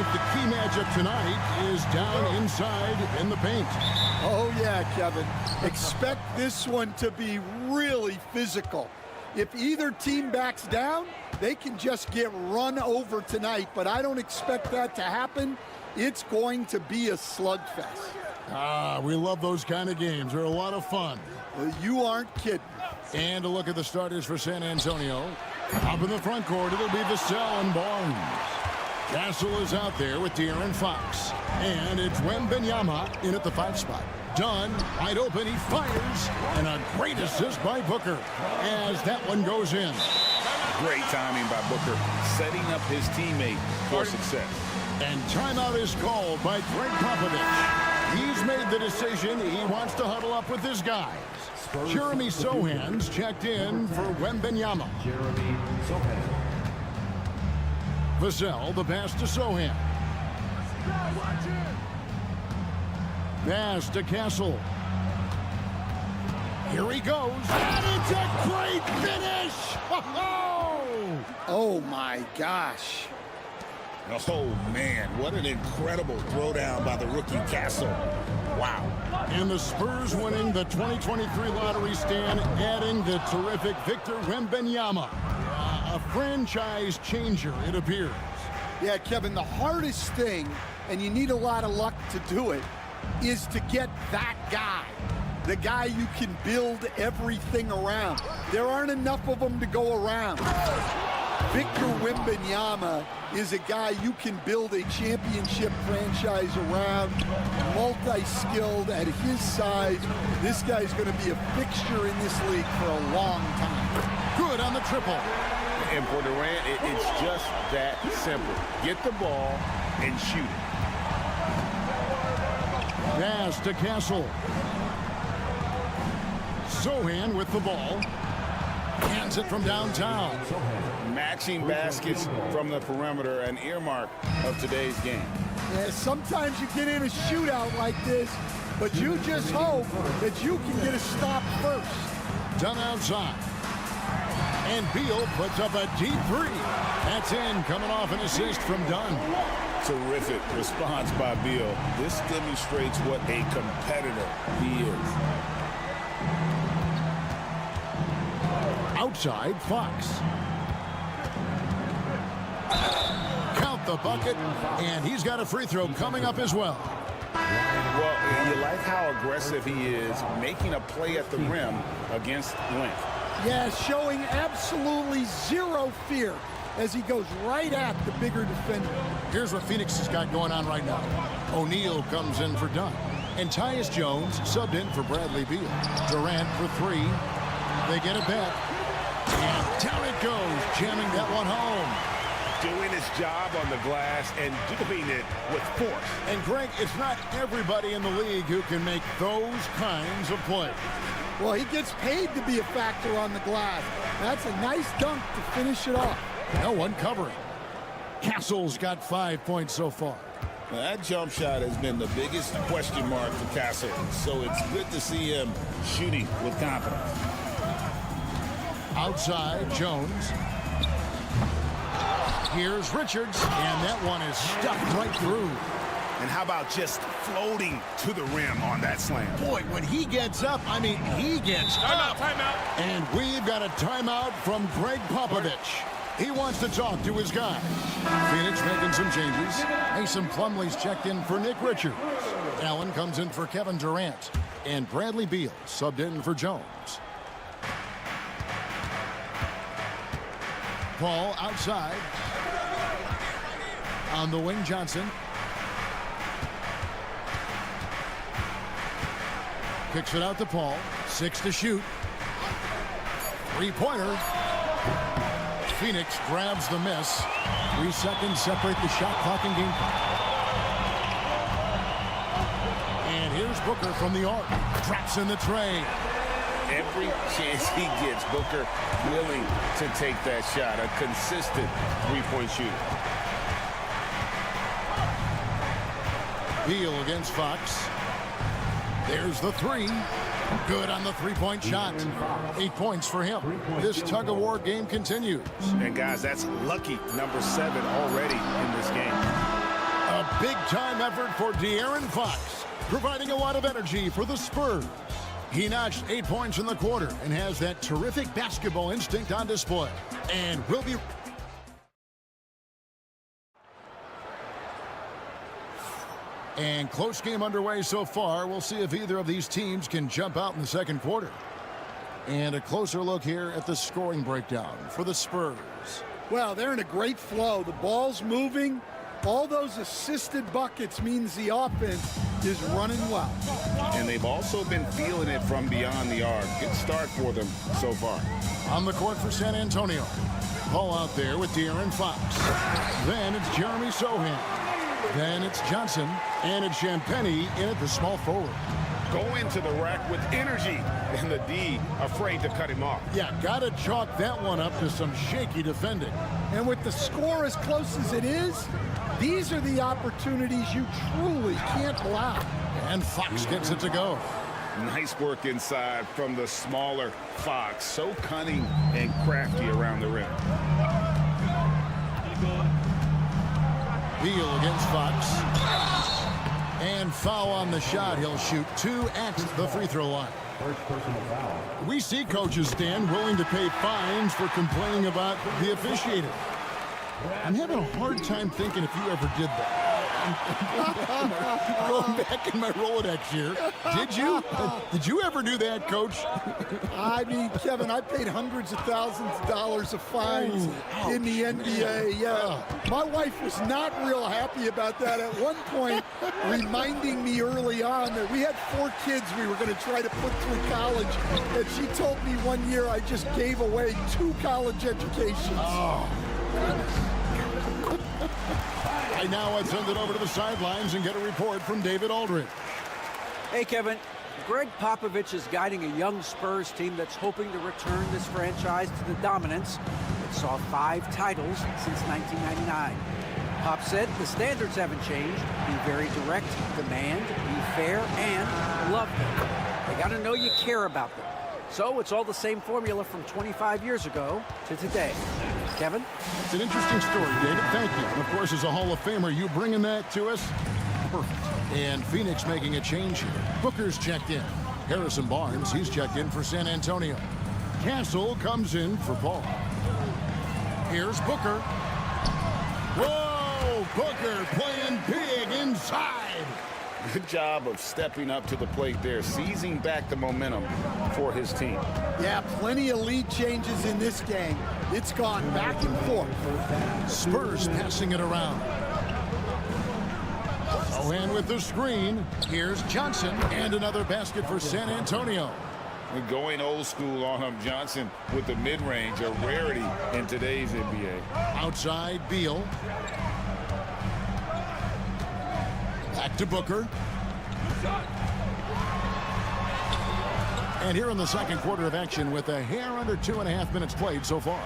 like the key matchup tonight is down inside in the paint. Oh, yeah, Kevin. Expect this one to be really physical. If either team backs down, they can just get run over tonight, but I don't expect that to happen. It's going to be a slugfest. We love those kind of games. They're a lot of fun. Well, you aren't kidding. And a look at the starters for San Antonio. Up in the front court, it'll be Vassell and Barnes. Castle is out there with De'Aaron Fox. And it's Wembanyama in at the 5 spot. Dunn, wide open, he fires. And a great assist by Booker as that one goes in. Great timing by Booker, setting up his teammate for success. And timeout is called by Greg Popovich. He's made the decision he wants to huddle up with his guys. Jeremy Sohan's checked in for Wembanyama. Vassell, the pass to Sohan. Pass to Castle. Here he goes. And it's a great finish! Oh, my gosh. Oh, man, what an incredible throwdown by the rookie Castle. Wow. And the Spurs winning the 2023 lottery stand, adding the terrific Victor Wembanyama. A franchise changer, it appears. Yeah, Kevin, the hardest thing, and you need a lot of luck to do it, is to get that guy. The guy you can build everything around. There aren't enough of them to go around. Victor Wembanyama is a guy you can build a championship franchise around, multi-skilled at his size. This guy's going to be a fixture in this league for a long time. Good on the triple. And for Durant, it's just that simple. Get the ball and shoot it. Pass to Castle. Sohan with the ball. Hands it from downtown. Matching baskets from the perimeter, an earmark of today's game. Yeah, sometimes you get in a shootout like this, but you just hope that you can get a stop first. Done outside. And Beal puts up a deep 3. That's in, coming off an assist from Dunn. Terrific response by Beal. This demonstrates what a competitor he is. Outside, Fox. Count the bucket, and he's got a free throw coming up as well. Well, you like how aggressive he is, making a play at the rim against length. Yeah, showing absolutely zero fear as he goes right at the bigger defender. Here's what Phoenix has got going on right now. O'Neal comes in for Dunn. And Tyus Jones subbed in for Bradley Beal. Durant for 3. They get it back. And down it goes, jamming that one home. Doing his job on the glass and doing it with force. And Greg, it's not everybody in the league who can make those kinds of plays. Well, he gets paid to be a factor on the glass. That's a nice dunk to finish it off. No one covering. Castle's got 5 points so far. Now, that jump shot has been the biggest question mark for Castle, so it's good to see him shooting with confidence. Outside, Jones. Here's Richards, and that one is stuck right through. And how about just floating to the rim on that slam? Boy, when he gets up, I mean, he gets up. Timeout. And we've got a timeout from Greg Popovich. He wants to talk to his guys. Phoenix making some changes. Mason Plumlee's checked in for Nick Richards. Allen comes in for Kevin Durant. And Bradley Beal subbed in for Jones. Paul outside. On the wing, Johnson. Kicks it out to Paul. 6 to shoot. 3-pointer. Phoenix grabs the miss. 3 seconds separate the shot clock and game clock. And here's Booker from the arc. Traps in the tray. Every chance he gets, Booker willing to take that shot. A consistent three-point shooter. Beal against Fox. There's the 3. Good on the 3-point shot. 8 points for him. This tug-of-war game continues. And guys, that's lucky number 7 already in this game. A big-time effort for De'Aaron Fox, providing a lot of energy for the Spurs. He notched 8 points in the quarter and has that terrific basketball instinct on display. And will be... And close game underway so far. We'll see if either of these teams can jump out in the second quarter. And a closer look here at the scoring breakdown for the Spurs. Well, they're in a great flow. The ball's moving. All those assisted buckets means the offense is running well. And they've also been feeling it from beyond the arc. Good start for them so far. On the court for San Antonio. Ball out there with De'Aaron Fox. Then it's Jeremy Sohan. Then it's Johnson. And it's Champagnie in at the small forward. Go into the rack with energy. And the D afraid to cut him off. Yeah, gotta chalk that one up to some shaky defending. And with the score as close as it is, these are the opportunities you truly can't allow. And Fox gets it to go. Nice work inside from the smaller Fox. So cunning and crafty around the rim. Beal against Fox. And foul on the shot. He'll shoot 2 at the free throw line. We see coaches stand willing to pay fines for complaining about the officiating. I'm having a hard time thinking if you ever did that. Going back in my Rolodex here. Did you? Did you ever do that, Coach? I mean, Kevin, I paid hundreds of thousands of dollars of fines in the NBA. Yeah. My wife was not real happy about that at one point, reminding me early on that we had 4 kids we were going to try to put through college. And she told me one year I just gave away 2 college educations. Oh. Right now, let's send it over to the sidelines and get a report from David Aldridge. Hey, Kevin. Greg Popovich is guiding a young Spurs team that's hoping to return this franchise to the dominance that saw 5 titles since 1999. Pop said the standards haven't changed. Be very direct, demand, be fair, and love them. They got to know you care about them. So it's all the same formula from 25 years ago to today. Kevin? It's an interesting story, David. Thank you. And of course, as a Hall of Famer, you bringing that to us? Perfect. And Phoenix making a change here. Booker's checked in. Harrison Barnes, he's checked in for San Antonio. Castle comes in for Paul. Here's Booker. Whoa! Booker playing big inside. Good job of stepping up to the plate there, seizing back the momentum for his team. Yeah, plenty of lead changes in this game. It's gone back and forth. Spurs passing it around. Oh, and with the screen, here's Johnson, and another basket for San Antonio. We're going old school on him, Johnson, with the mid-range, a rarity in today's NBA. Outside, Beal. Back to Booker. And here in the second quarter of action with a hair under 2.5 minutes played so far.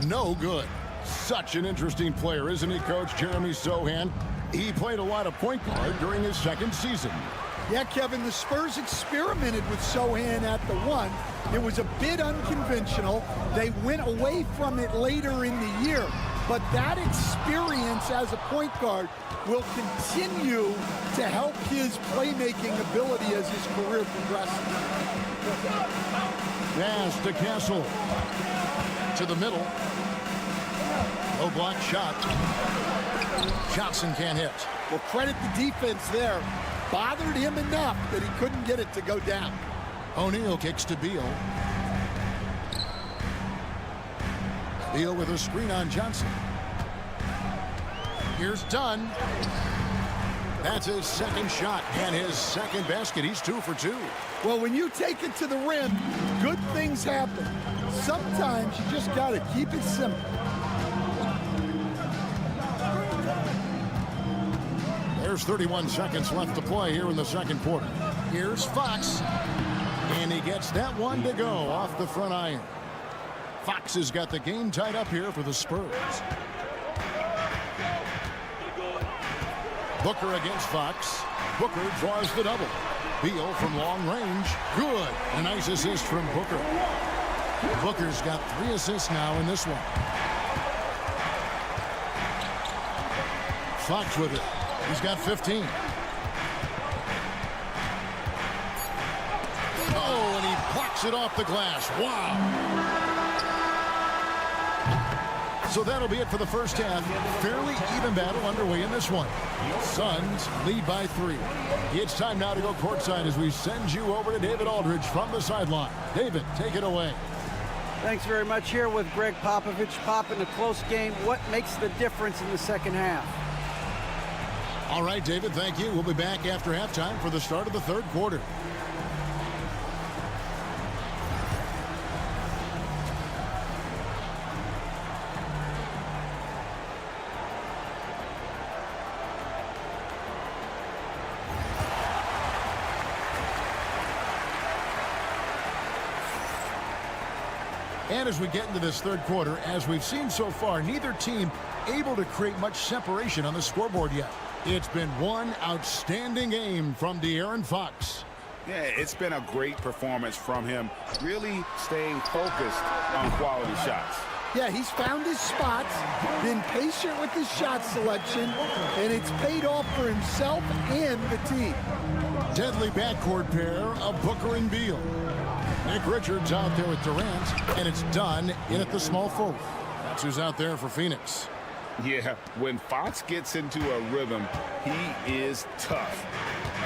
No good. Such an interesting player, isn't he, Coach? Jeremy Sohan. He played a lot of point guard during his second season. Yeah, Kevin, the Spurs experimented with Sohan at the 1. It was a bit unconventional. They went away from it later in the year. But that experience as a point guard will continue to help his playmaking ability as his career progresses. Pass to Castle. To the middle. Low block shot. Johnson can't hit. Well, credit the defense there. Bothered him enough that he couldn't get it to go down. O'Neal kicks to Beal. Beal with a screen on Johnson. Here's Dunn. That's his second shot and his second basket. He's 2 for 2. Well, when you take it to the rim, good things happen. Sometimes you just got to keep it simple. There's 31 seconds left to play here in the second quarter. Here's Fox. And he gets that one to go off the front iron. Fox has got the game tied up here for the Spurs. Booker against Fox. Booker draws the double. Beal from long range. Good. A nice assist from Booker. Booker's got 3 assists now in this one. Fox with it. He's got 15. Oh, and he blocks it off the glass. Wow. So that'll be it for the first half. Fairly even battle underway in this one. Suns lead by 3. It's time now to go courtside as we send you over to David Aldridge from the sideline. David, take it away. Thanks very much. Here with Greg Popovich. Pop, in a close game, what makes the difference in the second half? All right, David, thank you. We'll be back after halftime for the start of the third quarter. And as we get into this third quarter, as we've seen so far, neither team able to create much separation on the scoreboard yet. It's been one outstanding game from De'Aaron Fox. Yeah, it's been a great performance from him, really staying focused on quality shots. Yeah, he's found his spots, been patient with his shot selection, and it's paid off for himself and the team. Deadly backcourt pair of Booker and Beal. Nick Richards out there with Durant, and it's done in at the small forward. That's who's out there for Phoenix. Yeah, when Fox gets into a rhythm, he is tough,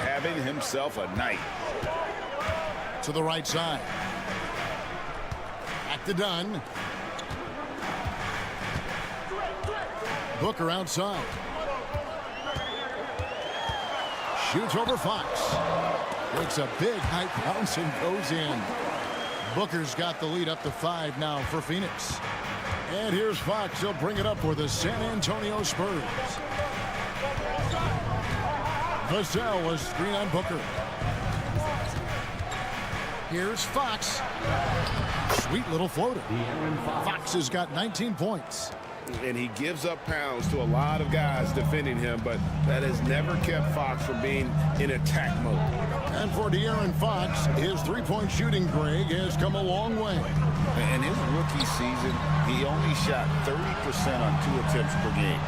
having himself a night. To the right side. Back to Dunn. Booker outside. Shoots over Fox. Makes a big high bounce and goes in. Booker's got the lead up to 5 now for Phoenix. And here's Fox. He'll bring it up for the San Antonio Spurs. Vassell was screen on Booker. Here's Fox. Sweet little floater. Fox has got 19 points. And he gives up pounds to a lot of guys defending him, but that has never kept Fox from being in attack mode. And for De'Aaron Fox, his three-point shooting, Greg, has come a long way. In his rookie season, he only shot 30% on 2 attempts per game.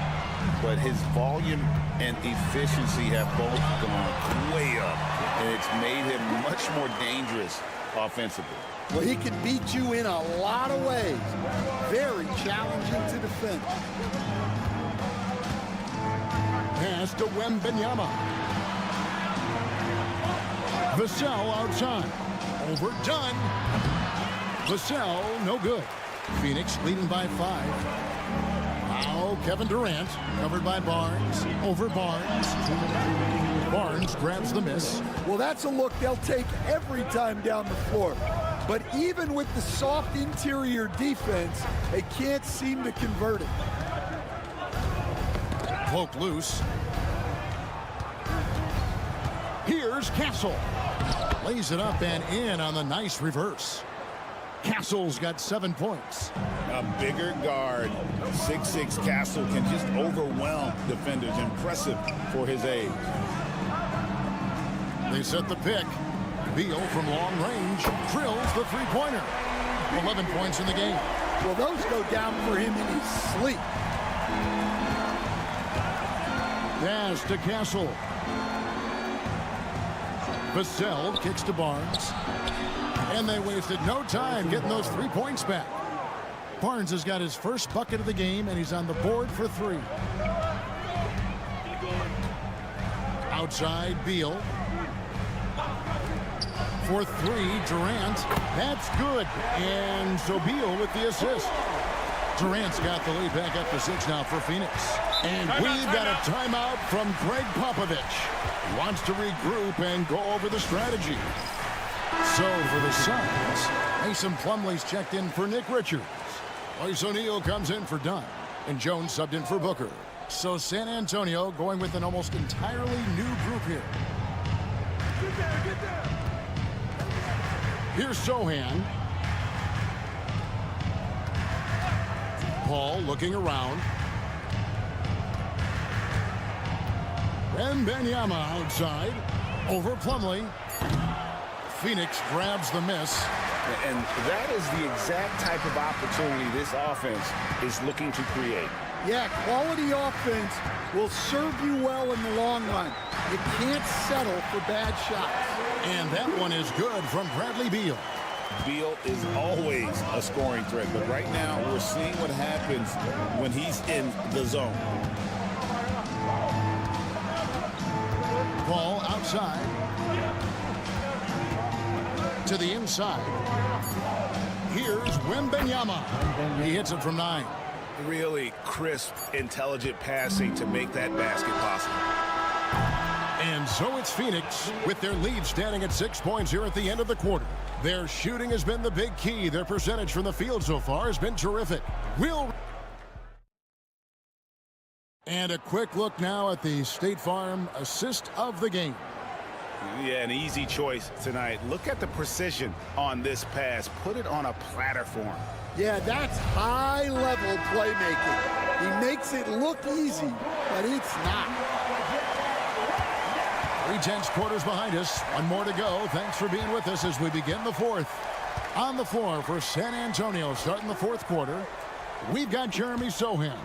But his volume and efficiency have both gone way up, and it's made him much more dangerous offensively. Well, he can beat you in a lot of ways. Very challenging to defend. Pass to Wembanyama. Vassell outside. Overdone. Vassell, no good. Phoenix leading by 5. Now Kevin Durant, covered by Barnes. Over Barnes. Barnes grabs the miss. Well, that's a look they'll take every time down the floor. But even with the soft interior defense, they can't seem to convert it. Poke loose. Here's Castle. Lays it up and in on the nice reverse. Castle's got 7 points. A bigger guard, 6'6" Castle, can just overwhelm defenders. Impressive for his age. They set the pick. Beal from long range drills the three-pointer. 11 points in the game. Well, those go down for him in his sleep. Pass to Castle. Vassell kicks to Barnes. And they wasted no time getting those 3 points back. Barnes has got his first bucket of the game, and he's on the board for 3. Outside, Beal. For 3, Durant. That's good. And so Beal with the assist. Durant's got the lead back up to 6 now for Phoenix. And we've got a timeout from Greg Popovich. He wants to regroup and go over the strategy. So for the Suns, Mason Plumlee's checked in for Nick Richards. Royce O'Neal comes in for Dunn. And Jones subbed in for Booker. So San Antonio going with an almost entirely new group here. Here's Sohan. Paul looking around. Wembanyama outside. Over Plumlee. Phoenix grabs the miss. And that is the exact type of opportunity this offense is looking to create. Yeah, quality offense will serve you well in the long run. You can't settle for bad shots. And that one is good from Bradley Beal. Beal is always a scoring threat, but right now we're seeing what happens when he's in the zone. Ball outside. To the inside. Here's Wembanyama. He hits it from 9. Really crisp, intelligent passing to make that basket possible. And so it's Phoenix with their lead standing at 6 points here at the end of the quarter. Their shooting has been the big key. Their percentage from the field so far has been terrific. And a quick look now at the State Farm assist of the game. Yeah, an easy choice tonight. Look at the precision on this pass. Put it on a platform. Yeah, that's high-level playmaking. He makes it look easy, but it's not. 3/10 quarters behind us. One more to go. Thanks for being with us as we begin the fourth. On the floor for San Antonio starting the fourth quarter, we've got Jeremy Sohan.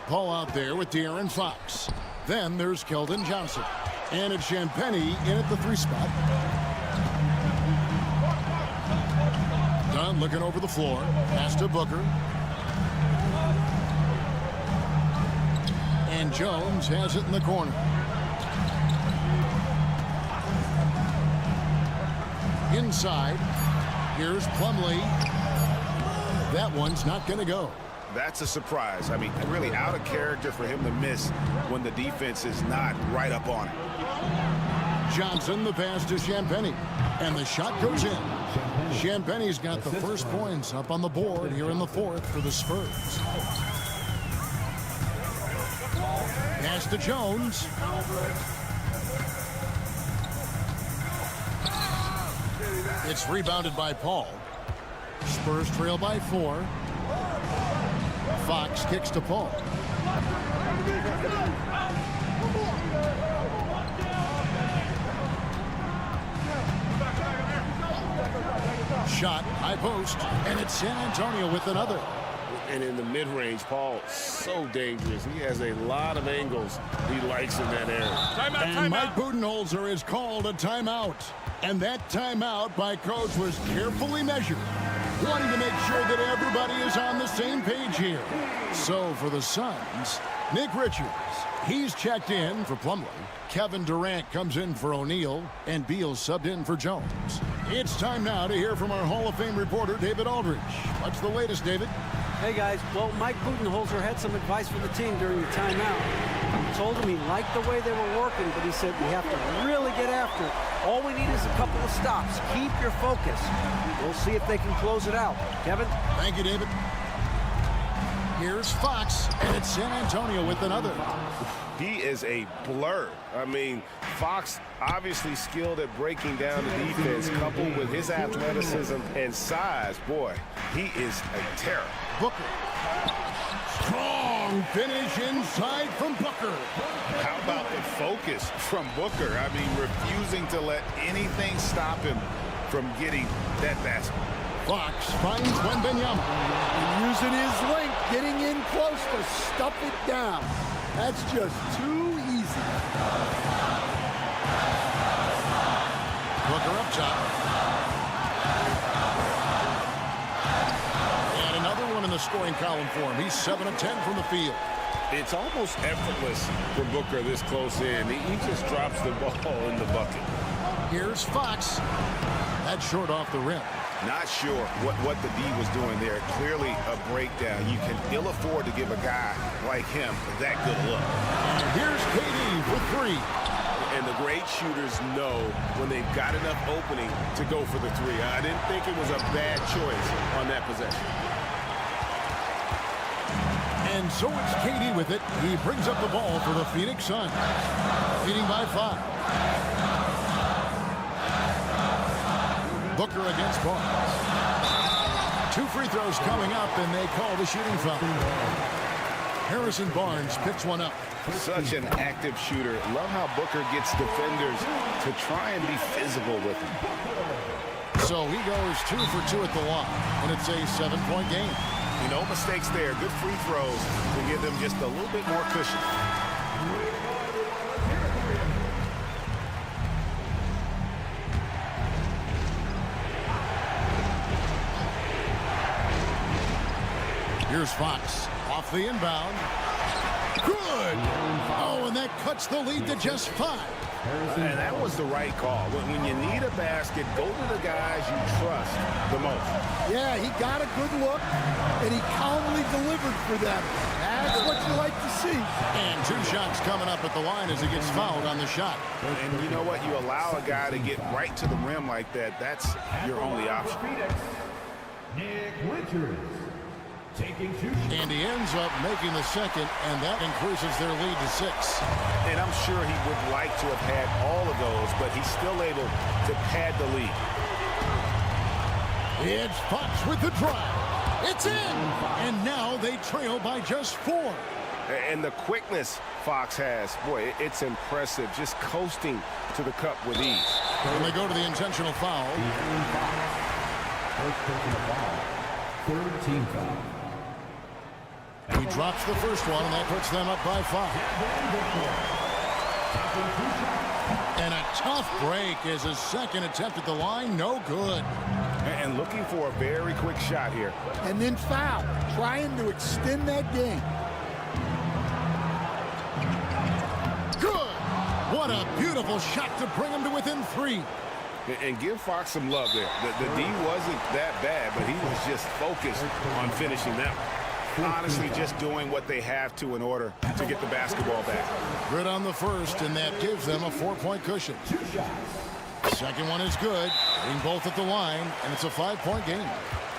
Paul out there with De'Aaron Fox. Then there's Keldon Johnson. And it's Champagnie in at the 3 spot. Dunn looking over the floor. Pass to Booker. And Jones has it in the corner. Inside. Here's Plumlee. That one's not going to go. That's a surprise. I mean, really out of character for him to miss when the defense is not right up on it. Johnson, the pass to Champagnie. And the shot goes in. Champagnie's got the first points up on the board here in the fourth for the Spurs. Pass to Jones. It's rebounded by Paul. Spurs trail by 4. Fox kicks to Paul. Shot, high post, and it's San Antonio with another. And in the mid-range, Paul, so dangerous. He has a lot of angles he likes in that area. And Mike Budenholzer has called a timeout. And that timeout by coach was carefully measured, wanting to make sure that everybody is on the same page here. So for the Suns, Nick Richards, he's checked in for Plumlee. Kevin Durant comes in for O'Neal, and Beal subbed in for Jones. It's time now to hear from our Hall of Fame reporter, David Aldridge. What's the latest, David? Hey, guys. Well, Mike Budenholzer had some advice for the team during the timeout. He told them he liked the way they were working, but he said we have to really get after it. All we need is a couple of stops. Keep your focus. We'll see if they can close it out. Kevin? Thank you, David. Here's Fox, and it's San Antonio with another. He is a blur. I mean, Fox obviously skilled at breaking down the defense, coupled with his athleticism and size. Boy, he is a terror. Booker. Strong finish inside from Booker. How about the focus from Booker? I mean, refusing to let anything stop him from getting that basket. Fox finds Wembanyama. Using his length, getting in close to stuff it down. That's just too easy. Booker up top. And another one in the scoring column for him. He's 7 of 10 from the field. It's almost effortless for Booker this close in. He just drops the ball in the bucket. Here's Fox. That's short off the rim. Not sure what the D was doing there. Clearly a breakdown. You can ill afford to give a guy like him that good look. And here's KD for 3. And the great shooters know when they've got enough opening to go for the 3. I didn't think it was a bad choice on that possession. And so it's KD with it. He brings up the ball for the Phoenix Suns. Leading by 5. Booker against Barnes. 2 free throws coming up, and they call the shooting foul. Harrison Barnes picks one up. Such an active shooter. Love how Booker gets defenders to try and be physical with him. So he goes 2 for 2 at the line, and it's a 7-point game. No mistakes there. Good free throws to give them just a little bit more cushion. Here's Fox off the inbound. Good. Oh, and that cuts the lead to just 5. And that was the right call. When you need a basket, go to the guys you trust the most. Yeah, he got a good look, and he calmly delivered for them. That's what you like to see. And 2 shots coming up at the line as he gets fouled on the shot. And you know what? You allow a guy to get right to the rim like that, that's your only option. Nick Richards. And he ends up making the second, and that increases their lead to 6. And I'm sure he would like to have had all of those, but he's still able to pad the lead. It's Fox with the drive. It's in! And now they trail by just 4. And the quickness Fox has, boy, it's impressive. Just coasting to the cup with ease. And they go to the intentional foul. First personal foul. Third team foul. He drops the first one, and that puts them up by 5. And a tough break as his second attempt at the line, no good. And looking for a very quick shot here. And then foul, trying to extend that game. Good. What a beautiful shot to bring him to within 3. And give Fox some love there. The D wasn't that bad, but he was just focused on finishing that one. Honestly, just doing what they have to in order to get the basketball back. Good on the first, and that gives them a 4-point cushion. Second one is good, hitting both at the line, and it's a 5-point game.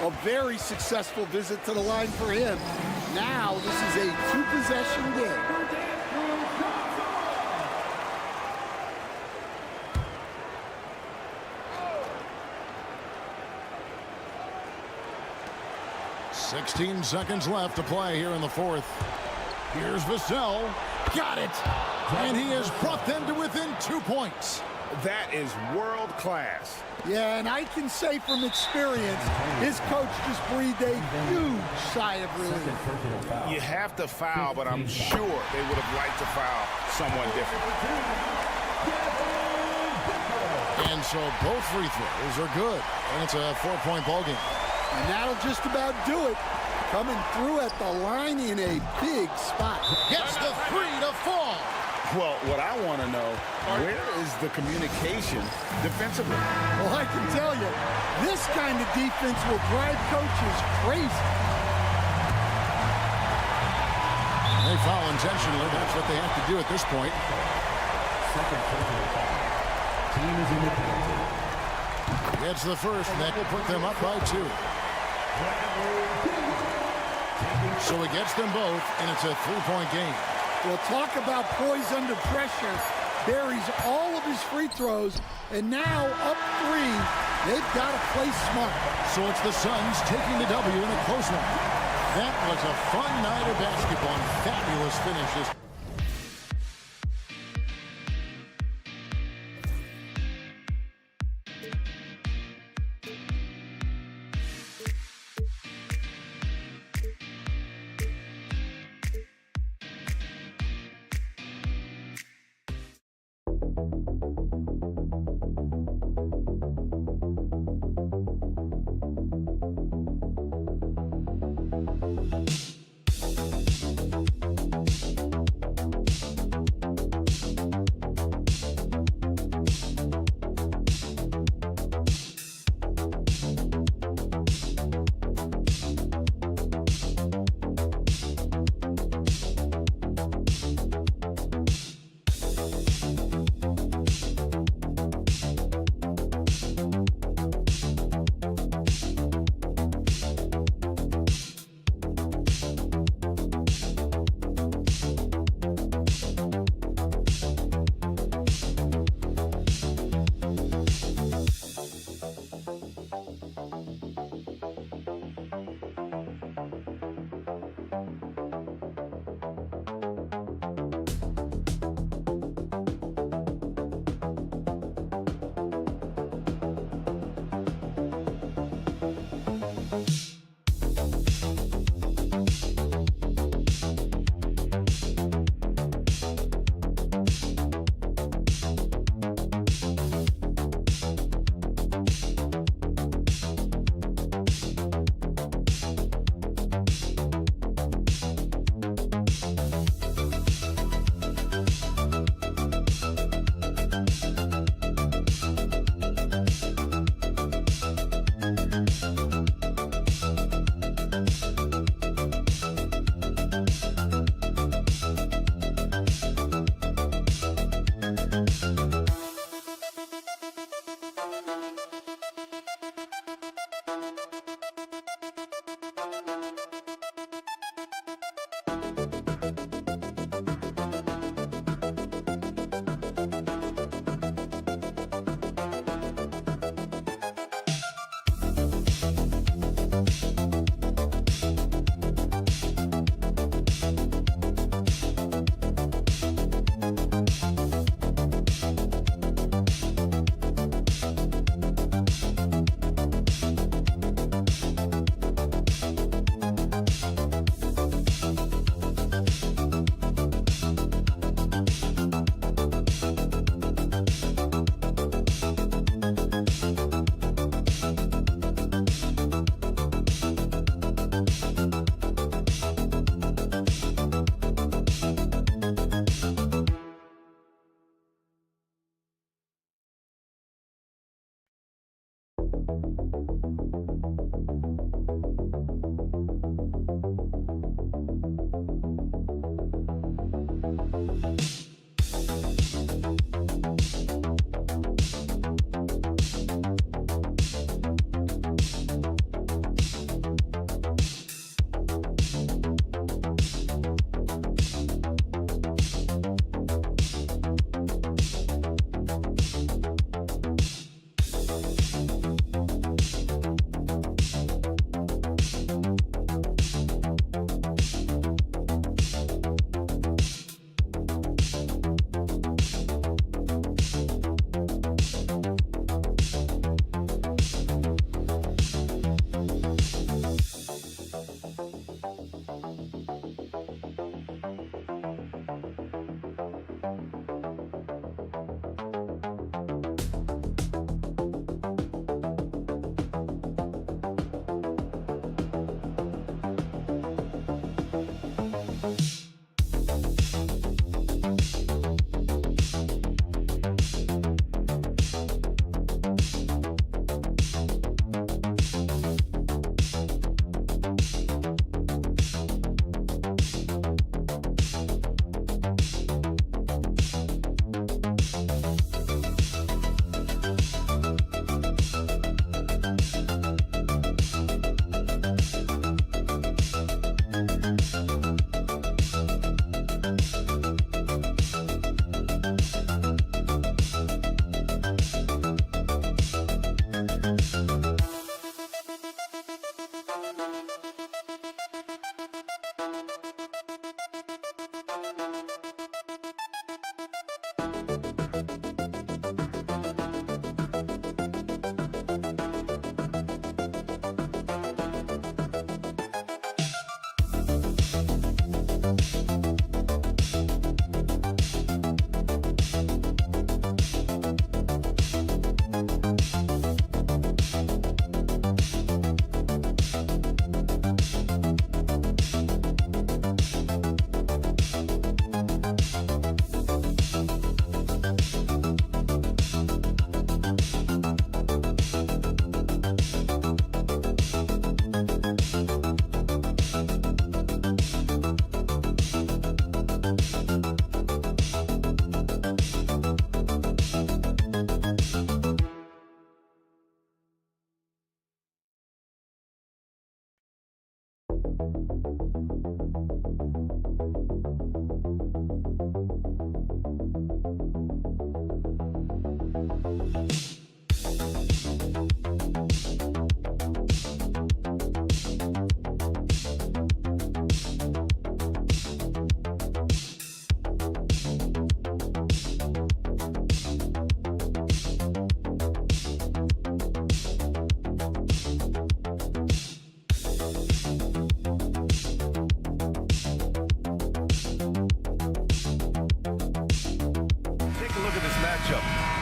A very successful visit to the line for him. Now this is a 2-possession game. $16 seconds left to play here in the 4th. Here's Vassell. Got it. And he has brought them to within 2 points. That is world class. Yeah, and I can say from experience, his coach just breathed a huge sigh of relief. You have to foul, but I'm sure they would have liked to foul someone different. And so both free throws are good. And it's a 4-point ball game. And that'll just about do it. Coming through at the line in a big spot. Gets the 3 to fall. Well, what I want to know, where is the communication defensively? Well, I can tell you, this kind of defense will drive coaches crazy. They foul intentionally. That's what they have to do at this point. Second personal foul. Team is in the penalty. Gets the first, and that will put them up by 2. So he gets them both, and it's a 3-point game. Well, talk about poise under pressure. Buries all of his free throws, and now up 3. They've got to play smart. So it's the Suns taking the W in a close one. That was a fun night of basketball and fabulous finishes.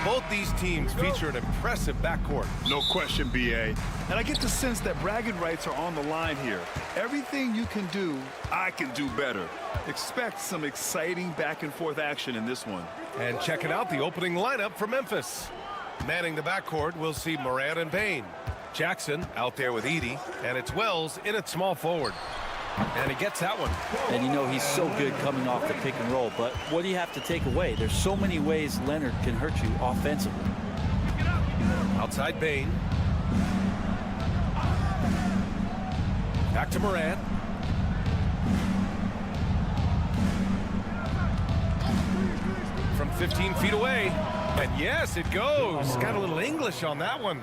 Both these teams feature an impressive backcourt. No question, B.A. And I get the sense that bragging rights are on the line here. Everything you can do, I can do better. Expect some exciting back-and-forth action in this one. And checking out the opening lineup for Memphis. Manning the backcourt, we'll see Morant and Payne. Jackson out there with Edey, and it's Wells in at small forward. And he gets that one. And you know he's so good coming off the pick and roll, but what do you have to take away? There's so many ways Leonard can hurt you offensively. Outside Payne. Back to Morant. From 15 feet away. And yes, it goes. Got a little English on that one.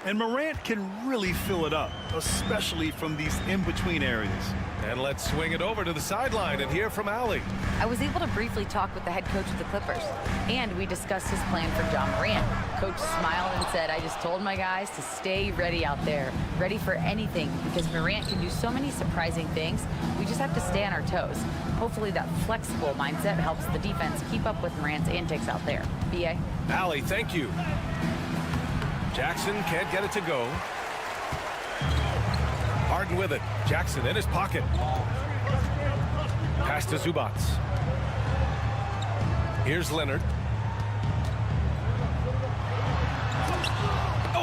And Morant can really fill it up, especially from these in-between areas. And let's swing it over to the sideline and hear from Allie. I was able to briefly talk with the head coach of the Clippers, and we discussed his plan for John Morant. Coach smiled and said, I just told my guys to stay ready out there, ready for anything, because Morant can do so many surprising things. We just have to stay on our toes. Hopefully that flexible mindset helps the defense keep up with Morant's antics out there. B.A. Allie, thank you. Jackson can't get it to go. Harden with it. Jackson in his pocket. Pass to Zubac. Here's Leonard.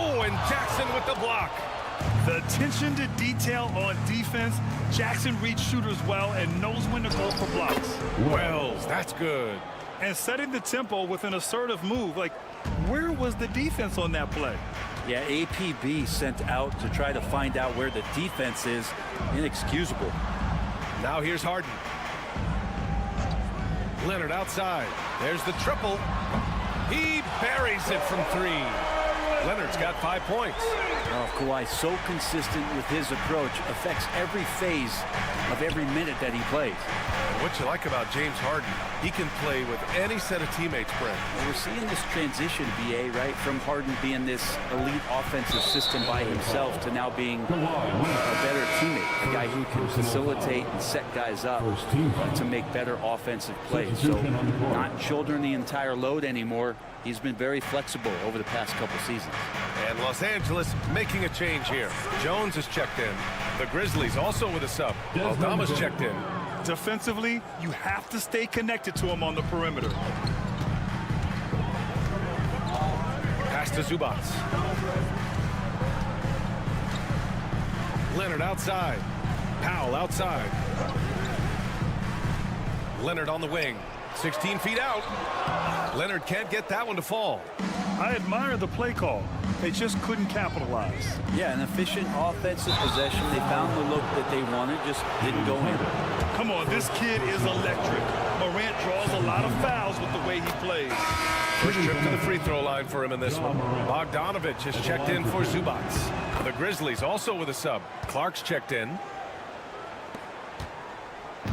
Oh, and Jackson with the block. The attention to detail on defense. Jackson reads shooters well and knows when to go for blocks. Wells, that's good. And setting the tempo with an assertive move. Like, where was the defense on that play? Yeah, APB sent out to try to find out where the defense is. Inexcusable. Now here's Harden. Leonard outside. There's the triple. He buries it from 3. Leonard's got 5 points. Oh, Kawhi, so consistent with his approach, affects every phase of every minute that he plays. And what you like about James Harden, he can play with any set of teammates, Brent. Well, we're seeing this transition, BA, right, from Harden being this elite offensive system by himself to now being a better teammate, a guy who can facilitate and set guys up to make better offensive plays. So not shouldering the entire load anymore. He's been very flexible over the past couple seasons. And Los Angeles making a change here. Jones is checked in. The Grizzlies also with a sub. Aldama's checked in. Defensively, you have to stay connected to him on the perimeter. Pass to Zubac. Leonard outside. Powell outside. Leonard on the wing. 16 feet out. Leonard can't get that one to fall. I admire the play call. They just couldn't capitalize. Yeah, an efficient offensive possession. They found the look that they wanted, just didn't go in. Come on, this kid is electric. Morant draws a lot of fouls with the way he plays. First trip to the free throw line for him in this one. Bogdanovich is checked in for Zubac. The Grizzlies also with a sub. Clark's checked in.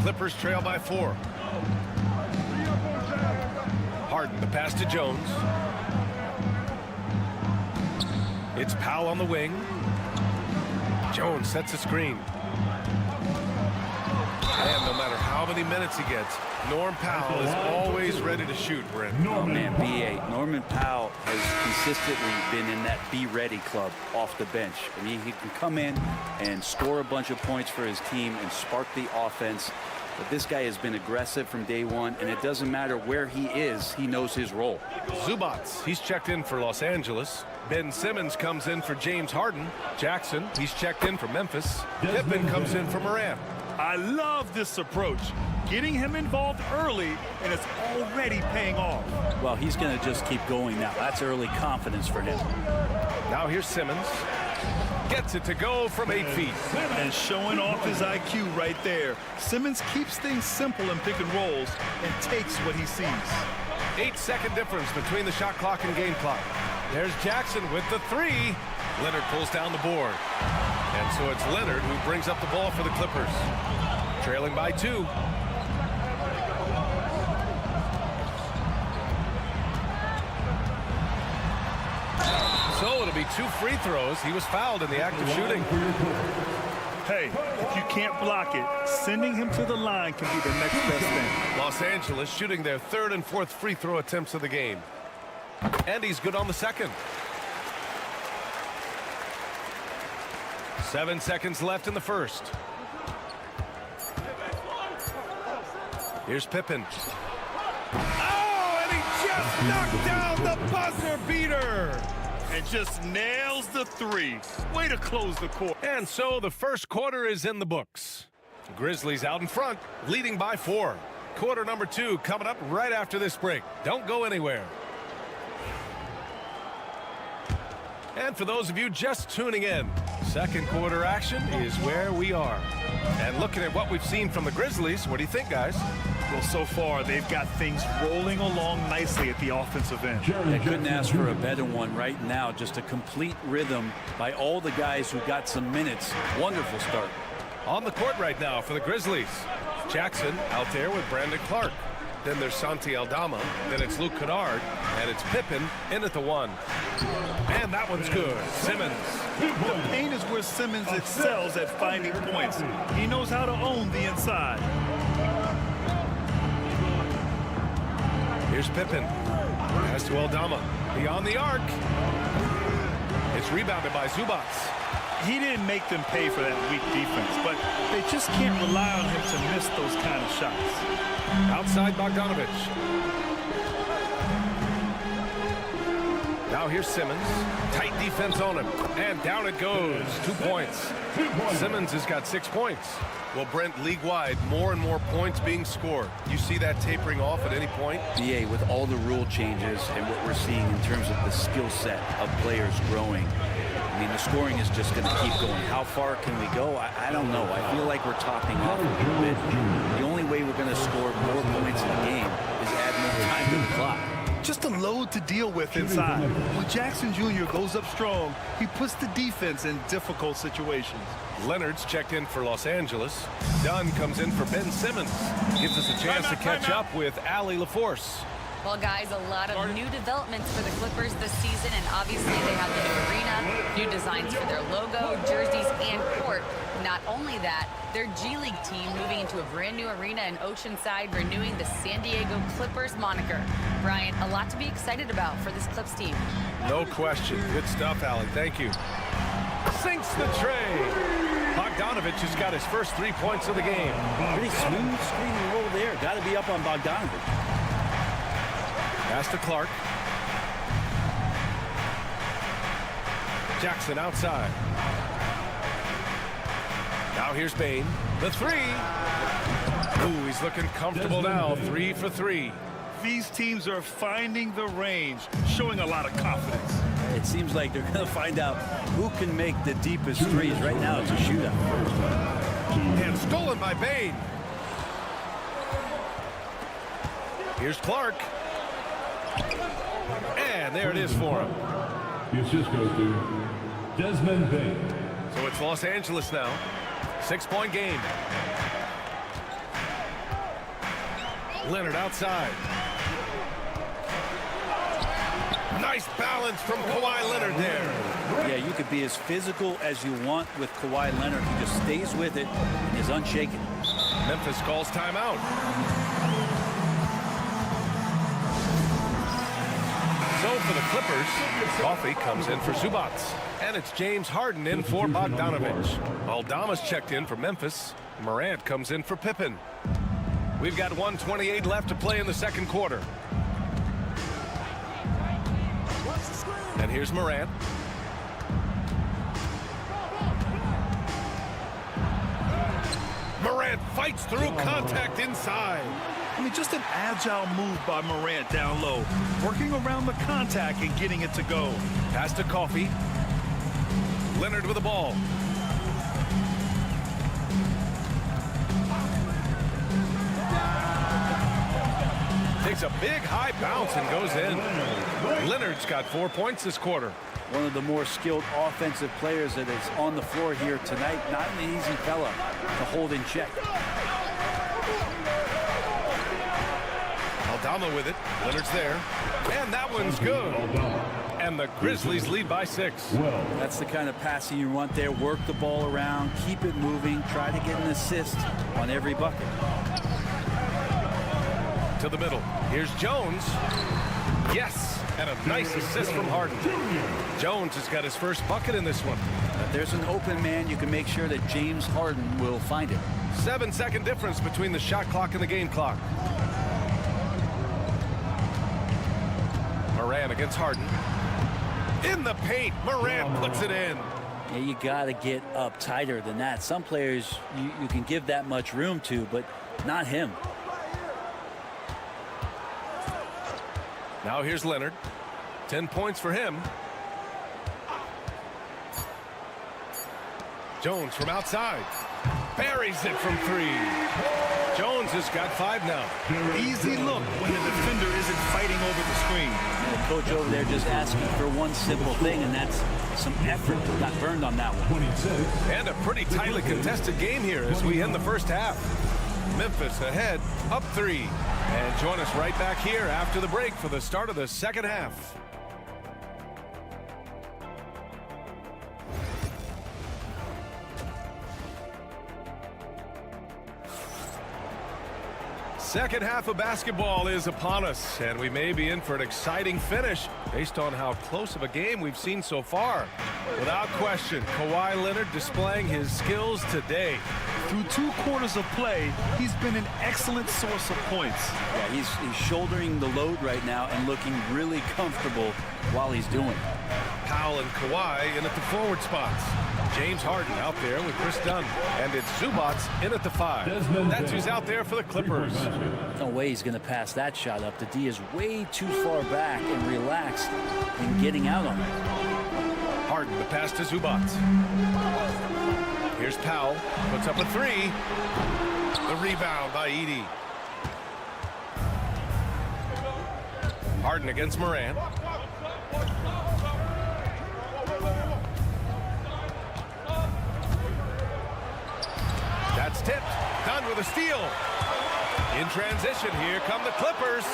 Clippers trail by 4. Harden, the pass to Jones. It's Powell on the wing. Jones sets a screen. And no matter how many minutes he gets, Norm Powell is always ready to shoot, Brent. Oh, man, BA. Norman Powell has consistently been in that be-ready club off the bench. I mean, he can come in and score a bunch of points for his team and spark the offense. But this guy has been aggressive from day one, and it doesn't matter where he is, he knows his role. Zubac, he's checked in for Los Angeles. Ben Simmons comes in for James Harden. Jackson, he's checked in for Memphis. Pippen comes in for Morant. I love this approach. Getting him involved early, and it's already paying off. Well, he's going to just keep going now. That's early confidence for him. Now here's Simmons. Gets it to go from 8 feet. And showing off his IQ right there. Simmons keeps things simple in pick and rolls and takes what he sees. 8-second difference between the shot clock and game clock. There's Jackson with the 3. Leonard pulls down the board. And so it's Leonard who brings up the ball for the Clippers. Trailing by 2. So it'll be 2 free throws. He was fouled in the act of shooting. Hey, if you can't block it, sending him to the line can be the next best thing. Los Angeles shooting their 3rd and 4th free throw attempts of the game. And he's good on the 2nd. 7 seconds left in the 1st. Here's Pippen. Oh, and he just knocked down the buzzer beater. And just nails the 3. Way to close the court. And so the first quarter is in the books. Grizzlies out in front, leading by 4. Quarter number 2 coming up right after this break. Don't go anywhere. And for those of you just tuning in, second quarter action is where we are. And looking at what we've seen from the Grizzlies, what do you think, guys? Well, so far, they've got things rolling along nicely at the offensive end. They couldn't ask for a better one right now. Just a complete rhythm by all the guys who got some minutes. Wonderful start. On the court right now for the Grizzlies. Jackson out there with Brandon Clark. Then there's Santi Aldama. Then it's Luke Kennard. And it's Pippen in at the 1. And that one's good. Simmons. The paint is where Simmons excels at finding points. He knows how to own the inside. Here's Pippen. Pass to Aldama. Beyond the arc. It's rebounded by Zubac. He didn't make them pay for that weak defense, but they just can't rely on him to miss those kind of shots. Outside Bogdanovich. Now here's Simmons. Tight defense on him. And down it goes. 2 points. Simmons has got 6 points. Well, Brent, league-wide, more and more points being scored. You see that tapering off at any point? BA, with all the rule changes and what we're seeing in terms of the skill set of players growing, I mean, the scoring is just going to keep going. How far can we go? I don't know. I feel like we're topping off a little bit. The only way we're going to score more points in the game is add more time to the clock. Just a load to deal with inside. When Jackson Jr. goes up strong, he puts the defense in difficult situations. Leonard's checked in for Los Angeles. Dunn comes in for Ben Simmons. Gives us a chance to catch up with Allie LaForce. Well, guys, a lot of new developments for the Clippers this season, and obviously they have the new arena, new designs for their logo, jerseys, and court. Not only that, their G League team moving into a brand new arena in Oceanside, renewing the San Diego Clippers moniker. Brian, a lot to be excited about for this Clips team. No question. Good stuff, Allie. Thank you. Sinks the tray. Bogdanovich has got his first 3 points of the game. Pretty smooth screen and roll there. Got to be up on Bogdanovich. Pass to Clark. Jackson outside. Now here's Bane. The 3. Ooh, he's looking comfortable now. 3 for 3. These teams are finding the range, showing a lot of confidence. It seems like they're going to find out who can make the deepest threes. Right now, it's a shootout. And stolen by Bane. Here's Clark. And there it is for him. The assist goes to Desmond Bane. So it's Los Angeles now. 6-point game. Leonard outside. Nice balance from Kawhi Leonard there. Yeah, you could be as physical as you want with Kawhi Leonard. He just stays with it and is unshaken. Memphis calls timeout. So for the Clippers, Coffey comes in for Zubats. And it's James Harden in for Bogdanovich. Aldama's checked in for Memphis. Morant comes in for Pippen. We've got 1:28 left to play in the second quarter. And here's Morant. Morant fights through contact inside. I mean, just an agile move by Morant down low, working around the contact and getting it to go. Pass to Coffey. Leonard with the ball. Takes a big high bounce and goes in. Leonard's got 4 points this quarter. One of the more skilled offensive players that is on the floor here tonight. Not an easy fella to hold in check. Aldama with it. Leonard's there. And that one's good. And the Grizzlies lead by 6. That's the kind of passing you want there. Work the ball around, keep it moving, try to get an assist on every bucket. To the middle. Here's Jones. Yes, and a nice assist from Harden. Jones has got his first bucket in this one. If there's an open man, you can make sure that James Harden will find it. 7-second difference between the shot clock and the game clock. Morant against Harden. In the paint, Morant puts it in. Yeah, you got to get up tighter than that. Some players you can give that much room to, but not him. Now here's Leonard. 10 points for him. Jones from outside. Buries it from 3. Jones has got 5 now. Easy look when the defender isn't fighting over the screen. And the coach over there just asking for one simple thing, and that's some effort. Got burned on that one. 26. And a pretty tightly contested game here as we end the first half. Memphis ahead, up 3. And join us right back here after the break for the start of the second half. Second half of basketball is upon us, and we may be in for an exciting finish based on how close of a game we've seen so far. Without question, Kawhi Leonard displaying his skills today. Through 2 quarters of play, he's been an excellent source of points. Yeah, he's shouldering the load right now and looking really comfortable while he's doing it. Powell and Kawhi in at the forward spots. James Harden out there with Chris Dunn. And it's Zubats in at the 5. That's who's out there for the Clippers. No way he's going to pass that shot up. The D is way too far back and relaxed in getting out on it. Harden, the pass to Zubats. Here's Powell, puts up a 3. The rebound by Edey. Harden against Morant. That's tipped. Dunn with a steal. In transition, here come the Clippers.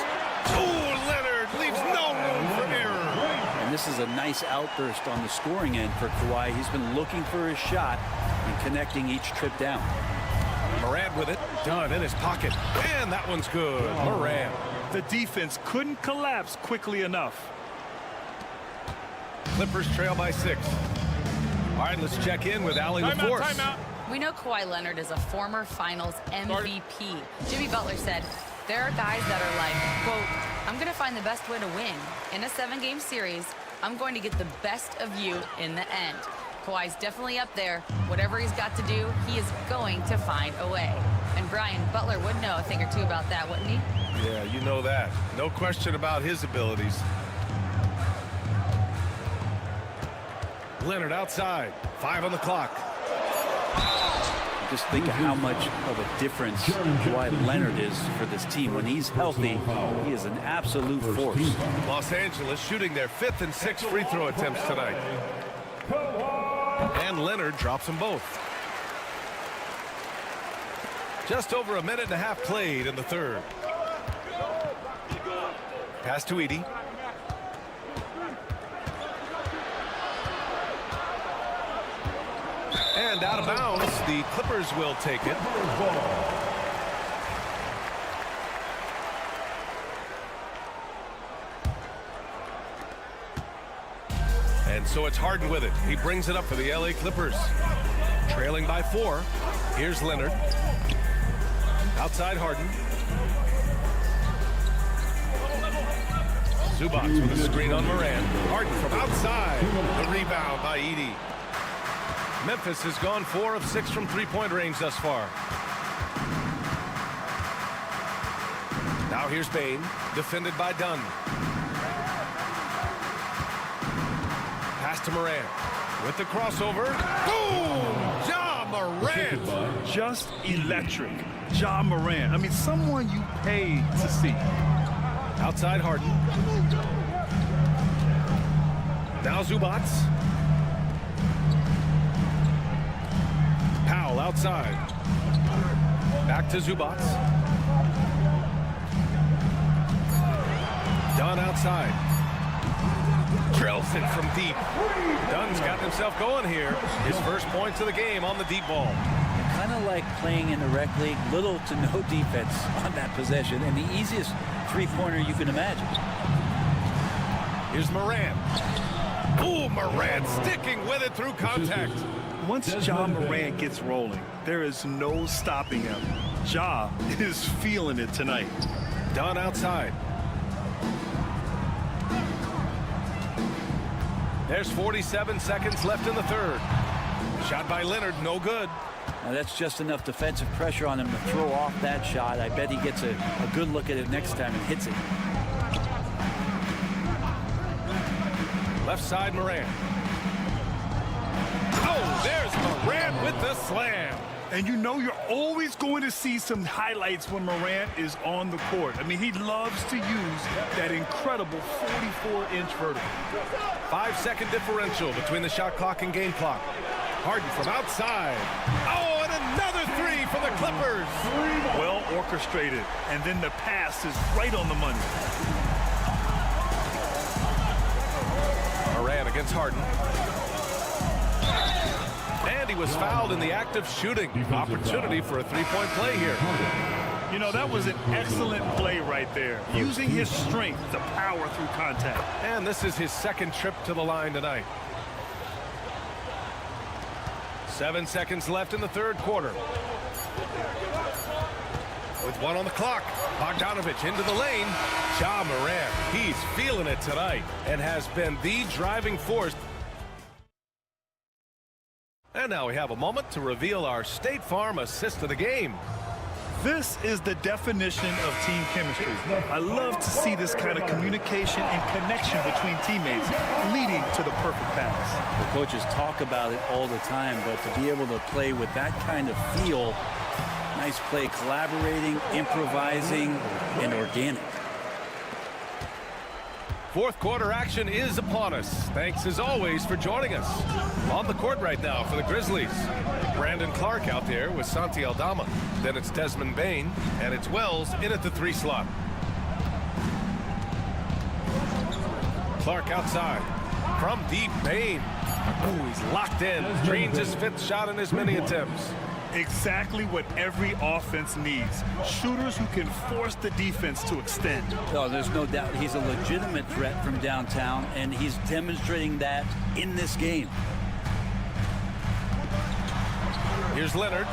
Ooh, Leonard leaves no room for error. And this is a nice outburst on the scoring end for Kawhi. He's been looking for his shot and connecting each trip down. Morant with it. Dunn in his pocket. And that one's good. Morant. The defense couldn't collapse quickly enough. Clippers trail by 6. All right, let's check in with Allie LaForce. Timeout. We know Kawhi Leonard is a former Finals MVP. Jimmy Butler said, there are guys that are like, quote, I'm going to find the best way to win. In a 7-game series, I'm going to get the best of you in the end. Kawhi's definitely up there. Whatever he's got to do, he is going to find a way. And Brian, Butler would know a thing or two about that, wouldn't he? Yeah, you know that. No question about his abilities. Leonard outside. 5 on the clock. Just think of how much of a difference Kawhi Leonard is for this team. When he's healthy, he is an absolute force. Los Angeles shooting their 5th and 6th free throw attempts tonight. And Leonard drops them both. Just over a minute and a half played in the 3rd. Pass to Edey. And out of bounds, the Clippers will take it. And so it's Harden with it. He brings it up for the LA Clippers. Trailing by 4. Here's Leonard. Outside Harden. Zubats with a screen on Morant. Harden from outside. The rebound by Edey. Memphis has gone 4 of 6 from 3-point range thus far. Now here's Bane, defended by Dunn. Pass to Morant with the crossover. Boom! Ja Morant! Just electric. Ja Morant. I mean, someone you pay to see. Outside Harden. Now Zubats. Powell outside. Back to Zubats. Dunn outside. Drills it from deep. Dunn's got himself going here. His first points of the game on the deep ball. Kind of like playing in the rec league, little to no defense on that possession, and the easiest three-pointer you can imagine. Here's Morant. Ooh, Morant sticking with it through contact. Once Ja Morant gets rolling, there is no stopping him. Ja is feeling it tonight. Dunn outside. There's 47 seconds left in the 3rd. Shot by Leonard, no good. Now that's just enough defensive pressure on him to throw off that shot. I bet he gets a good look at it next time and hits it. Left side, Morant. Oh, there's Morant with the slam. And you know you're always going to see some highlights when Morant is on the court. I mean, he loves to use that incredible 44-inch vertical. 5-second differential between the shot clock and game clock. Harden from outside. Oh, and another 3 for the Clippers. Well orchestrated. And then the pass is right on the money. Morant against Harden. And he was fouled in the act of shooting. Opportunity for a 3-point play here. You know, that was an excellent play right there. Using his strength to power through contact. And this is his 2nd trip to the line tonight. 7 seconds left in the 3rd quarter. with 1 on the clock. Bogdanovich into the lane. Ja Morant, he's feeling it tonight and has been the driving force. And now we have a moment to reveal our State Farm assist of the game. This is the definition of team chemistry. I love to see this kind of communication and connection between teammates leading to the perfect pass. The coaches talk about it all the time, but to be able to play with that kind of feel, nice play, collaborating, improvising, and organic. Fourth quarter action is upon us. Thanks as always for joining us. On the court right now for the Grizzlies, Brandon Clark out there with Santi Aldama. Then it's Desmond Bane, and it's Wells in at the 3 slot. Clark outside. From deep, Bane. Ooh, he's locked in. Drains his 5th shot in as many attempts. Exactly what every offense needs. Shooters who can force the defense to extend. Oh, there's no doubt he's a legitimate threat from downtown, and he's demonstrating that in this game. Here's Leonard.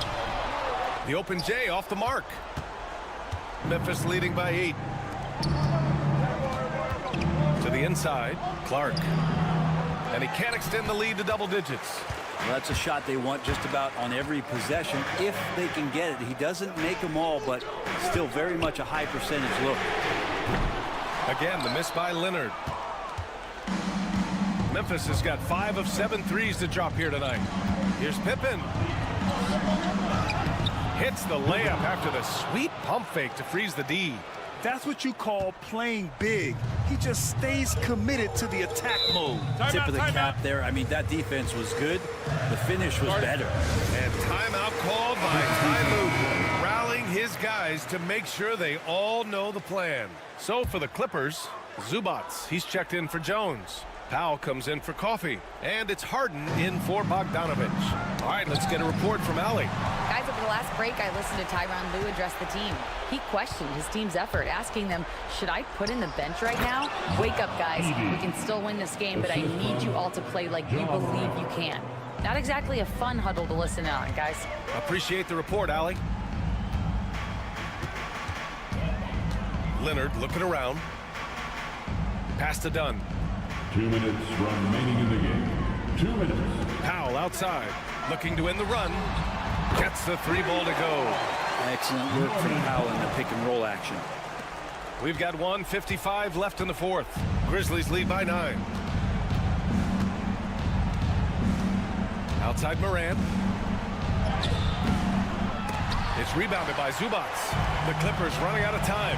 The open J off the mark. Memphis leading by 8. To the inside, Clark. And he can't extend the lead to double digits. Well, that's a shot they want just about on every possession if they can get it. He doesn't make them all, but still very much a high percentage look. Again, the miss by Leonard. Memphis has got 5 of 7 threes to drop here tonight. Here's Pippen. Hits the layup after the sweet pump fake to freeze the D. That's what you call playing big. He just stays committed to the attack mode. Tip of the cap there. I mean, that defense was good. The finish was better. And timeout called by Ty Lue, rallying his guys to make sure they all know the plan. So for the Clippers, Zubats, he's checked in for Jones. Powell comes in for Coffee. And it's Harden in for Bogdanovich. All right, let's get a report from Allie. Guys, over the last break, I listened to Tyronn Lue address the team. He questioned his team's effort, asking them, should I put in the bench right now? Wake up, guys. We can still win this game, but I need you all to play like you believe you can. Not exactly a fun huddle to listen on, guys. Appreciate the report, Allie. Leonard looking around. Pass to Dunn. 2 minutes remaining in the game. 2 minutes. Powell outside, looking to end the run. Gets the 3-ball to go. Excellent work from Powell in the pick and roll action. We've got 1:55 left in the 4th. Grizzlies lead by 9. Outside Morant. It's rebounded by Zubats. The Clippers running out of time.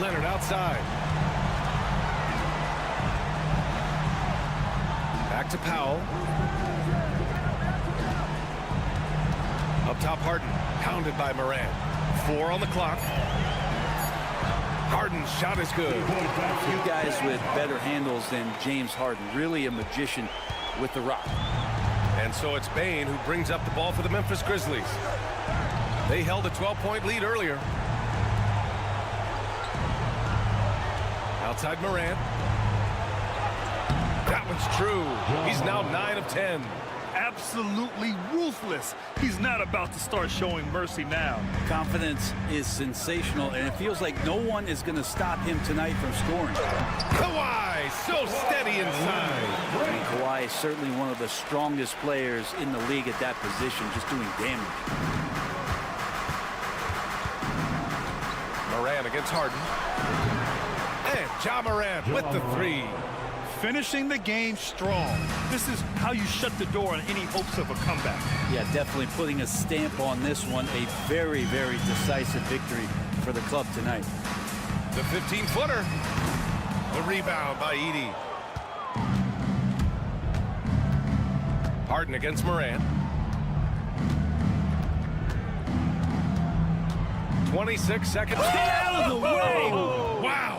Leonard outside. Back to Powell. Up top, Harden. Pounded by Morant. 4 on the clock. Harden's shot is good. A few guys with better handles than James Harden. Really a magician with the rock. And so it's Bane who brings up the ball for the Memphis Grizzlies. They held a 12-point lead earlier. Outside Morant. That one's true. He's now 9 of 10. Absolutely ruthless. He's not about to start showing mercy now. Confidence is sensational, and it feels like no one is going to stop him tonight from scoring. Kawhi, so steady inside. I mean, Kawhi is certainly one of the strongest players in the league at that position, just doing damage. Morant against Harden. And Ja Morant with the 3. Finishing the game strong. This is how you shut the door on any hopes of a comeback. Yeah, definitely putting a stamp on this one. A very, very decisive victory for the club tonight. The 15-footer. The rebound by Edey. Harden against Morant. 26 seconds. Out of the way! Wow!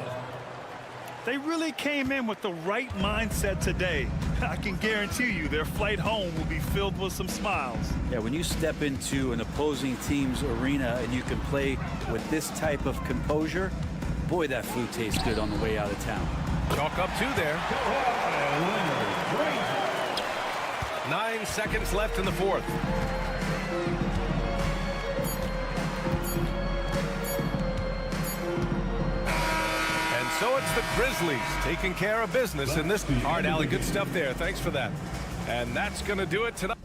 They really came in with the right mindset today. I can guarantee you their flight home will be filled with some smiles. Yeah, when you step into an opposing team's arena and you can play with this type of composure, boy, that food tastes good on the way out of town. Chalk up 2 there. 9 seconds left in the 4th. So it's the Grizzlies taking care of business in this. All right, Allie, good stuff there. Thanks for that. And that's going to do it tonight.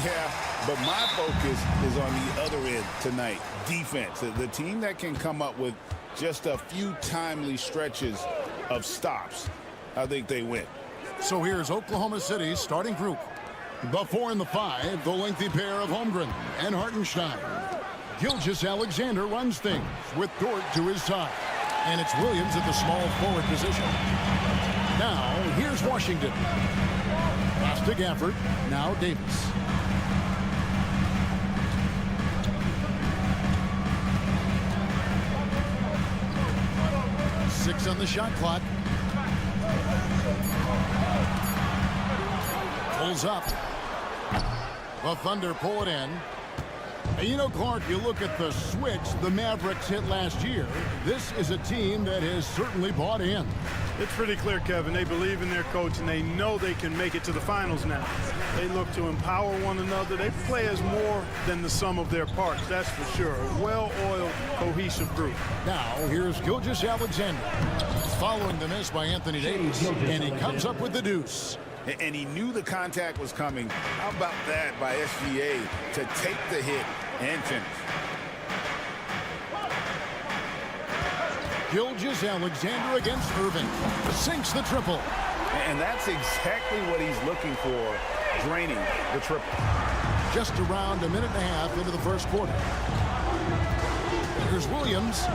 Yeah, but my focus is on the other end tonight, defense. The team that can come up with just a few timely stretches of stops, I think they win. So here's Oklahoma City's starting group. The 4 and the 5, the lengthy pair of Holmgren and Hartenstein. Gilgeous-Alexander runs things with Dort to his side. And it's Williams at the small forward position. Now, here's Washington. Pass to Gafford. Now Davis. Six on the shot clock. Pulls up. The Thunder pull it in. And you know, Clark, you look at the switch the Mavericks hit last year. This is a team that has certainly bought in. It's pretty clear, Kevin. They believe in their coach, and they know they can make it to the finals now. They look to empower one another. They play as more than the sum of their parts, that's for sure. A well-oiled, cohesive group. Now, here's Gilgeous-Alexander. Following the miss by Anthony Davis, and he comes up with the deuce. And he knew the contact was coming. How about that by SGA to take the hit and finish? Gilgeous-Alexander against Irving. Sinks the triple. And that's exactly what he's looking for, draining the triple. Just around a minute and a half into the first quarter. Here's Williams.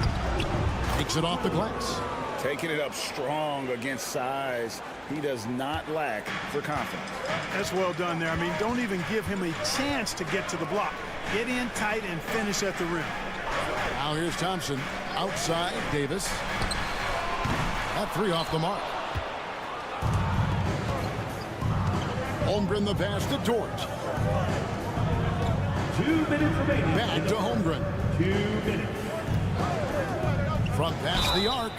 Takes it off the glass. Taking it up strong against size. He does not lack for confidence. That's well done there. I mean, don't even give him a chance to get to the block. Get in tight and finish at the rim. Now here's Thompson. Outside, Davis. That three off the mark. Holmgren the pass to Dort. 2 minutes remaining. Back to Holmgren. 2 minutes. Front pass the arc.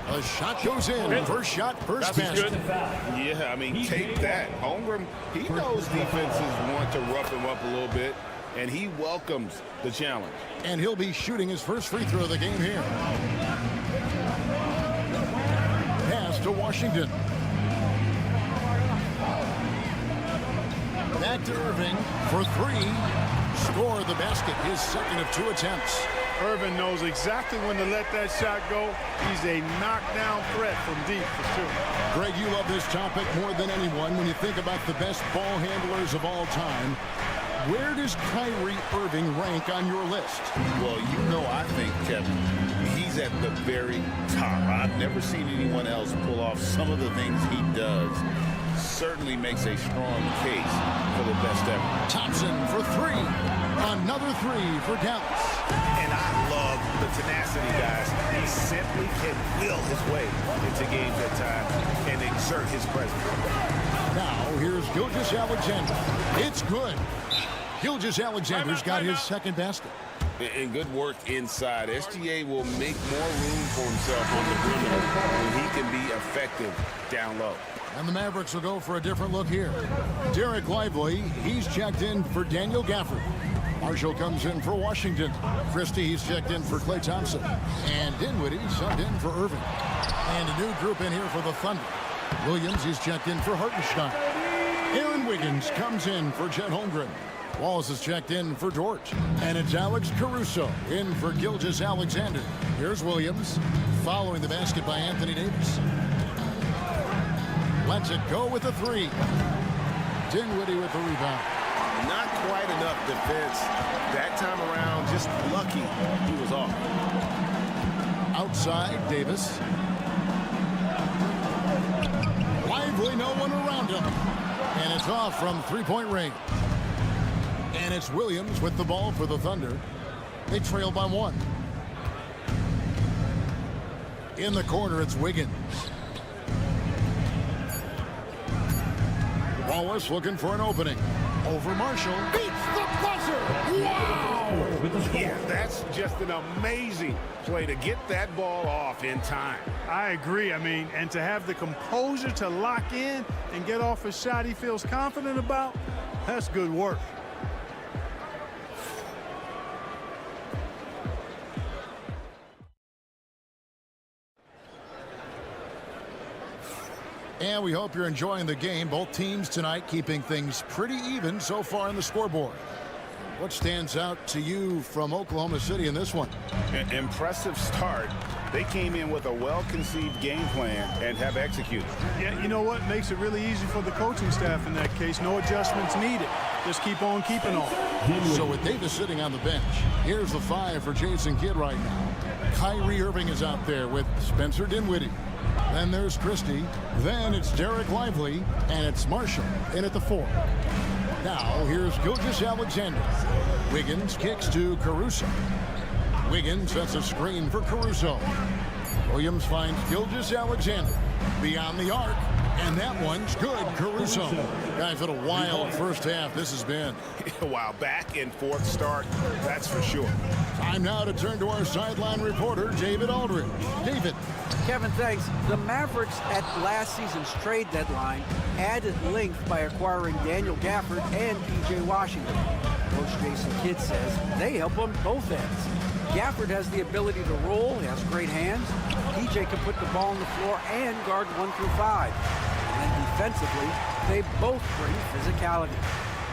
A shot goes in. First shot, first basket. Yeah, I mean, take that. Holmgren, he knows defenses want to rough him up a little bit, and he welcomes the challenge. And he'll be shooting his first free throw of the game here. Pass to Washington. Back to Irving for three. Score the basket, his second of 2 attempts. Irving knows exactly when to let that shot go. He's a knockdown threat from deep for sure. Greg, you love this topic more than anyone when you think about the best ball handlers of all time. Where does Kyrie Irving rank on your list? Well, you know, I think, Kevin, he's at the very top. I've never seen anyone else pull off some of the things he does. Certainly makes a strong case for the best ever. Thompson for three. Another three for Dallas. And I love the tenacity, guys. He simply can will his way into games at times and exert his presence. Now, here's Gilgeous-Alexander. It's good. Gilgeous-Alexander's got his second basket. And good work inside. SGA will make more room for himself on the perimeter when he can be effective down low. And the Mavericks will go for a different look here. Derek Lively, he's checked in for Daniel Gafford. Marshall comes in for Washington. Christie, he's checked in for Klay Thompson. And Dinwiddie subbed in for Irving. And a new group in here for the Thunder. Williams, he's checked in for Hartenstein. Aaron Wiggins comes in for Chet Holmgren. Wallace is checked in for Dort. And it's Alex Caruso in for Gilgeous-Alexander. Here's Williams, following the basket by Anthony Davis. Lets it go with the three. Dinwiddie with the rebound. Not quite enough defense. That time around, just lucky he was off. Outside, Davis. Lively, no one around him. And it's off from three-point range. And it's Williams with the ball for the Thunder. They trail by one. In the corner, it's Wiggins. Wallace looking for an opening. Over Marshall. Beats the buzzer. Wow! Yeah, that's just an amazing play to get that ball off in time. I agree. I mean, and to have the composure to lock in and get off a shot he feels confident about, that's good work. And we hope you're enjoying the game. Both teams tonight keeping things pretty even so far on the scoreboard. What stands out to you from Oklahoma City in this one? An impressive start. They came in with a well-conceived game plan and have executed. Yeah, you know what? Makes it really easy for the coaching staff in that case. No adjustments needed. Just keep on keeping on. So with Davis sitting on the bench, here's the five for Jason Kidd right now. Kyrie Irving is out there with Spencer Dinwiddie. Then there's Christie. Then it's Derek Lively. And it's Marshall in at the four. Now here's Gilgeous-Alexander. Wiggins kicks to Caruso. Wiggins sets a screen for Caruso. Williams finds Gilgeous-Alexander beyond the arc. And that one's good. Caruso. Guys, what a wild first half this has been. Wow, back and forth start, that's for sure. Time now to turn to our sideline reporter, David Aldridge. David. Kevin, thanks. The Mavericks at last season's trade deadline added length by acquiring Daniel Gafford and P.J. Washington. Coach Jason Kidd says they help on both ends. Gafford has the ability to roll, he has great hands. P.J. can put the ball on the floor and guard 1 through 5. And defensively, they both bring physicality.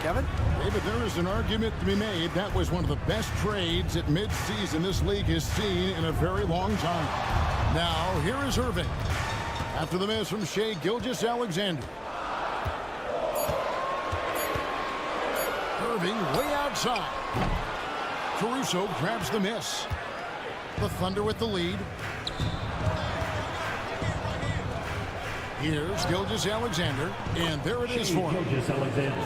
Kevin? David, there is an argument to be made. That was one of the best trades at midseason this league has seen in a very long time. Now, here is Irving. After the miss from Shai Gilgeous-Alexander. Irving way outside. Caruso grabs the miss. The Thunder with the lead. Here's Gilgeous-Alexander, and there it is for him.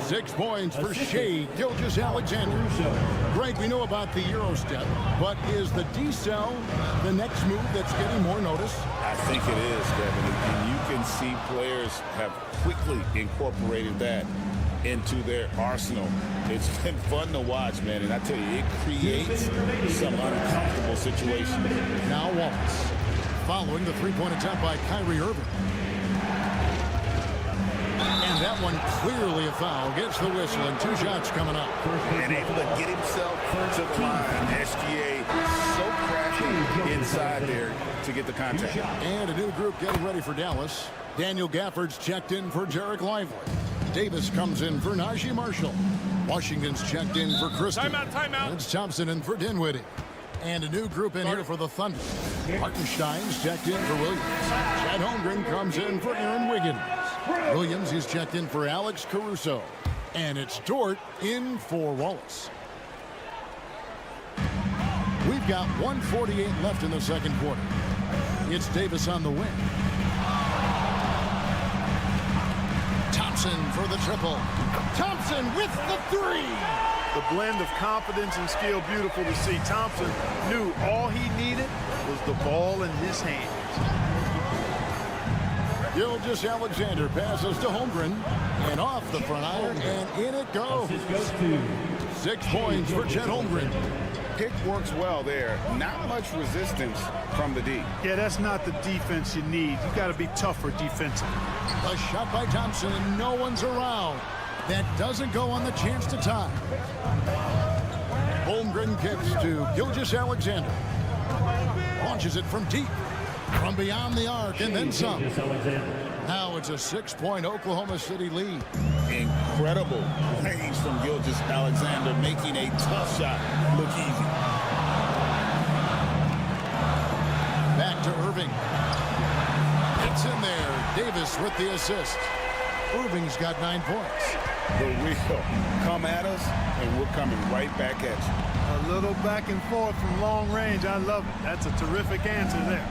6 points for Shai Gilgeous-Alexander. Greg, we know about the Euro step, but is the decel the next move that's getting more notice? I think it is, Kevin, and you can see players have quickly incorporated that into their arsenal. It's been fun to watch, man, and I tell you, it creates some uncomfortable situations. Now Wallace, following the three-point attempt by Kyrie Irving. And that one clearly a foul. Gets the whistle, and 2 shots coming up. And able to get himself to the line. SGA so crafty inside there to get the contact. And a new group getting ready for Dallas. Daniel Gafford's checked in for Derek Lively. Davis comes in for Najee Marshall. Washington's checked in for Christie. Timeout. It's Thompson in for Dinwiddie. And a new group in here for the Thunder. Hartenstein's checked in for Williams. Chet Holmgren comes in for Aaron Wiggins. Williams is checked in for Alex Caruso. And it's Dort in for Wallace. We've got 1:48 left in the second quarter. It's Davis on the wing. Thompson for the triple. Thompson with the three. The blend of confidence and skill, beautiful to see. Thompson knew all he needed was the ball in his hands. Gilgeous-Alexander passes to Holmgren. And off the front iron, and in it goes. 6 points for Chet Holmgren. Pick works well there. Not much resistance from the D. Yeah, that's not the defense you need. You got to be tougher defensively. A shot by Thompson, and no one's around. That doesn't go on the chance to tie. Holmgren kicks to Gilgeous-Alexander. Launches it from deep, from beyond the arc, and then some. Now it's a 6-point Oklahoma City lead. Incredible range from Gilgeous-Alexander, making a tough shot look easy. Back to Irving. It's in there. Davis with the assist. Irving's got 9 points. The real come at us, and we're coming right back at you. A little back and forth from long range. I love it. That's a terrific answer there.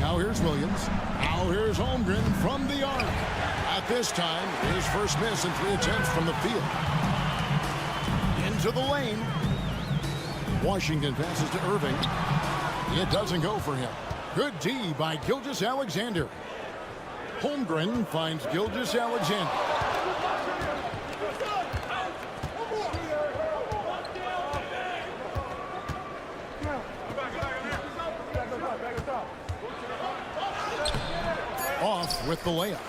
Now here's Williams. Now here's Holmgren from the arc. At this time, his first miss in 3 attempts from the field. Into the lane. Washington passes to Irving. It doesn't go for him. Good D by Gilgeous-Alexander. Holmgren finds Gilgeous-Alexander. Off with the layup.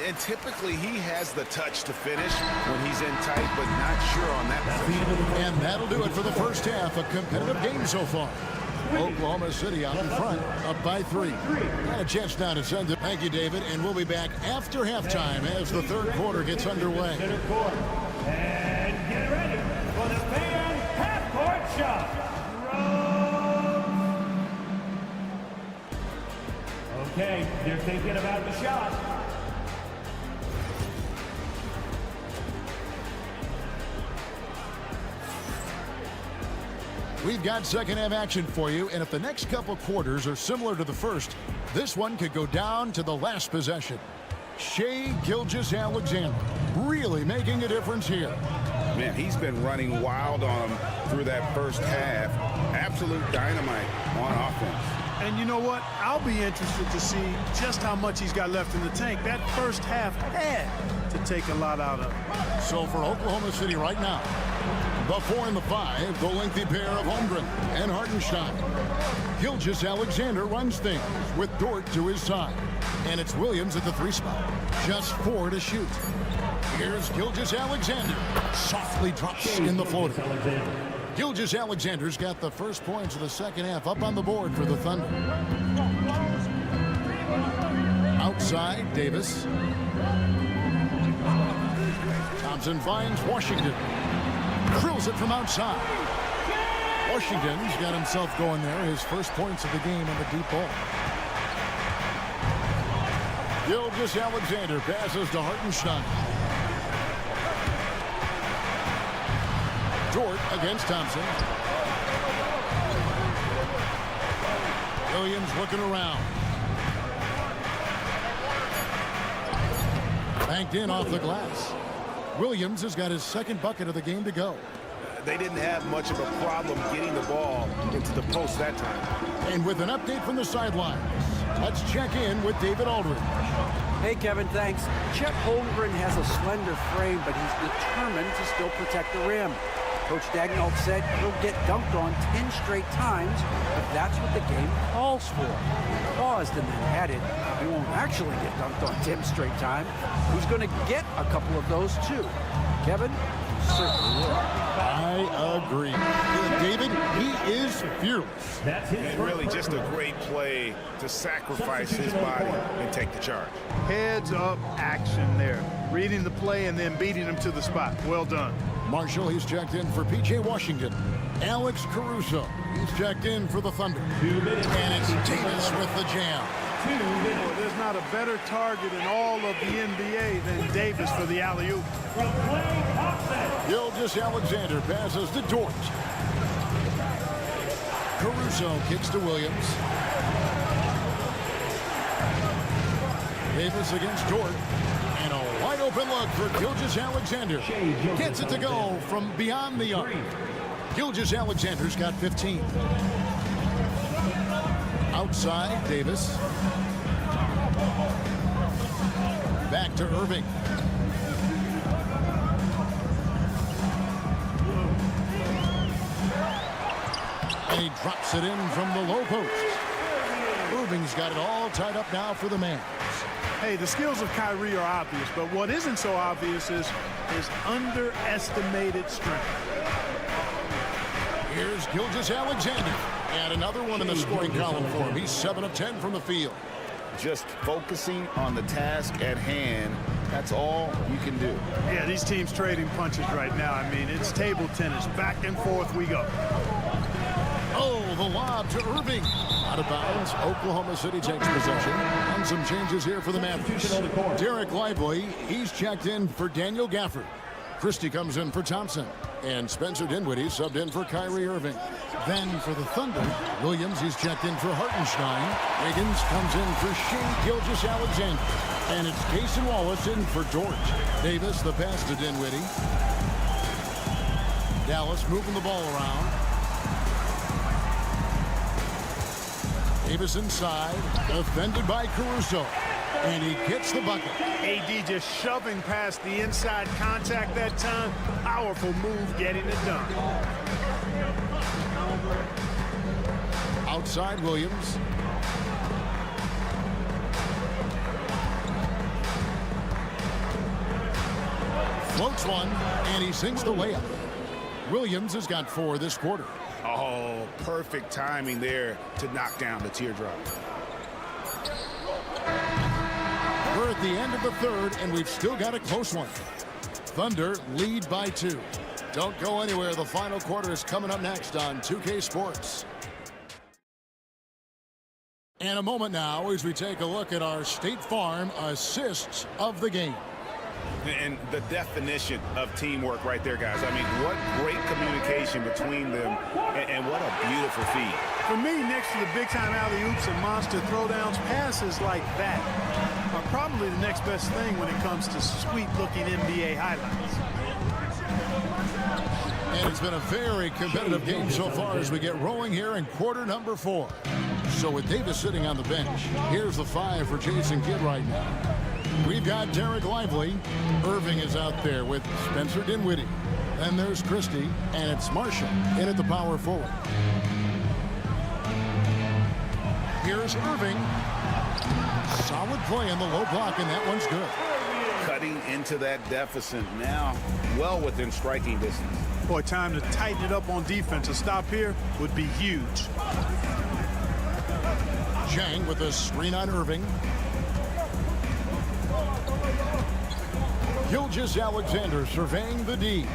And typically he has the touch to finish when he's in tight, but not sure on that position. And that'll do it for the first half. A competitive game so far. Oklahoma City out in front, up by 3. Got a chance now to send it. Thank you, David. And we'll be back after halftime as the third quarter gets underway. And get ready for the fan half-court shot. Okay, they're thinking about the shot. We've got second half action for you, and if the next couple quarters are similar to the first, this one could go down to the last possession. Shai Gilgeous-Alexander really making a difference here. Man, he's been running wild on him through that first half. Absolute dynamite on offense. And you know what? I'll be interested to see just how much he's got left in the tank. That first half had to take a lot out of it. So for Oklahoma City right now, the 4 and the 5, the lengthy pair of Holmgren and Hartenstein. Gilgeous-Alexander runs things with Dort to his side. And it's Williams at the 3 spot. Just 4 to shoot. Here's Gilgeous-Alexander. Softly drops in the floater. Gilgeous-Alexander's got the first points of the second half up on the board for the Thunder. Outside, Davis. Thompson finds Washington. Drills it from outside. Washington's got himself going there. His first points of the game on the deep ball. Gilgeous-Alexander passes to Hartenstein. Dort against Thompson. Williams looking around. Banked in off the glass. Williams has got his second bucket of the game to go. They didn't have much of a problem getting the ball into the post that time. And with an update from the sidelines, let's check in with David Aldridge. Hey, Kevin, thanks. Chet Holmgren has a slender frame, but he's determined to still protect the rim. Coach Dagnall said he'll get dunked on 10 straight times if that's what the game calls for. He paused and then added, he won't actually get dunked on 10 straight times. He's going to get a couple of those too. Kevin, certainly will. I agree. David, he is fearless. That's his And really just a great play to sacrifice his body and take the charge. Heads up action there. Reading the play and then beating him to the spot. Well done. Marshall, he's checked in for P.J. Washington. Alex Caruso, he's checked in for the Thunder. 2 minutes. And it's Davis with the jam. 2 minutes. There's not a better target in all of the NBA than Davis for the alley-oop. From Clay Thompson. Gilgeous-Alexander passes to Dort. Caruso kicks to Williams. Davis against Dort. And a wide open look for Gilgeous-Alexander. Gets it to go from beyond the arc. Gilgeous-Alexander's got 15. Outside, Davis. Back to Irving. And he drops it in from the low post. Irving's got it all tied up now for the Mavs. Hey, the skills of Kyrie are obvious, but what isn't so obvious is his underestimated strength. Here's Gilgeous-Alexander. And another one in the scoring column for him. He's 7 of 10 from the field. Just focusing on the task at hand, that's all you can do. Yeah, these teams trading punches right now. I mean, it's table tennis. Back and forth we go. Oh, the lob to Irving. Out of bounds. Oklahoma City takes possession. And some changes here for the Mavericks. Derek Lively, he's checked in for Daniel Gafford. Christie comes in for Thompson. And Spencer Dinwiddie subbed in for Kyrie Irving. Then for the Thunder, Williams, he's checked in for Hartenstein. Wiggins comes in for Shea Gilgeous-Alexander. And it's Cason Wallace in for Dort. Davis, the pass to Dinwiddie. Dallas moving the ball around. Davis inside, defended by Caruso. And he gets the bucket. AD just shoving past the inside contact that time. Powerful move getting it done. Outside Williams. Floats one, and he sinks the layup. Williams has got 4 this quarter. Oh, perfect timing there to knock down the teardrop. We're at the end of the third, and we've still got a close one. Thunder lead by 2. Don't go anywhere. The final quarter is coming up next on 2K Sports. And a moment now as we take a look at our State Farm assists of the game. And the definition of teamwork right there, guys. I mean, what great communication between them, and what a beautiful feed. For me, next to the big-time alley-oops and monster throwdowns, passes like that are probably the next best thing when it comes to sweet-looking NBA highlights. And it's been a very competitive game so far as we get rolling here in quarter number 4. So with Davis sitting on the bench, here's the 5 for Jason Kidd right now. We've got Derek Lively. Irving is out there with Spencer Dinwiddie. Then there's Christie, and it's Marshall in at the power forward. Here's Irving. Solid play in the low block, and that one's good. Cutting into that deficit now, well within striking distance. Boy, time to tighten it up on defense. A stop here would be huge. Chang with a screen on Irving. Gilgeous-Alexander surveying the D.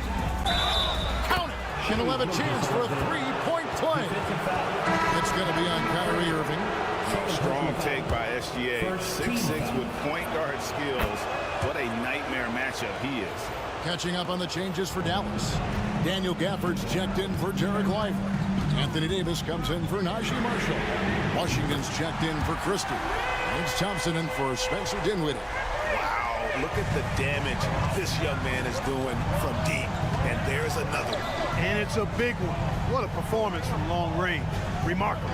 Count it! And he'll have a chance for a 3-point play. It's going to be on Kyrie Irving. Strong take by SGA. 6'6" with point guard skills. What a nightmare matchup he is. Catching up on the changes for Dallas. Daniel Gafford's checked in for Derek Lively. Anthony Davis comes in for Najee Marshall. Washington's checked in for Christie. It's Thompson in for Spencer Dinwiddie. Wow, look at the damage this young man is doing from deep. And there's another one. And it's a big one. What a performance from long range. Remarkable.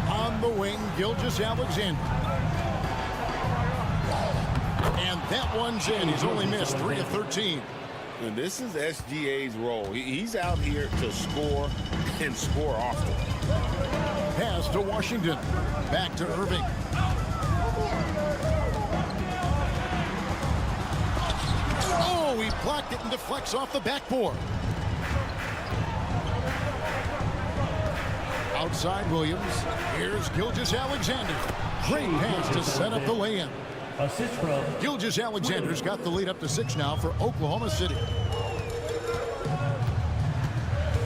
On the wing, Gilgeous-Alexander. And that one's in. He's only missed 3 of 13. And this is SGA's role. He's out here to score and score often. Pass to Washington. Back to Irving. Oh, he blocked it and deflects off the backboard. Outside Williams. Here's Gilgeous-Alexander. Great pass to set up the lay-in. Assist from Gilgeous-Alexander's got the lead up to 6 now for Oklahoma City.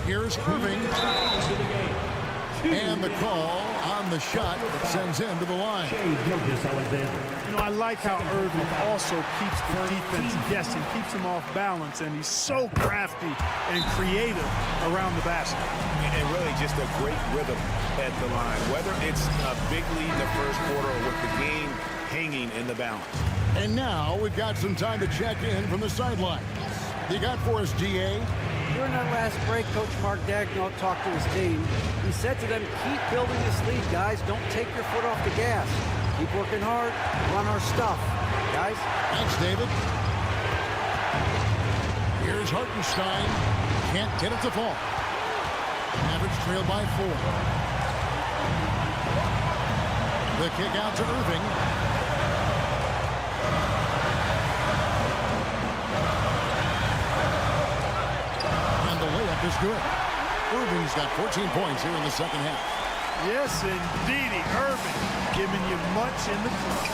Here's Irving. And the call on the shot that sends him to the line. You know, I like how Irving also keeps the defense guessing, keeps him off balance, and he's so crafty and creative around the basket. And really just a great rhythm at the line, whether it's a big lead in the first quarter or with the game hanging in the balance. And now we've got some time to check in from the sidelines. You got for us, DA? During that last break, Coach Mark Daigneault talked to his team. He said to them, keep building this lead, guys. Don't take your foot off the gas. Keep working hard. Run our stuff, guys. Thanks, David. Here's Hartenstein. Can't get it to fall. Mavericks trail by 4. The kick out to Irving. And the layup good. Irving's got 14 points here in the second half. Yes, indeedy. Irving giving you much in the clutch.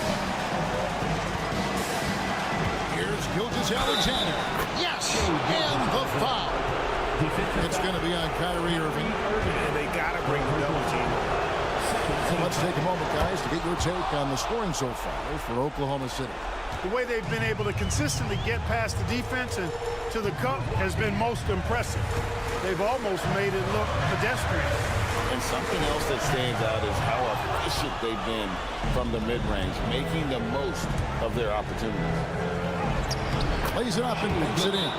Here's Gilgeous-Alexander. Yes! And the foul. It's going to be on Kyrie Irving. And they got to bring the double team. So let's take a moment, guys, to get your take on the scoring so far for Oklahoma City. The way they've been able to consistently get past the defense and to the cup has been most impressive. They've almost made it look pedestrian. And something else that stands out is how efficient they've been from the mid-range, making the most of their opportunities. Plays it up and makes it in.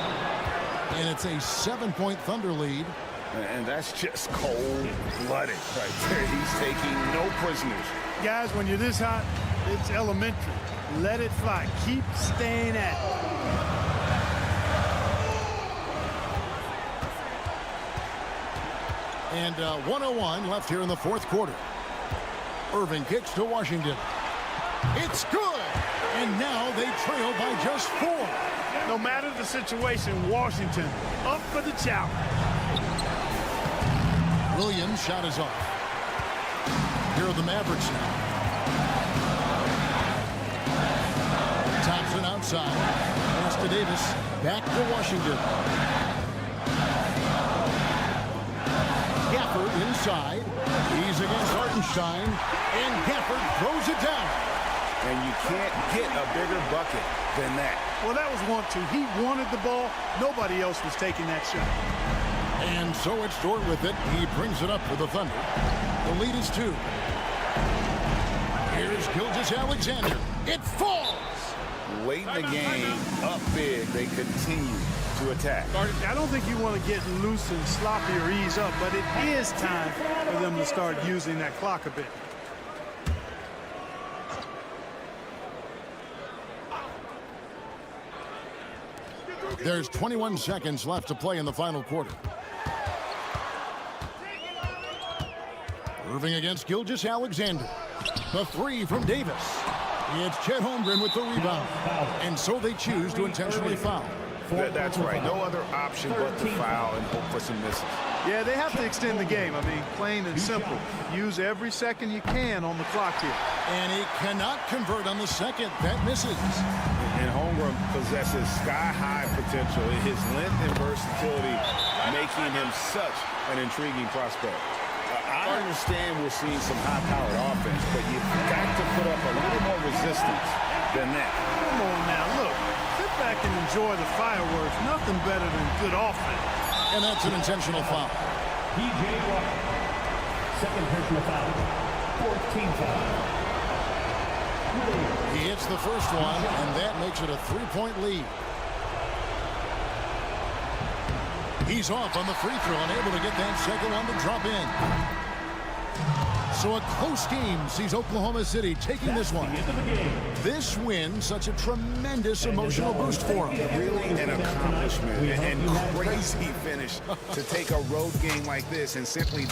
And it's a 7-point Thunder lead. And that's just cold-blooded right there. He's taking no prisoners. Guys, when you're this hot, it's elementary. Let it fly. Keep staying at it. And 1:01 left here in the fourth quarter. Irving kicks to Washington. It's good! And now they trail by just 4. No matter the situation, Washington up for the challenge. Williams' shot is off. Here are the Mavericks now. Thompson outside. Pass to Davis. Back to Washington. Gafford inside. He's against Hartenstein. And Gafford throws it down. And you can't get a bigger bucket than that. Well, that was 1-2. He wanted the ball. Nobody else was taking that shot. And so it's Dort with it. He brings it up for the Thunder. The lead is 2. Here's Gilgeous-Alexander. It falls! Late in the game, up big, they continue to attack. I don't think you want to get loose and sloppy or ease up, but it is time for them to start using that clock a bit. There's 21 seconds left to play in the final quarter. Irving against Gilgeous-Alexander. The 3 from Davis. It's Chet Holmgren with the rebound. And so they choose to intentionally foul. That's right. No other option but to foul and hope for some misses. Yeah, they have to extend the game. I mean, plain and simple. Use every second you can on the clock here. And he cannot convert on the second. That misses. And Holmgren possesses sky-high potential. His length and versatility making him such an intriguing prospect. I understand we're seeing some high-powered offense, but you've got to put up a little more resistance than that. Come on now, look. Sit back and enjoy the fireworks. Nothing better than good offense. And that's an intentional foul. P.J. Walker, second personal foul, 14 foul. He hits the first one, and that makes it a 3-point lead. He's off on the free throw, unable to get that second one to drop in. So a close game sees Oklahoma City taking this one. This win, such a tremendous emotional boost for them. Really an accomplishment and crazy finish to take a road game like this and simply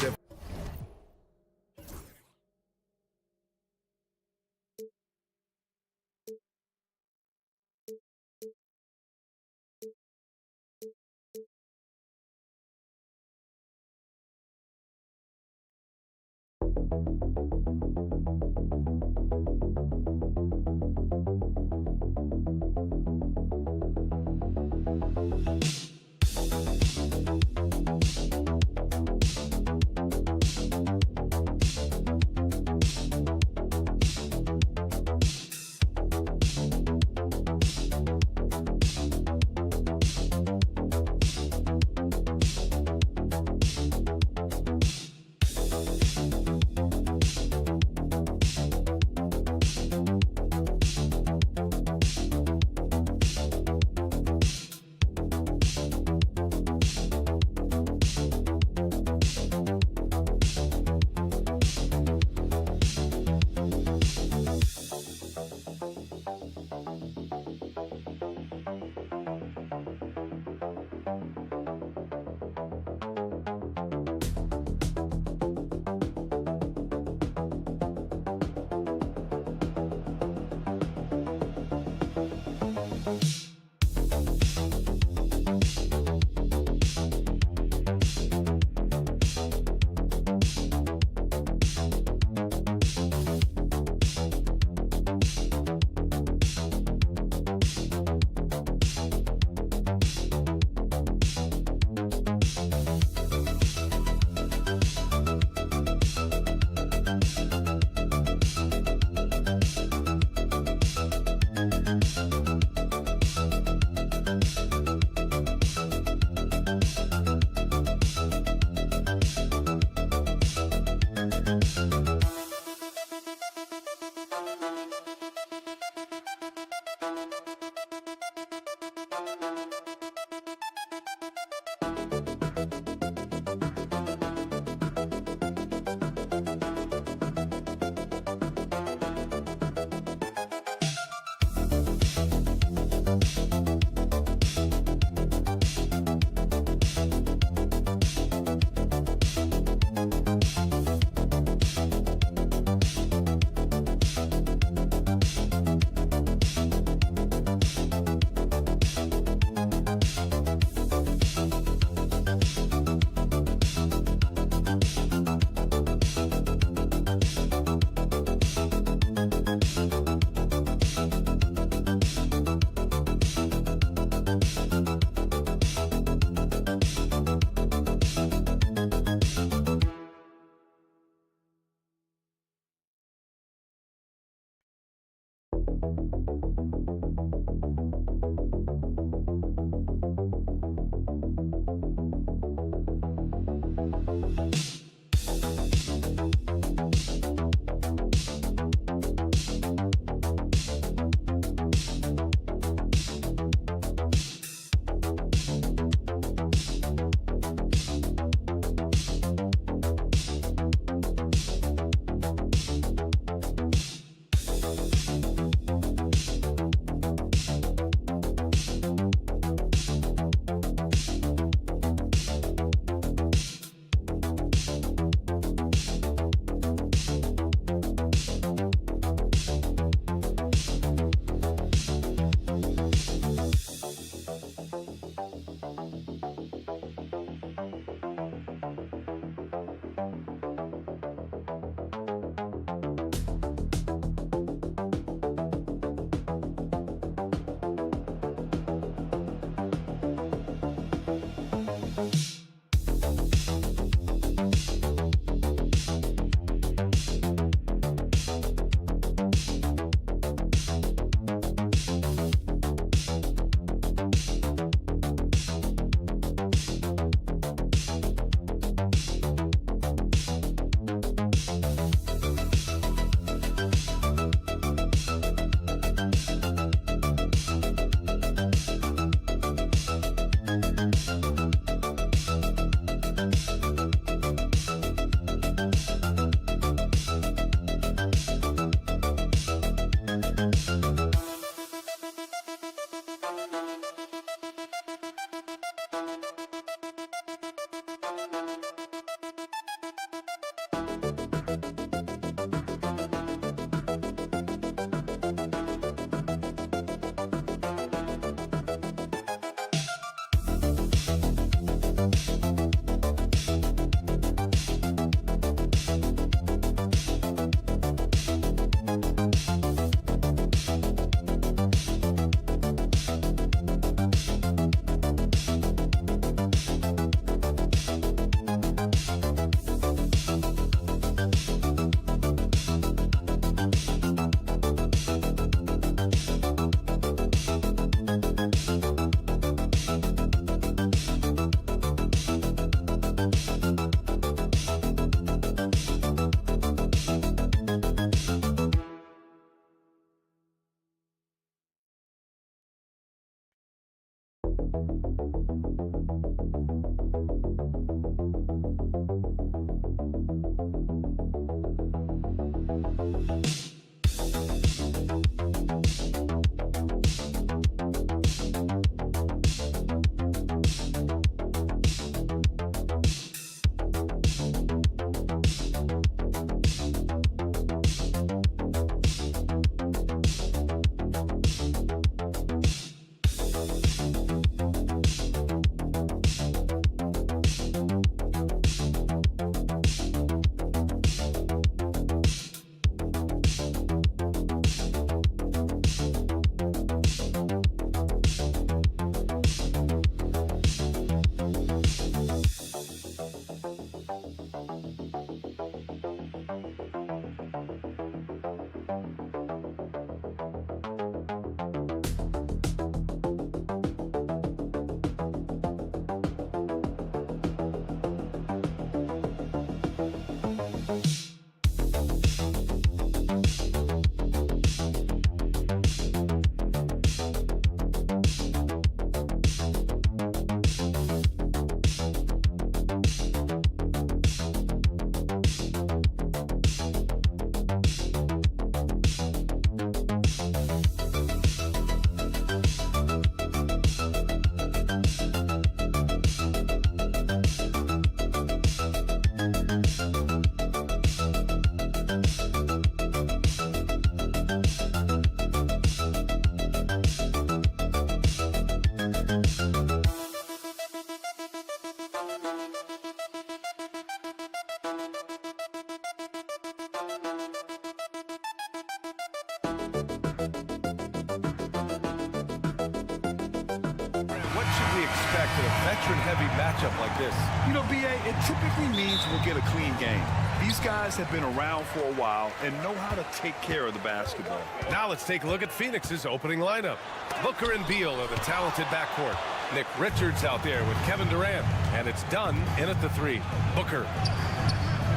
expect in a veteran-heavy matchup like this? You know, B.A., it typically means we'll get a clean game. These guys have been around for a while and know how to take care of the basketball. Now let's take a look at Phoenix's opening lineup. Booker and Beal are the talented backcourt. Nick Richards out there with Kevin Durant. And it's done in at the 3. Booker.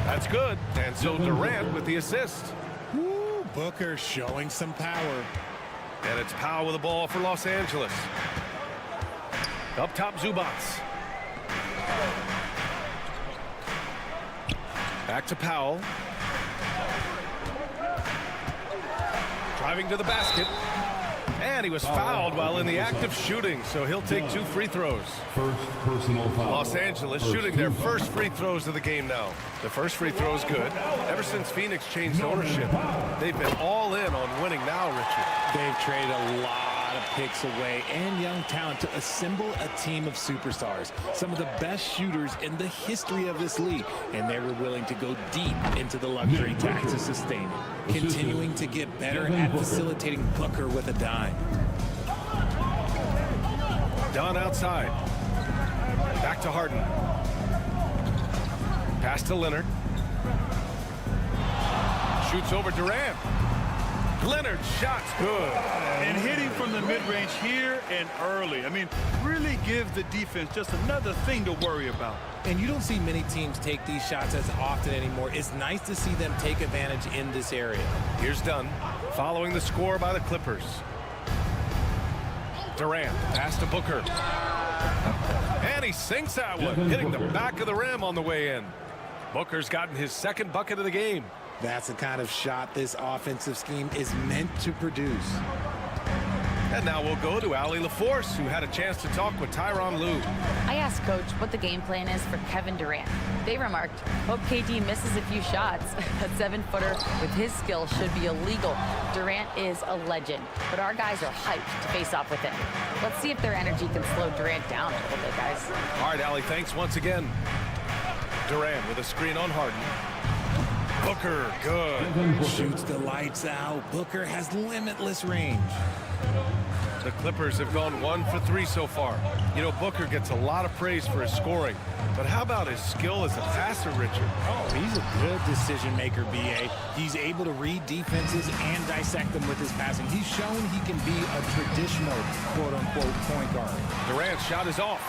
That's good. And so Durant with the assist. Woo, Booker showing some power. And it's Powell with the ball for Los Angeles. Up top, Zubats. Back to Powell. Driving to the basket. And he was fouled while in the act of shooting, so he'll take 2 free throws. First personal foul. Los Angeles shooting their first free throws of the game now. The first free throw is good. Ever since Phoenix changed ownership, they've been all in on winning now, Richard. They've traded a lot of picks away and young talent to assemble a team of superstars. Some of the best shooters in the history of this league. And they were willing to go deep into the luxury tax to sustain it. Continuing to get better at facilitating Booker with a dime. Dunn outside. Back to Harden. Pass to Leonard. Shoots over Durant. Leonard's shot's good. And hitting from the mid-range here and early. I mean, really give the defense just another thing to worry about. And you don't see many teams take these shots as often anymore. It's nice to see them take advantage in this area. Here's Dunn, following the score by the Clippers. Durant, pass to Booker. And he sinks that one, hitting the back of the rim on the way in. Booker's gotten his second bucket of the game. That's the kind of shot this offensive scheme is meant to produce. And now we'll go to Allie LaForce, who had a chance to talk with Tyronn Lue. I asked Coach what the game plan is for Kevin Durant. They remarked, hope KD misses a few shots. That 7-footer with his skill should be illegal. Durant is a legend, but our guys are hyped to face off with him. Let's see if their energy can slow Durant down a little bit, guys. All right, Allie, thanks once again. Durant with a screen on Harden. Booker, good. Shoots the lights out. Booker has limitless range. The Clippers have gone 1 for 3 so far. You know, Booker gets a lot of praise for his scoring, but how about his skill as a passer, Richard? Oh, he's a good decision maker, B.A. He's able to read defenses and dissect them with his passing. He's shown he can be a traditional quote-unquote point guard. Durant's shot is off.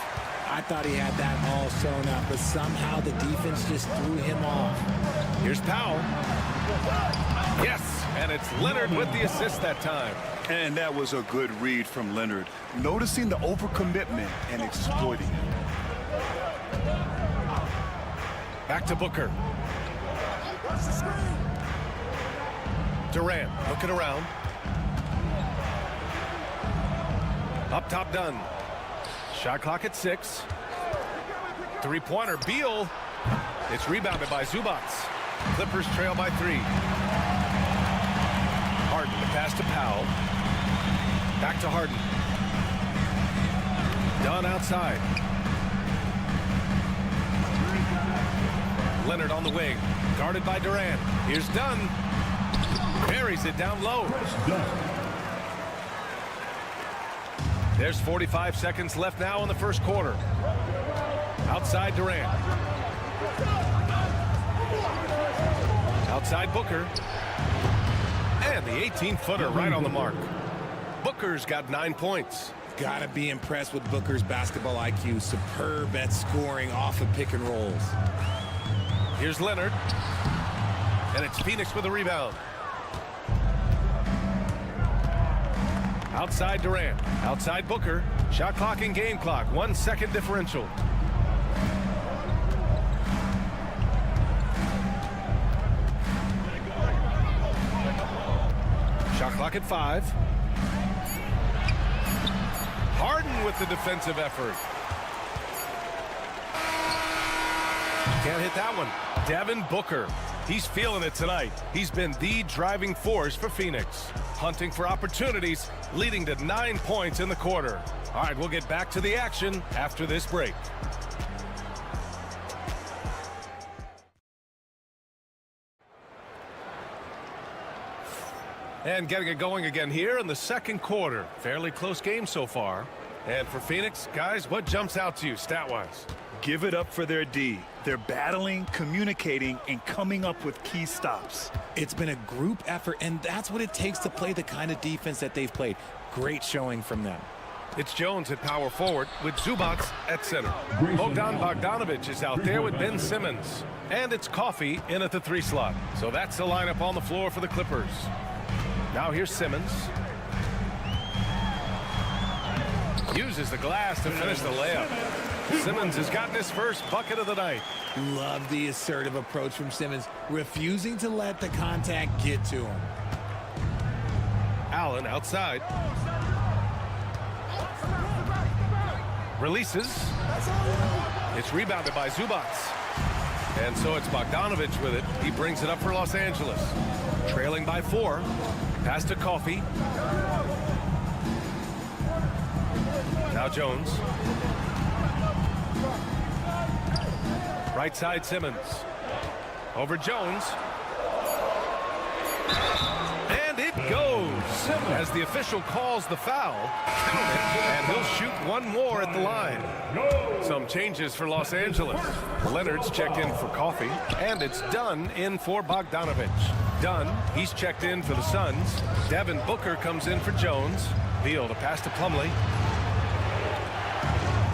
I thought he had that all sewn up, but somehow the defense just threw him off. Here's Powell. Yes, and it's Leonard with the assist that time. And that was a good read from Leonard, noticing the overcommitment and exploiting it. Back to Booker. Durant looking around. Up top, Dunn. Shot clock at 6. Three-pointer, Beal. It's rebounded by Zubats. Clippers trail by 3. Harden, the pass to Powell. Back to Harden. Dunn outside. Leonard on the wing, guarded by Durant. Here's Dunn. Buries it down low. There's 45 seconds left now in the first quarter. Outside Durant. Outside Booker. And the 18-footer right on the mark. Booker's got 9 points. Gotta be impressed with Booker's basketball IQ. Superb at scoring off of pick and rolls. Here's Leonard. And it's Phoenix with a rebound. Outside Durant. Outside Booker. Shot clock and game clock. 1 second differential. Shot clock at 5. Harden with the defensive effort. Can't hit that one. Devin Booker. He's feeling it tonight. He's been the driving force for Phoenix. Hunting for opportunities, leading to 9 points in the quarter. All right, we'll get back to the action after this break. And getting it going again here in the second quarter. Fairly close game so far. And for Phoenix, guys, what jumps out to you stat-wise? Give it up for their D. They're battling, communicating, and coming up with key stops. It's been a group effort, and that's what it takes to play the kind of defense that they've played. Great showing from them. It's Jones at power forward with Zubats at center. Bogdan Bogdanovic is out there with Ben Simmons. And it's Coffey in at the 3 slot. So that's the lineup on the floor for the Clippers. Now here's Simmons. Uses the glass to finish the layup. Simmons has gotten his first bucket of the night. Love the assertive approach from Simmons, refusing to let the contact get to him. Allen outside. Releases. It's rebounded by Zubats. And so it's Bogdanovic with it. He brings it up for Los Angeles. Trailing by 4. Pass to Coffey. Now Jones. Right side Simmons. Over Jones. And it goes. As the official calls the foul. Count it. And he'll shoot one more at the line. Some changes for Los Angeles. Leonard's checked in for Coffey. And it's Dunn in for Bogdanovic. Dunn, he's checked in for the Suns. Devin Booker comes in for Jones. Beal to pass to Plumlee.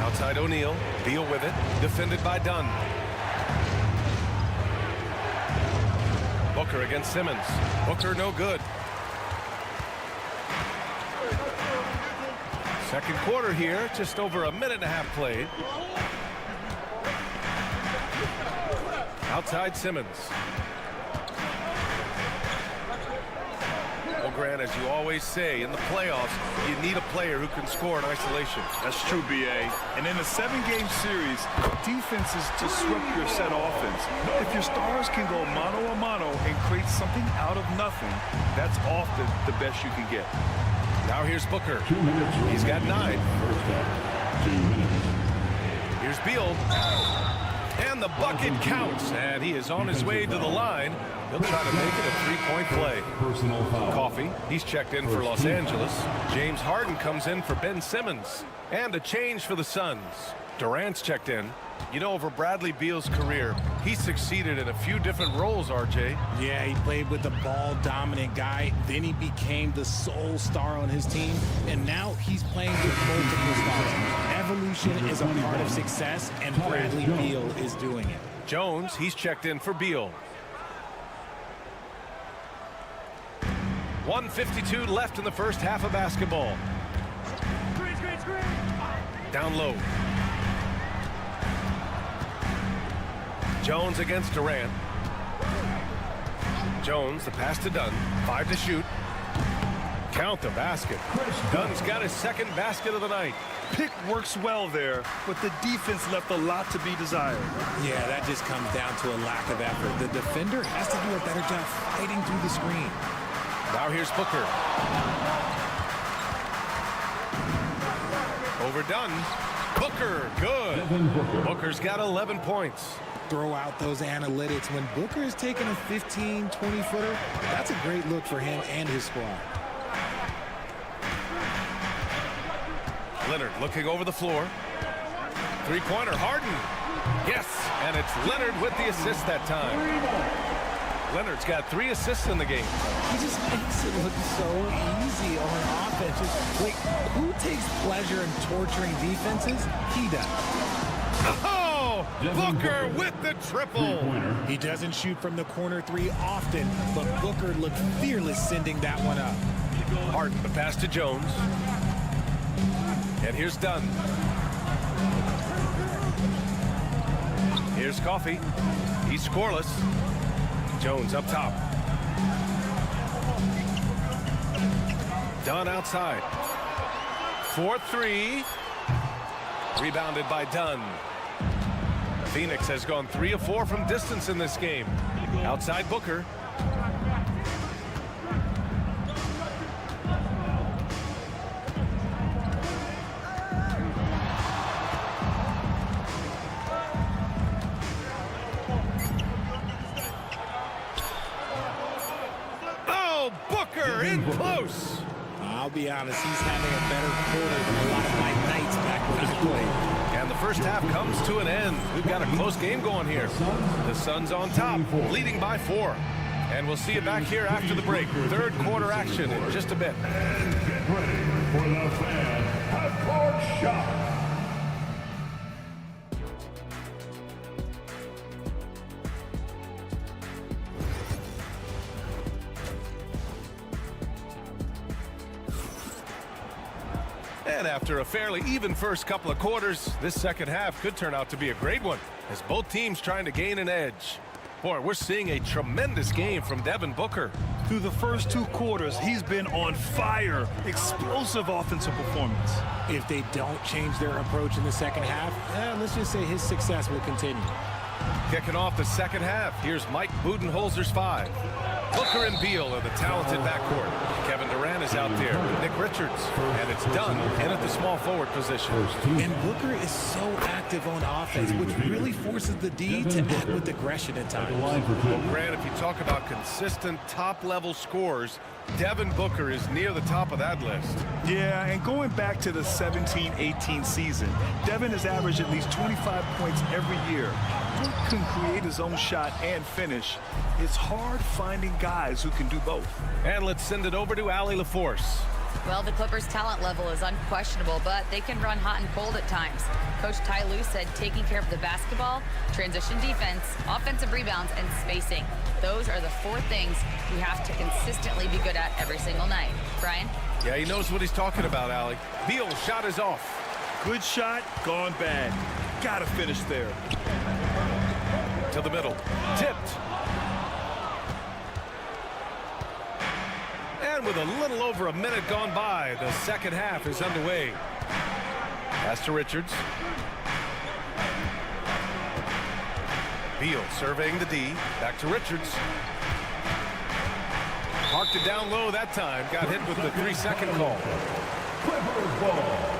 Outside O'Neal. Beal with it. Defended by Dunn. Booker against Simmons. Booker no good. Second quarter here. Just over a minute and a half played. Outside Simmons. Well, Grant, as you always say, in the playoffs, you need a player who can score in isolation. That's true, B.A. And in a 7-game series, defense is disrupt your set offense. If your stars can go mano-a-mano and create something out of nothing, that's often the best you can get. Now here's Booker. He's got 9. Here's Beal. And the bucket counts. And he is on his way to the line. He'll try to make it a 3-point play. Coffey, he's checked in for Los Angeles. James Harden comes in for Ben Simmons. And a change for the Suns. Durant's checked in. You know, over Bradley Beal's career, he succeeded in a few different roles, RJ. Yeah, he played with the ball-dominant guy. Then he became the sole star on his team. And now he's playing with multiple stars. Evolution is a part of success, and Bradley Beal is doing it. Jones, he's checked in for Beal. 1:52 left in the first half of basketball. Down low. Jones against Durant. Jones, the pass to Dunn. 5 to shoot. Count the basket. Dunn's got his second basket of the night. Pick works well there, but the defense left a lot to be desired. Yeah, that just comes down to a lack of effort. The defender has to do a better job fighting through the screen. Now here's Booker. Over Dunn. Booker, good. Booker's got 11 points. Throw out those analytics. When Booker is taking a 15, 20-footer, that's a great look for him and his squad. Leonard looking over the floor. Three-pointer, Harden. Yes, and it's Leonard with the assist that time. Leonard's got 3 assists in the game. He just makes it look so easy on offense. Just, like, who takes pleasure in torturing defenses? He does. Oh, Booker with the triple. He doesn't shoot from the corner 3 often, but Booker looked fearless sending that one up. Harden, the pass to Jones. And here's Dunn. Here's Coffey. He's scoreless. Jones up top. Dunn outside. 4-3. Rebounded by Dunn. Phoenix has gone 3 of 4 from distance in this game. Outside Booker. Oh, Booker in close. I'll be honest, he's having a better quarter than a lot of my nights back when I played. And the first half comes to an end. We've got a close game going here. The Suns on top, leading by 4. And we'll see you back here after the break. Third quarter action in just a bit. And get ready for the fan half-court shot. And after a fairly even first couple of quarters, this second half could turn out to be a great one, as both teams trying to gain an edge. Boy, we're seeing a tremendous game from Devin Booker. Through the first 2 quarters, he's been on fire. Explosive offensive performance. If they don't change their approach in the second half, let's just say his success will continue. Kicking off the second half, here's Mike Budenholzer's 5. Booker and Beal are the talented backcourt. Kevin Durant is out there with Nick Richards, and it's Dunn in at the small forward position. And Booker is so active on offense, which really forces the D to act with aggression at times. Well, Grant, if you talk about consistent top-level scores, Devin Booker is near the top of that list. Yeah, and going back to the 17-18 season, Devin has averaged at least 25 points every year. Book can create his own shot and finish. It's hard finding guys who can do both. And let's send it over to Allie LaForce. Well, the Clippers' talent level is unquestionable, but they can run hot and cold at times. Coach Ty Lue said taking care of the basketball, transition defense, offensive rebounds, and spacing. Those are the 4 things we have to consistently be good at every single night. Brian? Yeah, he knows what he's talking about, Allie. Beal's shot is off. Good shot, gone bad. Gotta finish there. To the middle. Tipped. And with a little over a minute gone by, the second half is underway. Pass to Richards. Beal surveying the D. Back to Richards. Parked it down low that time. Got hit with the 3-second call. Clippers ball.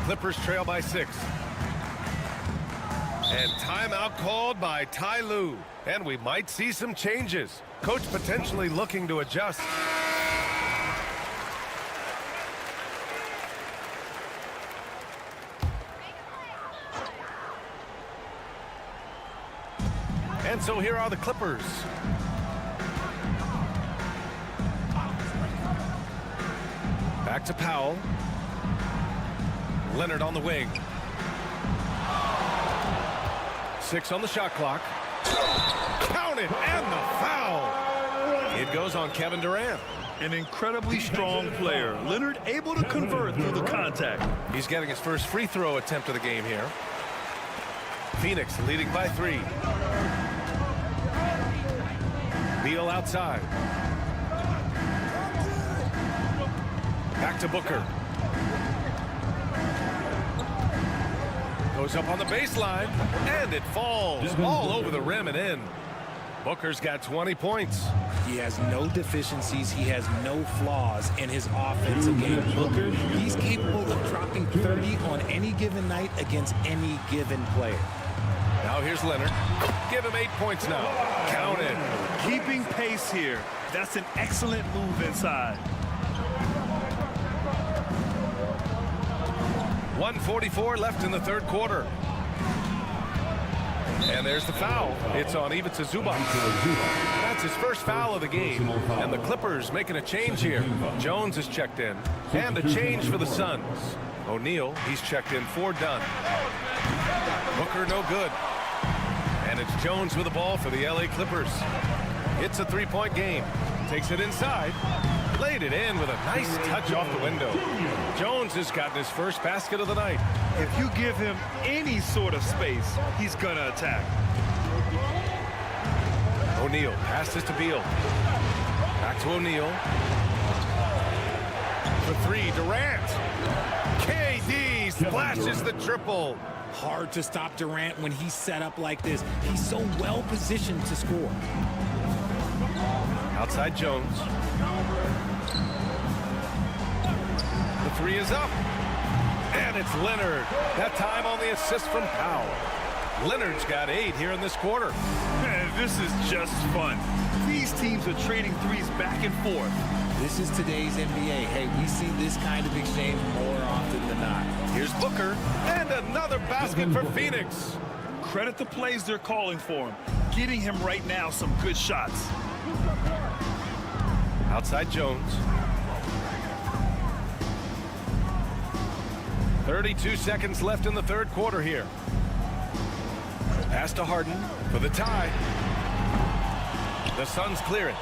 Clippers trail by 6. And timeout called by Ty Lue. And we might see some changes. Coach potentially looking to adjust. And so here are the Clippers. Back to Powell. Leonard on the wing. 6 on the shot clock. Count it, and the foul. It goes on Kevin Durant. An incredibly strong player. Leonard able to convert through the contact. He's getting his first free throw attempt of the game here. Phoenix leading by 3. Beal outside. Back to Booker. Goes up on the baseline, and it falls all over the rim and in. Booker's got 20 points. He has no deficiencies. He has no flaws in his offensive game. Booker, he's capable of dropping 30 on any given night against any given player. Now here's Leonard. Give him 8 points now. Count it. Keeping pace here. That's an excellent move inside. 1:44 left in the third quarter. And there's the foul. It's on Ivica Zubac. That's his first foul of the game. And the Clippers making a change here. Jones is checked in. And a change for the Suns. O'Neal, he's checked in for Dunn. Booker no good. And it's Jones with the ball for the LA Clippers. It's a 3-point game. Takes it inside. Laid it in with a nice touch off the window. Jones has gotten his first basket of the night. If you give him any sort of space, he's gonna attack. O'Neal passes to Beal. Back to O'Neal. For 3, Durant. KD splashes the triple. Hard to stop Durant when he's set up like this. He's so well positioned to score. Outside Jones. The 3 is up. And it's Leonard. That time on the assist from Powell. Leonard's got 8 here in this quarter. Man, this is just fun. These teams are trading threes back and forth. This is today's NBA. Hey, we see this kind of exchange more often than not. Here's Booker, and another basket for Phoenix. Credit the plays they're calling for him. Getting him right now some good shots. Outside Jones. 32 seconds left in the third quarter here. Pass to Harden for the tie. The Suns clear it.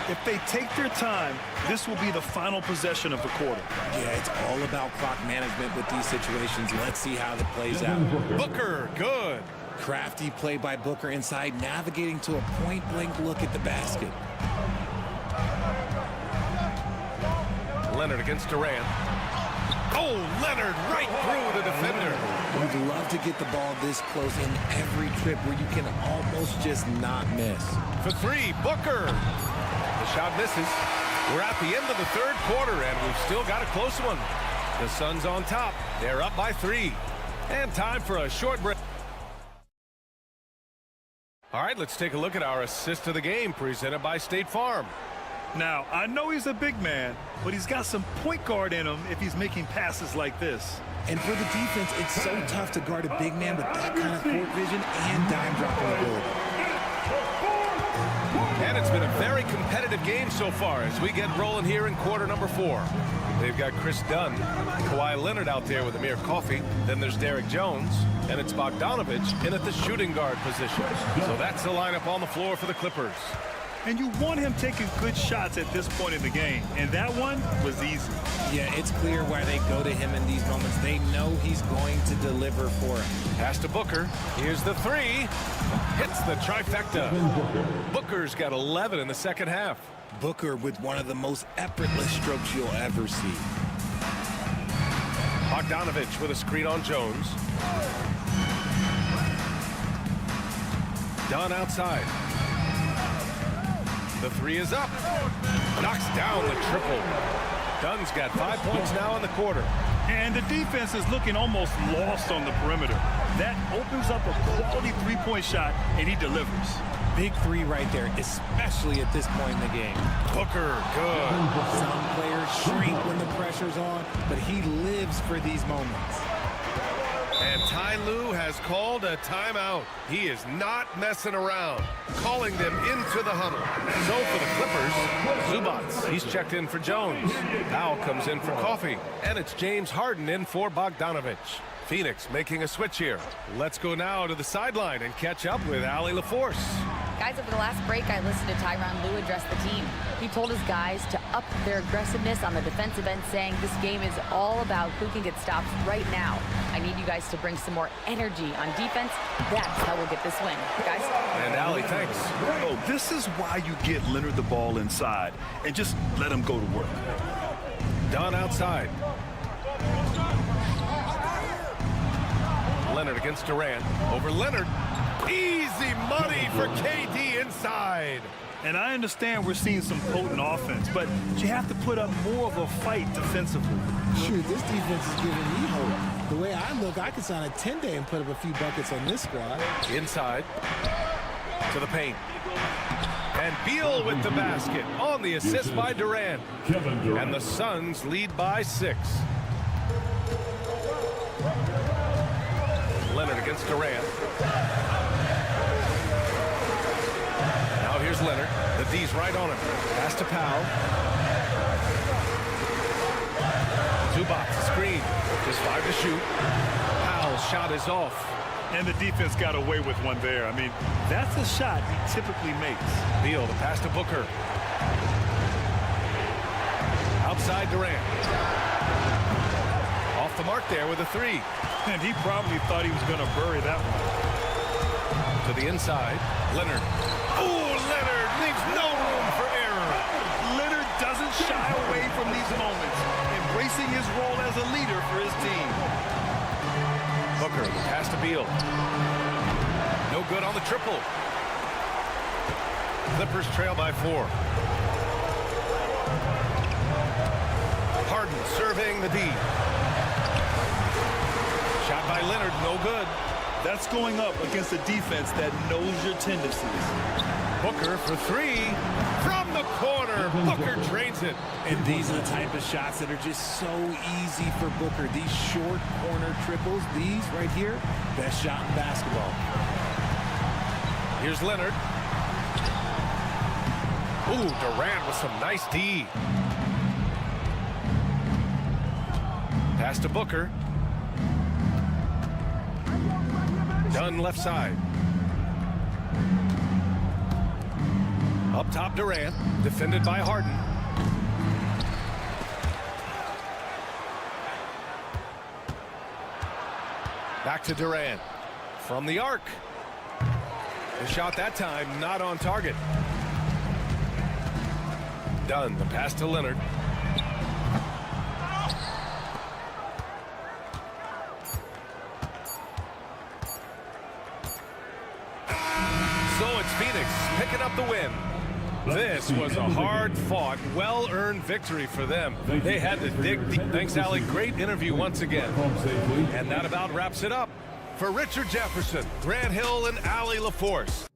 If they take their time, this will be the final possession of the quarter. Yeah, it's all about clock management with these situations. Let's see how it plays out. Booker, good. Crafty play by Booker inside, navigating to a point-blank look at the basket. Leonard against Durant. Oh, Leonard right through the defender. You'd love to get the ball this close in every trip where you can almost just not miss. For 3, Booker. The shot misses. We're at the end of the third quarter, and we've still got a close one. The Suns on top. They're up by 3. And time for a short break. All right, let's take a look at our assist of the game presented by State Farm. Now, I know he's a big man, but he's got some point guard in him if he's making passes like this. And for the defense, it's so tough to guard a big man with that kind of court vision and dime-dropping ability. And it's been a very competitive game so far as we get rolling here in quarter number 4. They've got Chris Dunn, Kawhi Leonard out there with Amir Coffey. Then there's Derek Jones, and it's Bogdanovich in at the shooting guard position. So that's the lineup on the floor for the Clippers. And you want him taking good shots at this point in the game. And that one was easy. Yeah, it's clear why they go to him in these moments. They know he's going to deliver for him. Pass to Booker. Here's the 3. Hits the trifecta. Booker's got 11 in the second half. Booker with one of the most effortless strokes you'll ever see. Bogdanovich with a screen on Jones. Dunn outside. The 3 is up. Knocks down the triple. Dunn's got 5 points now in the quarter. And the defense is looking almost lost on the perimeter. That opens up a quality three-point shot, and he delivers. Big 3 right there, especially at this point in the game. Booker, good. Some players shrink when the pressure's on, but he lives for these moments. And Ty Lue has called a timeout. He is not messing around, calling them into the huddle. So for the Clippers, Zubats, he's checked in for Jones. Powell comes in for Coffey, and it's James Harden in for Bogdanovich. Phoenix making a switch here. Let's go now to the sideline and catch up with Allie LaForce. Guys, over the last break, I listened to Tyronn Lue address the team. He told his guys to up their aggressiveness on the defensive end, saying this game is all about who can get stops right now. I need you guys to bring some more energy on defense. That's how we'll get this win. Guys? And Allie, thanks. Oh, this is why you get Leonard the ball inside and just let him go to work. Dunn outside. Leonard against Durant. Over Leonard. Easy money for KD inside. And I understand we're seeing some potent offense, but you have to put up more of a fight defensively. Shoot, this defense is giving me hope. The way I look, I could sign a 10-day and put up a few buckets on this squad. Inside to the paint. And Beal with the basket on the assist by Durant. And the Suns lead by 6. Leonard against Durant. Now here's Leonard. The D's right on him. Pass to Powell. Zubats screen. Just 5 to shoot. Powell's shot is off. And the defense got away with one there. I mean, that's a shot he typically makes. Beal, the pass to Booker. Outside Durant. Off the mark there with a 3. And he probably thought he was going to bury that one. To the inside, Leonard. Oh, Leonard leaves no room for error. Leonard doesn't shy away from these moments, embracing his role as a leader for his team. Booker, pass to Beal. No good on the triple. Clippers trail by 4. Harden serving the D. Shot by Leonard, no good. That's going up against a defense that knows your tendencies. Booker for three from the corner. Booker drains it. And these are the type of shots that are just so easy for Booker. These short corner triples, these right here, best shot in basketball. Here's Leonard. Ooh, Durant with some nice D. Pass to Booker. Dunn left side. Up top, Durant, defended by Harden. Back to Durant. From the arc. The shot that time not on target. Dunn, the pass to Leonard. So it's Phoenix picking up the win. This was a hard-fought, well-earned victory for them. They had to dig deep. Thanks, Allie. Great interview once again. And that about wraps it up. For Richard Jefferson, Grant Hill, and Allie LaForce.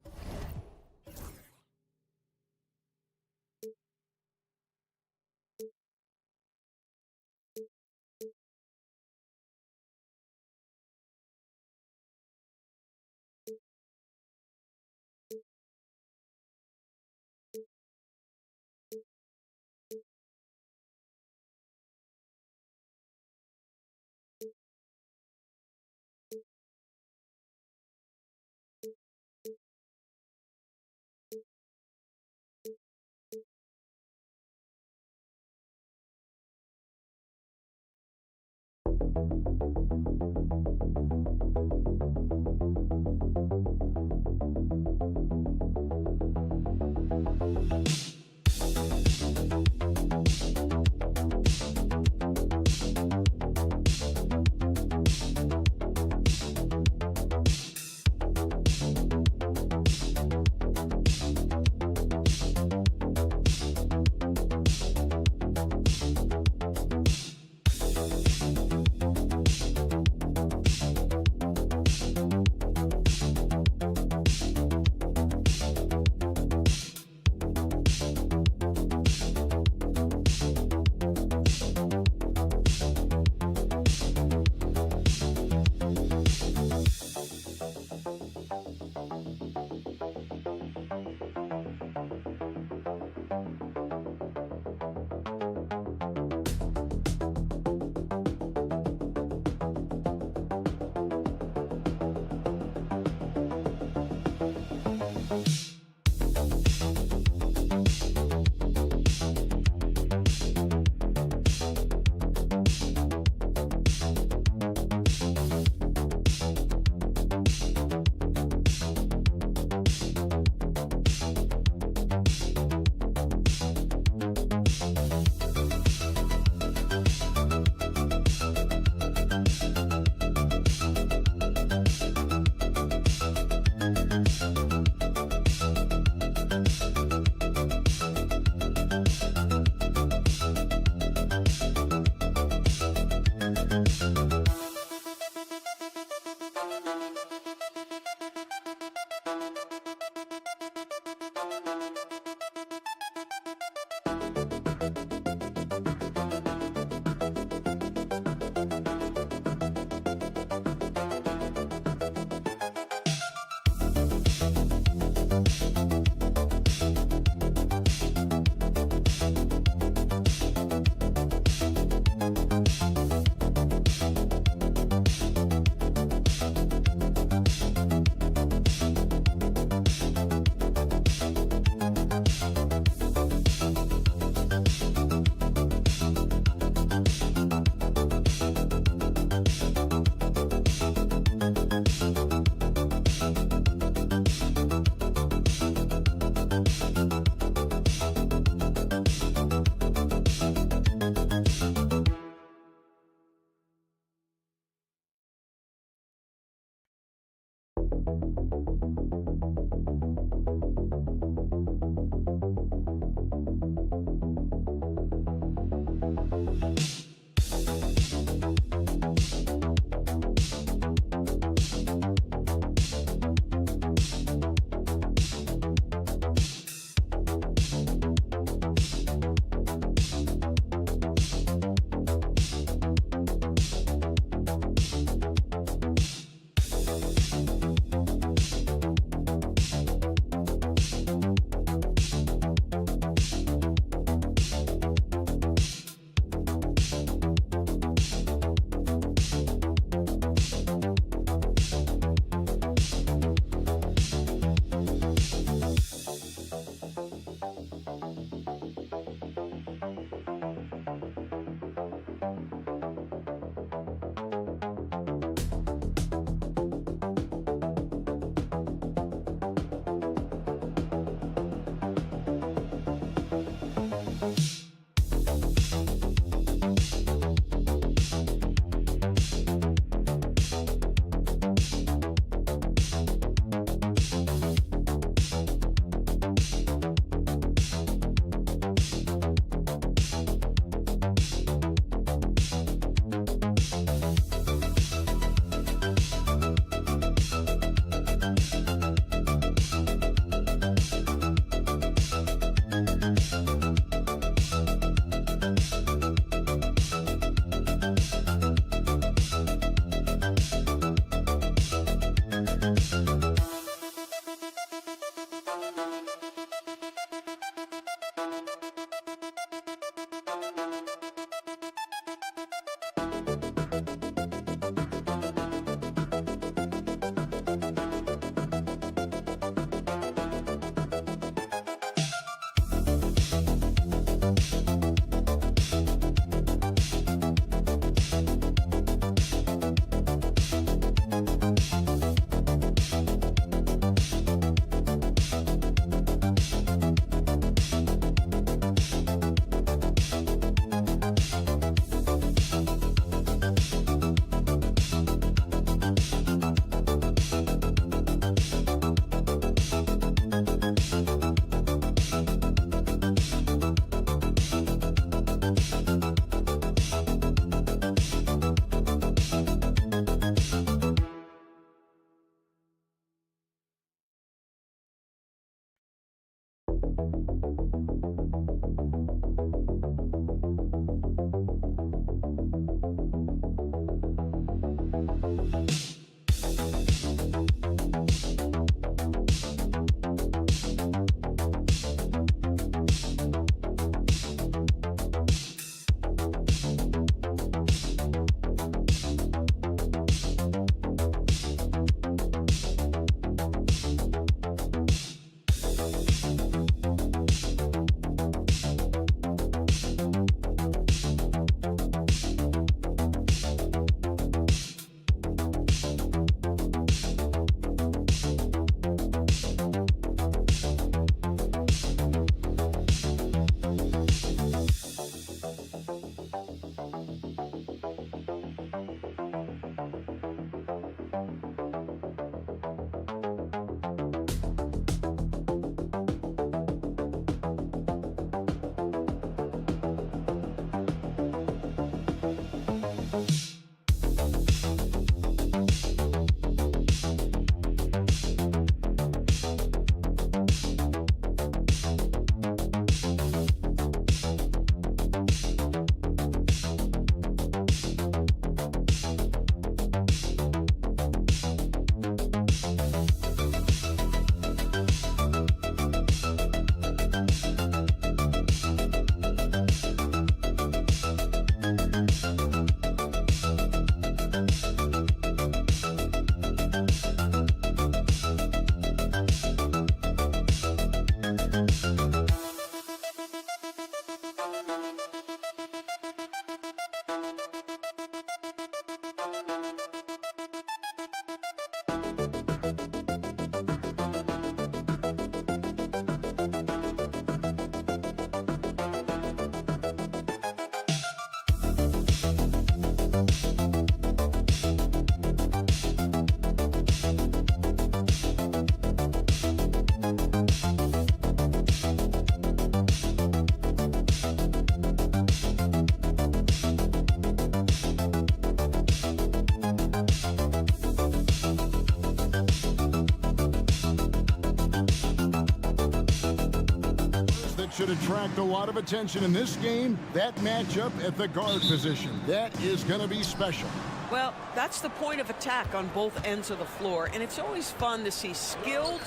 should attract a lot of attention in this game. That matchup at the guard position. That is going to be special. Well, that's the point of attack on both ends of the floor, and it's always fun to see skilled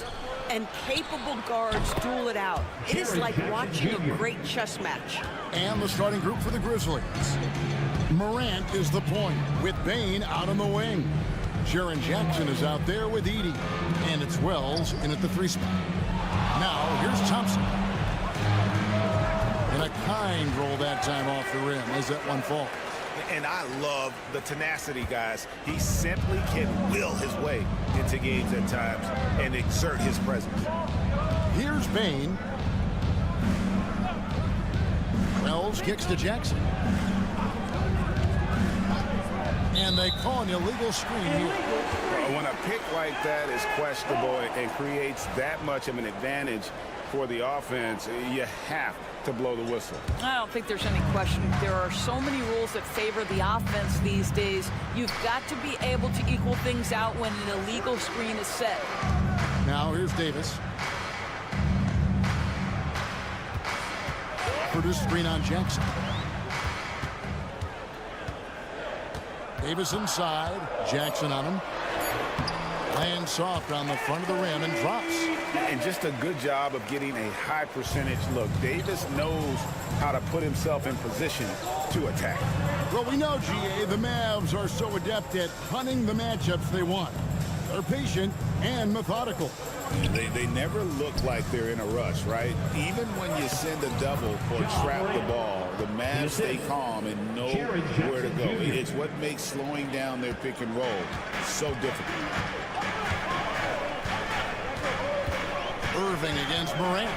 and capable guards duel it out. It is like watching a great chess match. And the starting group for the Grizzlies. Morant is the point, with Bane out on the wing. Jaren Jackson is out there with Edey. And it's Wells in at the 3 spot. Now, here's Thompson. And a kind roll that time off the rim as that one falls. And I love the tenacity, guys. He simply can will his way into games at times and exert his presence. Here's Bane. Wells kicks to Jackson. And they call an illegal screen here. When a pick like that is questionable and creates that much of an advantage for the offense, you have to blow the whistle. I don't think there's any question. There are so many rules that favor the offense these days. You've got to be able to equal things out when an illegal screen is set. Now here's Davis. Produced screen on Jackson. Davis inside. Jackson on him. Laying soft on the front of the rim and drops. And just a good job of getting a high percentage look. Davis knows how to put himself in position to attack. Well, we know, GA, the Mavs are so adept at punting the matchups they want. They're patient and methodical. They never look like they're in a rush, right? Even when you send a double or trap the ball, the Mavs stay calm and know where to go. It's what makes slowing down their pick and roll so difficult. Irving against Morant.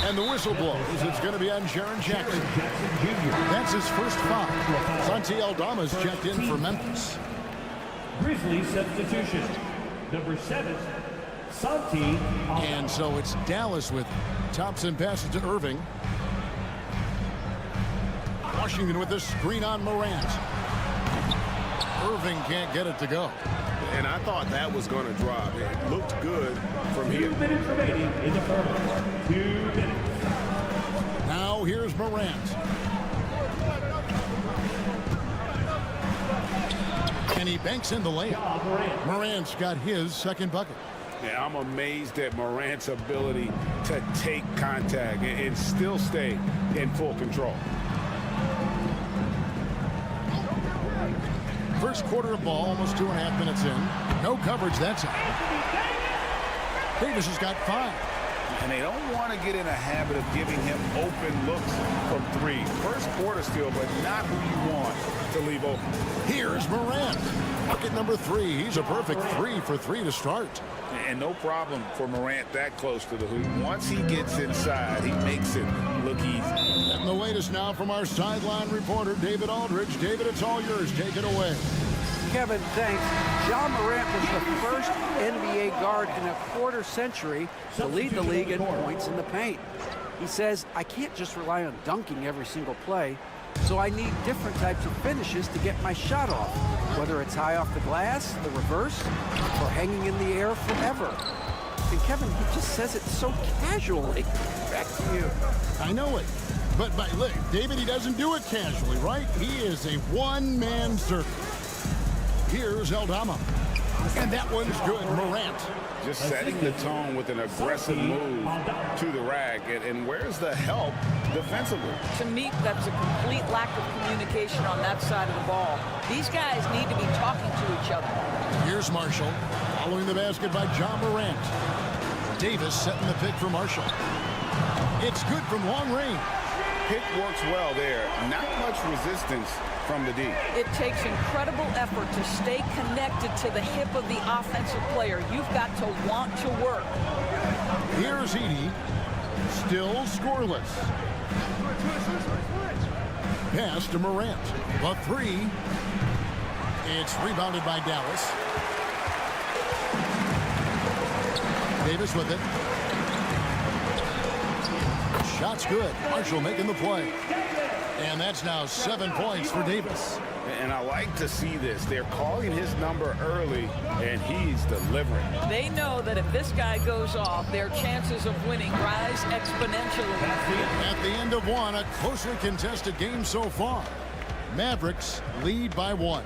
And the whistle blows. It's going to be on Jaren Jackson. That's his first foul. Santi Aldama's checked in for Memphis. Grizzlies substitution. Number 7, Santi. And so it's Dallas with Thompson passes to Irving. Washington with the screen on Morant. Irving can't get it to go. and I thought that was going to drop. It looked good from here. 2 minutes remaining in the first. 2 minutes. Now here's Morant. And he banks in the layup. Morant's got his second bucket. Yeah, I'm amazed at Morant's ability to take contact and still stay in full control. First quarter of ball, almost 2.5 minutes in. No coverage that time. Davis has got 5. And they don't want to get in a habit of giving him open looks from 3. First quarter still, but not who you want to leave open. Here's Morant. Bucket number 3. He's a perfect 3 for 3 to start. And no problem for Morant that close to the hoop. Once he gets inside, he makes it look easy. And the latest now from our sideline reporter, David Aldridge. David, it's all yours. Take it away. Kevin, thanks. Ja Morant was the first NBA guard in a quarter century to lead the league in points in the paint. He says, I can't just rely on dunking every single play, so I need different types of finishes to get my shot off, whether it's high off the glass, the reverse, or hanging in the air forever. And Kevin, he just says it so casually. Back to you. I know it. But look, David, he doesn't do it casually, right? He is a one-man circus. Here's Aldama. And that one's good. Morant. Just setting the tone with an aggressive move to the rack. And where's the help defensively? To me, that's a complete lack of communication on that side of the ball. These guys need to be talking to each other. Here's Marshall. Following the basket by Ja Morant. Davis setting the pick for Marshall. It's good from long range. Pick works well there. Not much resistance from the D. It takes incredible effort to stay connected to the hip of the offensive player. You've got to want to work. Here's Edey. Still scoreless. Pass to Morant. The 3. It's rebounded by Dallas. Davis with it. Shot's good. Marshall making the play. And that's now 7 points for Davis. And I like to see this. They're calling his number early, and he's delivering. They know that if this guy goes off, their chances of winning rise exponentially. At the end of one, a closely contested game so far. Mavericks lead by 1.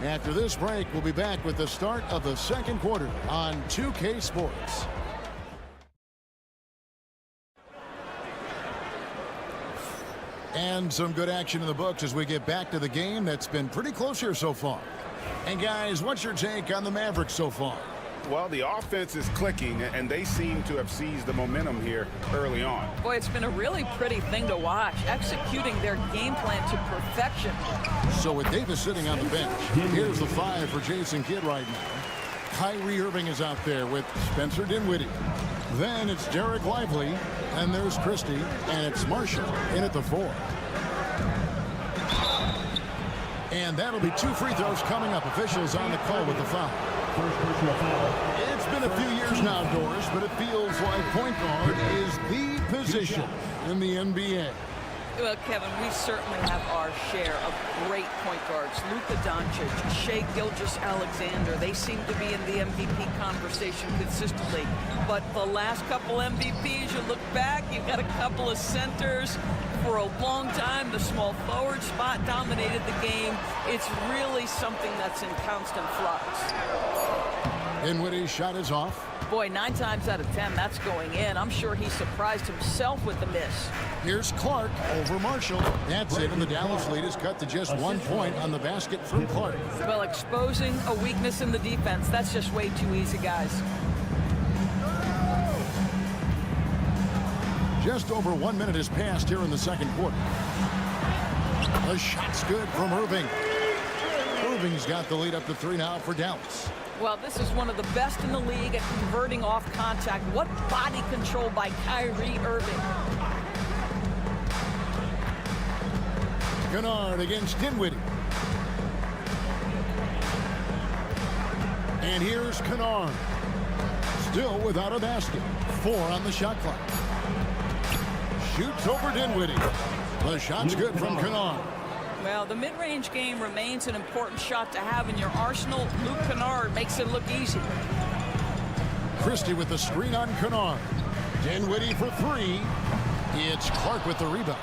After this break, we'll be back with the start of the second quarter on 2K Sports. And some good action in the books as we get back to the game that's been pretty close here so far. And guys, what's your take on the Mavericks so far? Well, the offense is clicking, and they seem to have seized the momentum here early on. Boy, it's been a really pretty thing to watch, executing their game plan to perfection. So with Davis sitting on the bench, here's the 5 for Jason Kidd right now. Kyrie Irving is out there with Spencer Dinwiddie. Then it's Derek Lively, and there's Christie, and it's Marshall in at the 4. And that'll be 2 free throws coming up. Officials on the call with the foul. It's been a few years now, Doris, but it feels like point guard is the position in the NBA. Well, Kevin, we certainly have our share of great point guards. Luka Doncic, Shai Gilgeous-Alexander, they seem to be in the MVP conversation consistently. But the last couple MVPs, you look back, you've got a couple of centers. For a long time, the small forward spot dominated the game. It's really something that's in constant flux. Dinwiddie's shot is off. Boy, 9 times out of 10, that's going in. I'm sure he surprised himself with the miss. Here's Clark over Marshall. That's it, and the Dallas lead is cut to just 1 point on the basket from Clark. Well, exposing a weakness in the defense, that's just way too easy, guys. Just over 1 minute has passed here in the second quarter. The shot's good from Irving. Irving's got the lead up to 3 now for Dallas. Well, this is one of the best in the league at converting off contact. What body control by Kyrie Irving. Kennard against Dinwiddie. And here's Kennard. Still without a basket. 4 on the shot clock. Shoots over Dinwiddie. The shot's good from Kennard. Well, the mid-range game remains an important shot to have in your arsenal. Luke Kennard makes it look easy. Christie with the screen on Kennard. Dinwiddie for three. It's Clark with the rebound.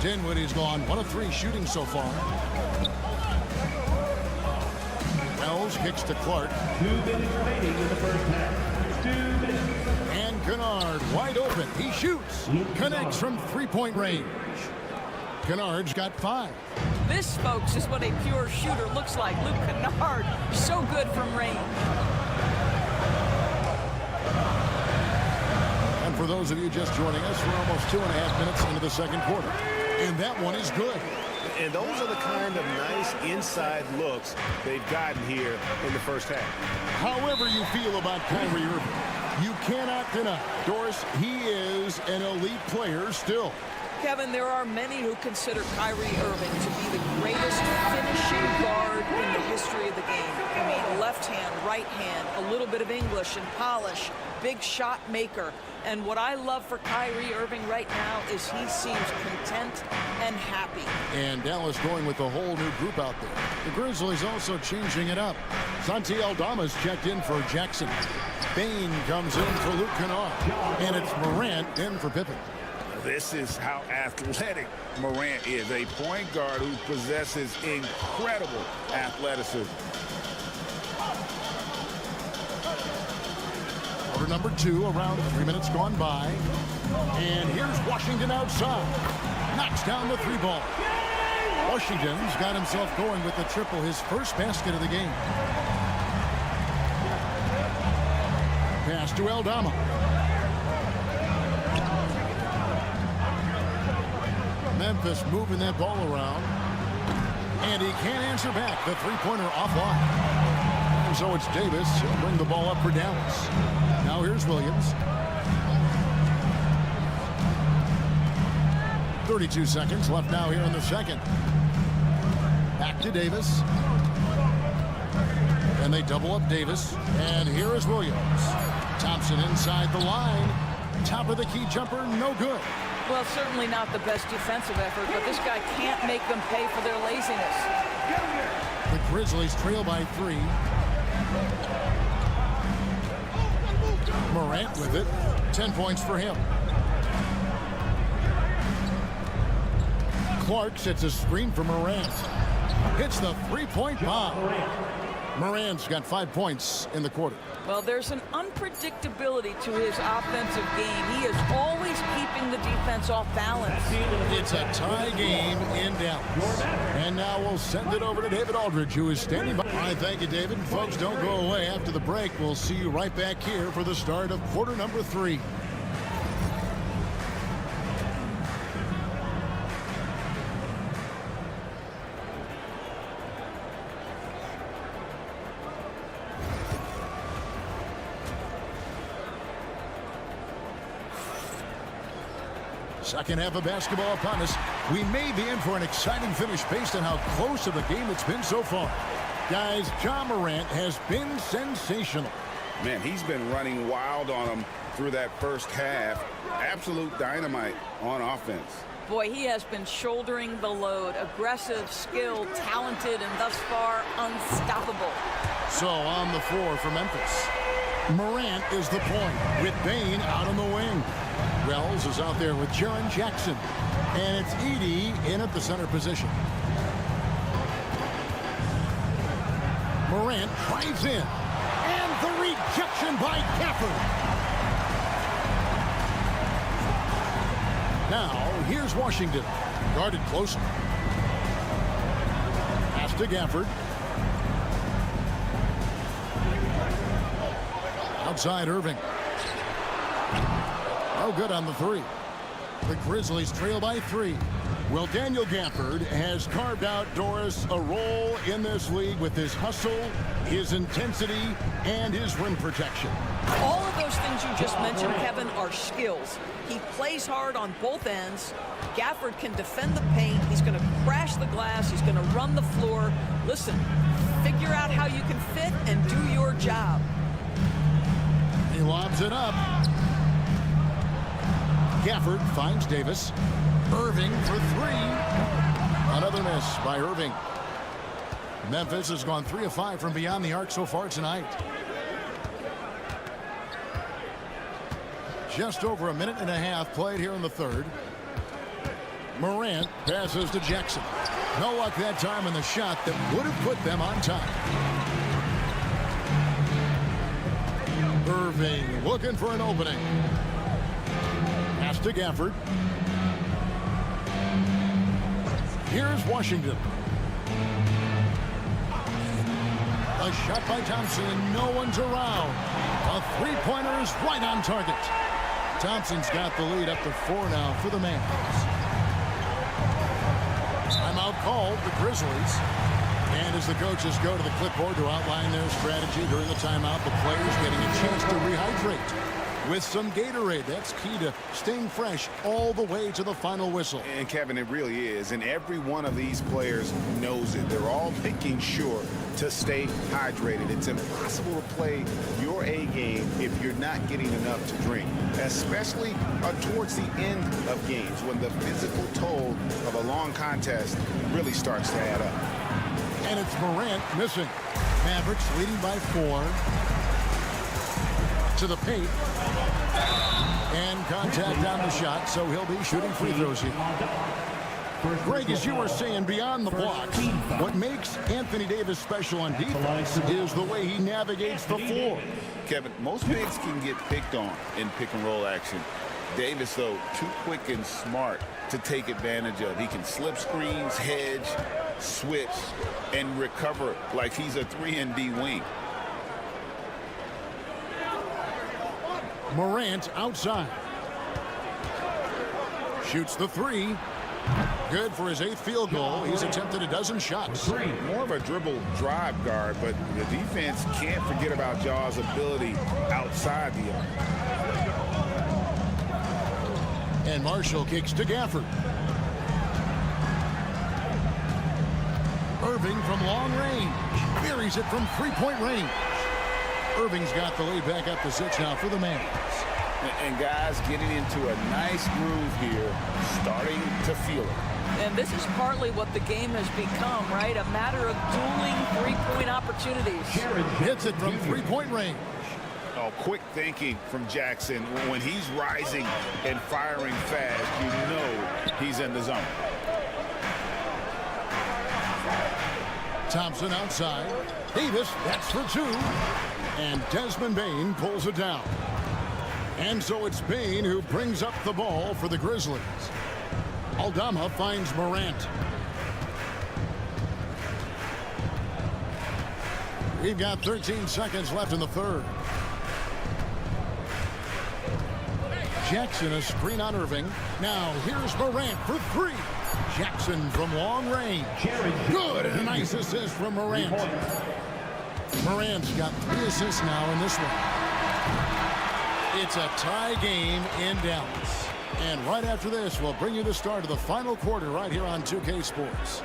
Dinwiddie's gone 1 of 3 shooting so far. Wells kicks to Clark. 2 minutes remaining in the first half. 2 minutes. And Kennard wide open. He shoots. Connects from three-point range. Kennard's got 5. This, folks, is what a pure shooter looks like. Luke Kennard, so good from range. And for those of you just joining us, we're almost 2.5 minutes into the second quarter. And that one is good. And those are the kind of nice inside looks they've gotten here in the first half. However you feel about Kyrie Irving, you cannot deny, Doris, he is an elite player still. Kevin, there are many who consider Kyrie Irving to be the greatest finishing guard in the history of the game. I mean, left hand, right hand, a little bit of English and polish, big shot maker. And what I love for Kyrie Irving right now is he seems content and happy. And Dallas going with a whole new group out there. The Grizzlies also changing it up. Santi Aldama's checked in for Jackson. Bain comes in for Luke Kennard. And it's Morant in for Pippen. This is how athletic Morant is, a point guard who possesses incredible athleticism. Quarter number 2, around 3 minutes gone by. And here's Washington outside. Knocks down the 3-ball. Washington's got himself going with the triple, his first basket of the game. Pass to Aldama. Memphis moving that ball around. And he can't answer back. The three-pointer offline. And so it's Davis. He'll bring the ball up for Dallas. Now here's Williams. 32 seconds left now here in the second. Back to Davis. And they double up Davis. And here is Williams. Thompson inside the line. Top of the key jumper, no good. Well, certainly not the best defensive effort, but this guy can't make them pay for their laziness. The Grizzlies trail by 3. Morant with it. 10 points for him. Clark sets a screen for Morant. Hits the three-point bomb. Morant's got 5 points in the quarter. Well, there's an unpredictability to his offensive game. He is always keeping the defense off balance. It's a tie game in Dallas. And now we'll send it over to David Aldridge, who is standing by. All right, thank you, David. Folks, don't go away. After the break, we'll see you right back here for the start of quarter number 3. Second half of basketball upon us. We may be in for an exciting finish based on how close of a game it's been so far. Guys, Ja Morant has been sensational. Man, he's been running wild on them through that first half. Absolute dynamite on offense. Boy, he has been shouldering the load. Aggressive, skilled, talented, and thus far unstoppable. So on the floor for Memphis. Morant is the point with Bain out on the wing. Wells is out there with Jaren Jackson. And it's Edey in at the center position. Morant drives in. And the rejection by Gafford. Now, here's Washington. Guarded closely. Pass to Gafford. Outside Irving. No good on the 3. The Grizzlies trail by 3. Well, Daniel Gafford has carved out, Doris, a role in this league with his hustle, his intensity, and his rim protection. All of those things you just mentioned, Kevin, are skills. He plays hard on both ends. Gafford can defend the paint. He's going to crash the glass. He's going to run the floor. Listen, figure out how you can fit and do your job. He lobs it up. Gafford finds Davis. Irving for 3. Another miss by Irving. Memphis has gone 3 of 5 from beyond the arc so far tonight. Just over a minute and a half played here in the third. Morant passes to Jackson. No luck that time in the shot that would have put them on top. Irving looking for an opening. Pass to Gafford. Here's Washington. A shot by Thompson and no one's around. A three-pointer is right on target. Thompson's got the lead up to 4 now for the Mavs. Timeout called the Grizzlies. And as the coaches go to the clipboard to outline their strategy during the timeout, the players getting a chance to rehydrate with some Gatorade. That's key to staying fresh all the way to the final whistle. And Kevin, it really is. And every one of these players knows it. They're all making sure to stay hydrated. It's impossible to play your A game if you're not getting enough to drink, especially towards the end of games when the physical toll of a long contest really starts to add up. And it's Morant missing. Mavericks leading by 4. To the paint. And contact on the shot, so he'll be shooting free throws here. Greg, as you were saying, beyond the blocks, what makes Anthony Davis special on defense is the way he navigates the floor. Kevin, most bigs can get picked on in pick-and-roll action. Davis, though, too quick and smart to take advantage of. He can slip screens, hedge, switch, and recover like he's a 3-and-D wing. Morant outside. Shoots the 3. Good for his 8th field goal. He's attempted a dozen shots. More of a dribble drive guard, but the defense can't forget about Jaw's ability outside the arc. And Marshall kicks to Gafford. Irving from long range. Buries it from 3-point range. Irving's got the lead back up to 6 now for the Mavs. And guys getting into a nice groove here, starting to feel it. And this is partly what the game has become, right? A matter of dueling three-point opportunities. Hits it from 3-point range. Oh, quick thinking from Jackson. When he's rising and firing fast, you know he's in the zone. Thompson outside. Davis, that's for 2. And Desmond Bane pulls it down. And so it's Bane who brings up the ball for the Grizzlies. Aldama finds Morant. We've got 13 seconds left in the third. Jackson, a screen on Irving. Now here's Morant for 3. Jackson from long range. Good. A nice assist from Morant. Morant's got 3 assists now in this one. It's a tie game in Dallas. And right after this, we'll bring you the start of the final quarter right here on 2K Sports.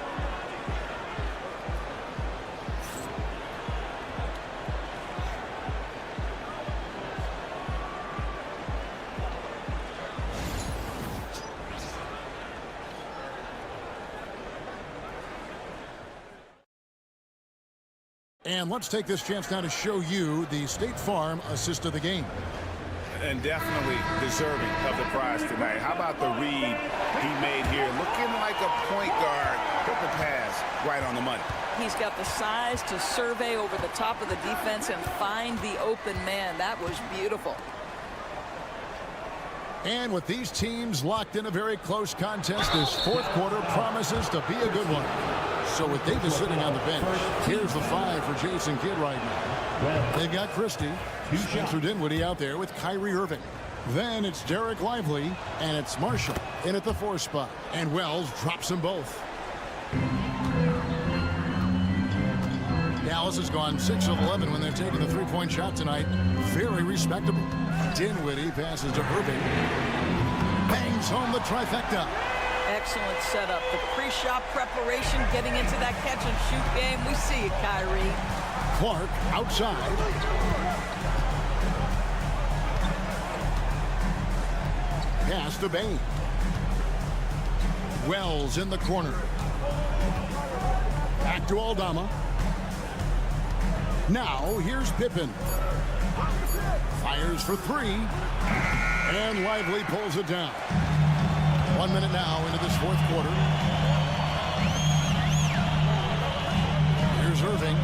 And let's take this chance now to show you the State Farm assist of the game. And definitely deserving of the prize tonight. How about the read he made here? Looking like a point guard. Put the pass right on the money. He's got the size to survey over the top of the defense and find the open man. That was beautiful. And with these teams locked in a very close contest, this fourth quarter promises to be a good one. So with Davis sitting on the bench, here's the 5 for Jason Kidd right now. They've got Christie, Spencer Dinwiddie out there with Kyrie Irving. Then it's Derek Lively, and it's Marshall in at the 4 spot. And Wells drops them both. Dallas has gone 6 of 11 when they're taking the 3-point shot tonight. Very respectable. Dinwiddie passes to Irving. Bangs home the trifecta. Excellent setup. The pre-shot preparation, getting into that catch-and-shoot game. We see it, Kyrie. Clark outside. Pass to Bane. Wells in the corner. to Aldama. Now, here's Pippen. Fires for three. And Lively pulls it down. 1 minute now into this fourth quarter. Here's Irving.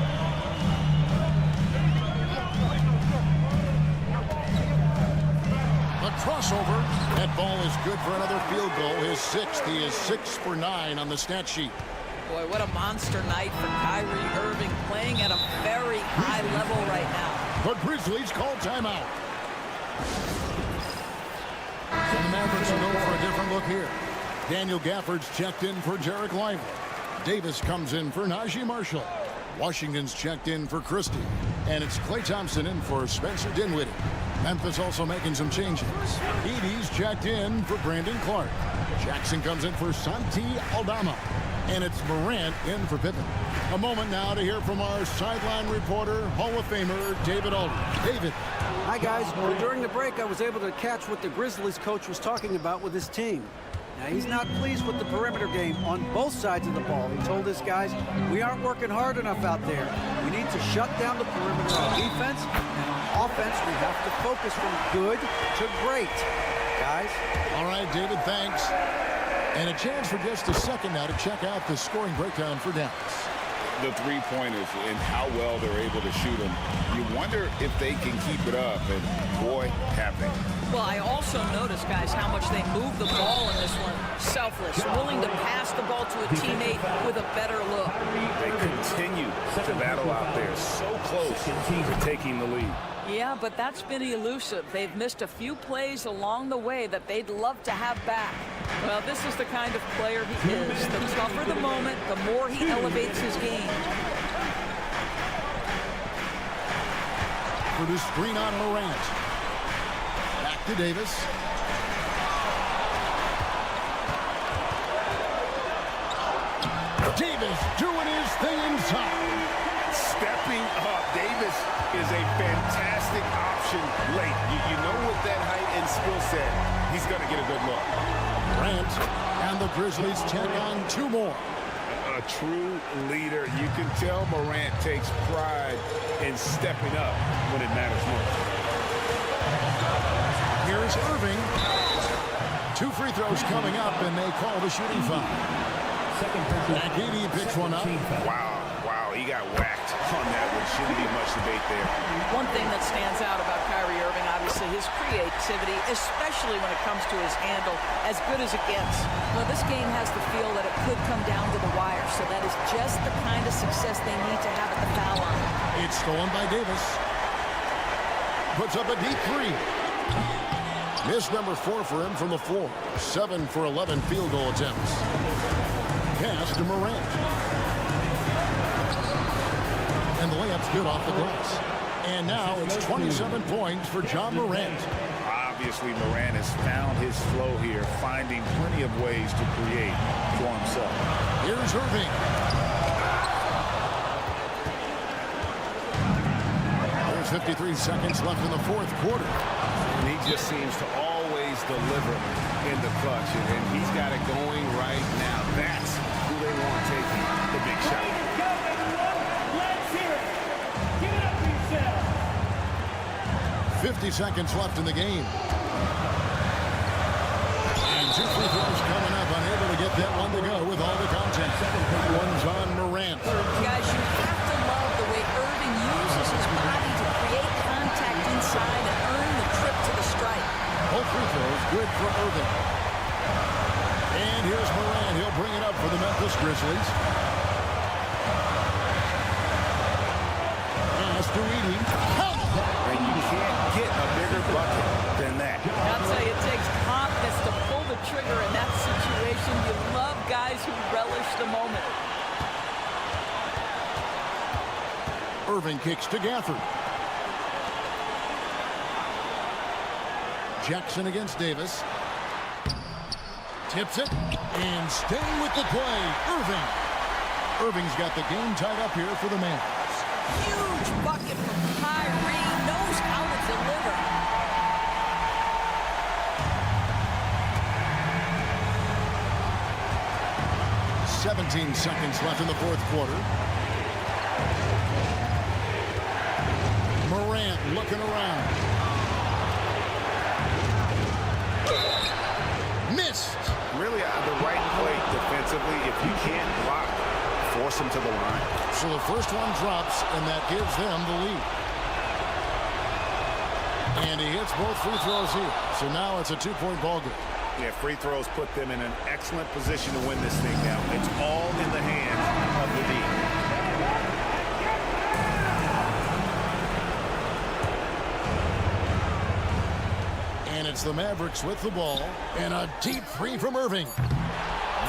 A crossover. That ball is good for another field goal. His sixth. He is 6 for 9 on the stat sheet. Boy, what a monster night for Kyrie Irving, playing at a very high level right now. The Grizzlies call timeout. So the Mavericks will go for a different look here. Daniel Gafford's checked in for Derek Lively. Davis comes in for Najee Marshall. Washington's checked in for Christie. And it's Klay Thompson in for Spencer Dinwiddie. Memphis also making some changes. Edey's checked in for Brandon Clark. Jackson comes in for Santi Aldama. And it's Morant in for Pippen. A moment now to hear from our sideline reporter, Hall of Famer David Aldridge. David. Hi, guys. During the break, I was able to catch what the Grizzlies coach was talking about with his team. Now, he's not pleased with the perimeter game on both sides of the ball. He told his guys, we aren't working hard enough out there. We need to shut down the perimeter on defense, and on offense, we have to focus from good to great. Guys? All right, David, thanks. And a chance for just a second now to check out the scoring breakdown for Dallas. The three-pointers and how well they're able to shoot them. You wonder if they can keep it up, and boy, have they. Well, I also noticed, guys, how much they move the ball in this one. Selfless, willing to pass the ball to a teammate with a better look. They continue to battle out there, so close to taking the lead. Yeah, but that's been elusive. They've missed a few plays along the way that they'd love to have back. Well, this is the kind of player he is. The tougher the moment, the more he elevates his game. For the screen on Morant. Back to Davis. Davis doing his thing inside. Stepping up. Davis is a fantastic option late. You know, with that height and skill set, he's going to get a good look. Morant and the Grizzlies check on two more. A true leader. You can tell Morant takes pride in stepping up when it matters most. Here's Irving. 2 free throws coming up, and they call the shooting foul. Edey picks one up. Wow, he got whacked on that one. Shouldn't be much debate there. One thing that stands out about Kyrie Irving, obviously, his creativity, especially when it comes to his handle, as good as it gets. Well, this game has the feel that it could come down to the wire, so that is just the kind of success they need to have at the foul line. It's stolen by Davis. Puts up a deep three. Miss number 4 for him from the floor. 7 for 11 field goal attempts. Pass to Morant. And the layup's good off the glass. And now it's 27 points for John Morant. Obviously, Morant has found his flow here, finding plenty of ways to create for himself. Here's Irving. There's 53 seconds left in the fourth quarter. And he just seems to always deliver in the clutch. And he's got it going right now. That's who they want taking the big shot. Let's hear it. Give it up for yourself. 50 seconds left in the game. And 2 free throws coming up. Unable to get that one to go with all the contact. One's on Morant. Guys, you have to love the way Irving uses his body to create contact inside and earn the trip to the strike. Both free throws good for Irving. And here's Morant. He'll bring it up for the Memphis Grizzlies. Pass to Edey. And you can't get a bigger bucket than that. I'll tell you, it takes confidence to pull the trigger in that situation. You love guys who relish the moment. Irving kicks to Gafford. Jackson against Davis. Tips it. And staying with the play, Irving. Irving's got the game tied up here for the Mavs. Huge bucket from Kyrie. Knows how to deliver. 17 seconds left in the fourth quarter. Morant looking around. Missed. Really the right play defensively. If you can't block, force him to the line. So the first one drops, and that gives them the lead. And he hits both free throws here. So now it's a 2-point ball game. Yeah, free throws put them in an excellent position to win this thing now. It's all in the hands of the D. And it's the Mavericks with the ball. And a deep three from Irving.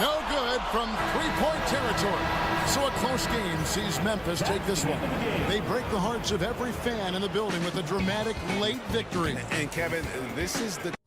No good from three-point territory. So a close game sees Memphis take this one. They break the hearts of every fan in the building with a dramatic late victory. And Kevin, this is the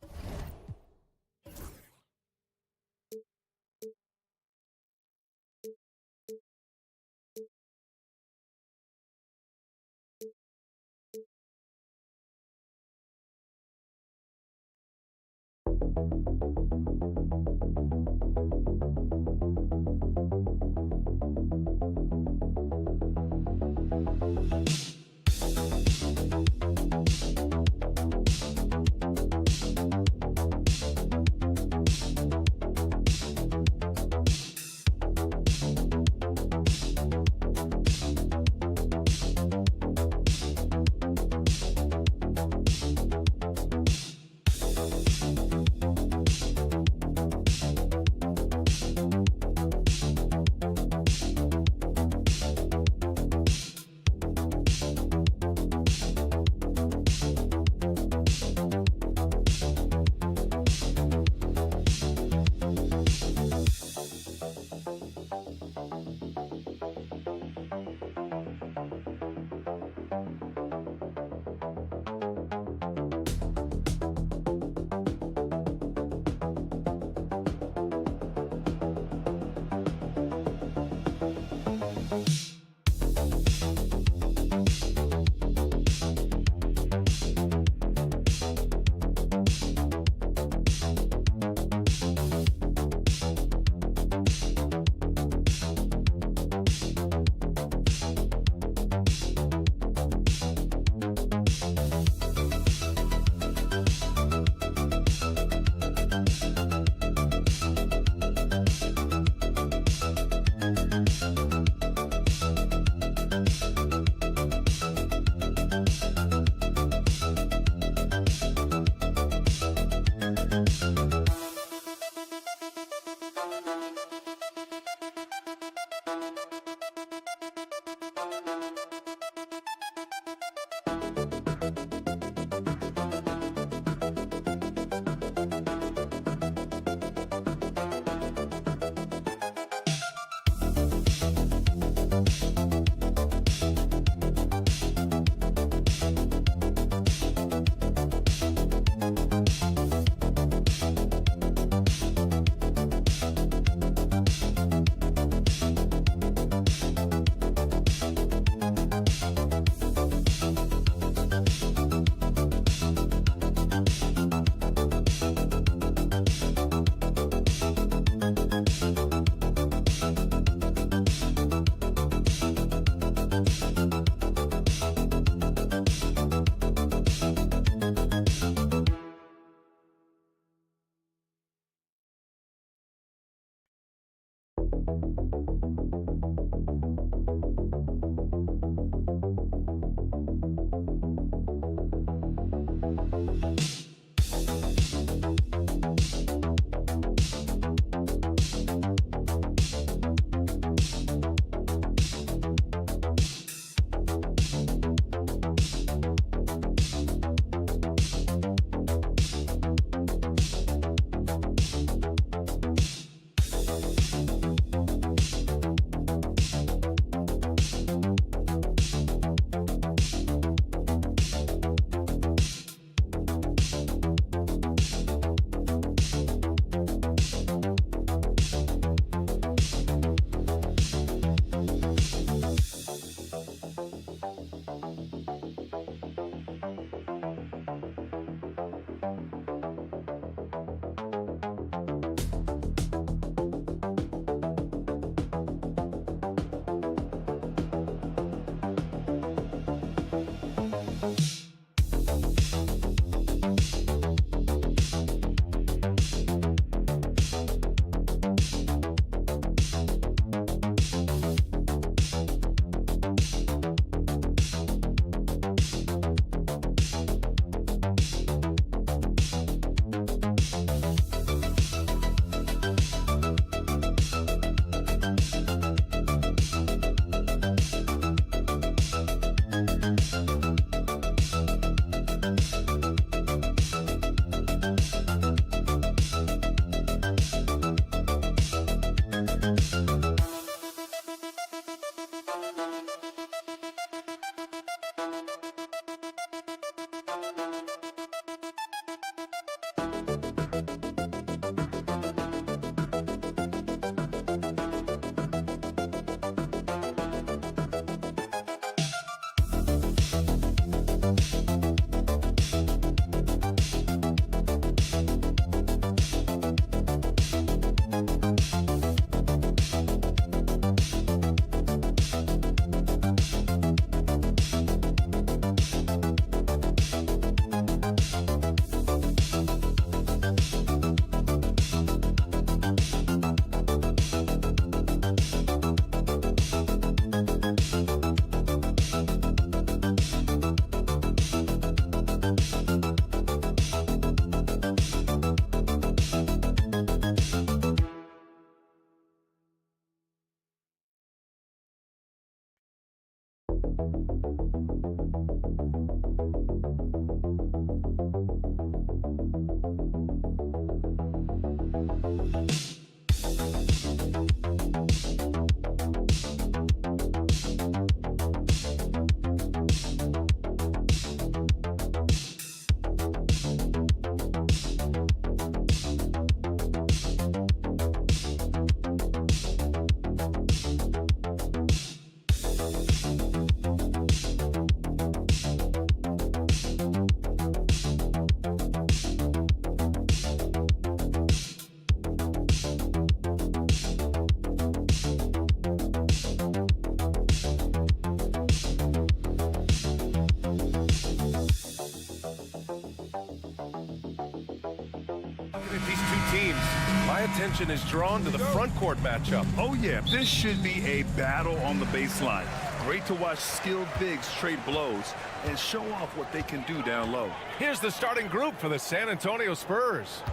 My attention is drawn to the front court matchup. Oh, yeah, this should be a battle on the baseline. Great to watch skilled bigs trade blows and show off what they can do down low. Here's the starting group for the San Antonio Spurs.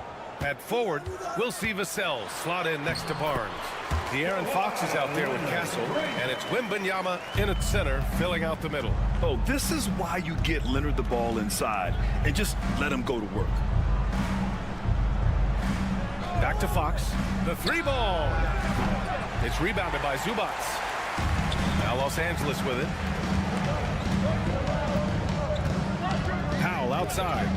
At forward, we'll see Vassell slot in next to Barnes. De'Aaron Fox is out there with Castle, and it's Wembanyama in at center, filling out the middle. Oh, this is why you get Leonard the ball inside and just let him go to work. Back to Fox. The three ball. It's rebounded by Zubac. Now Los Angeles with it. Powell outside.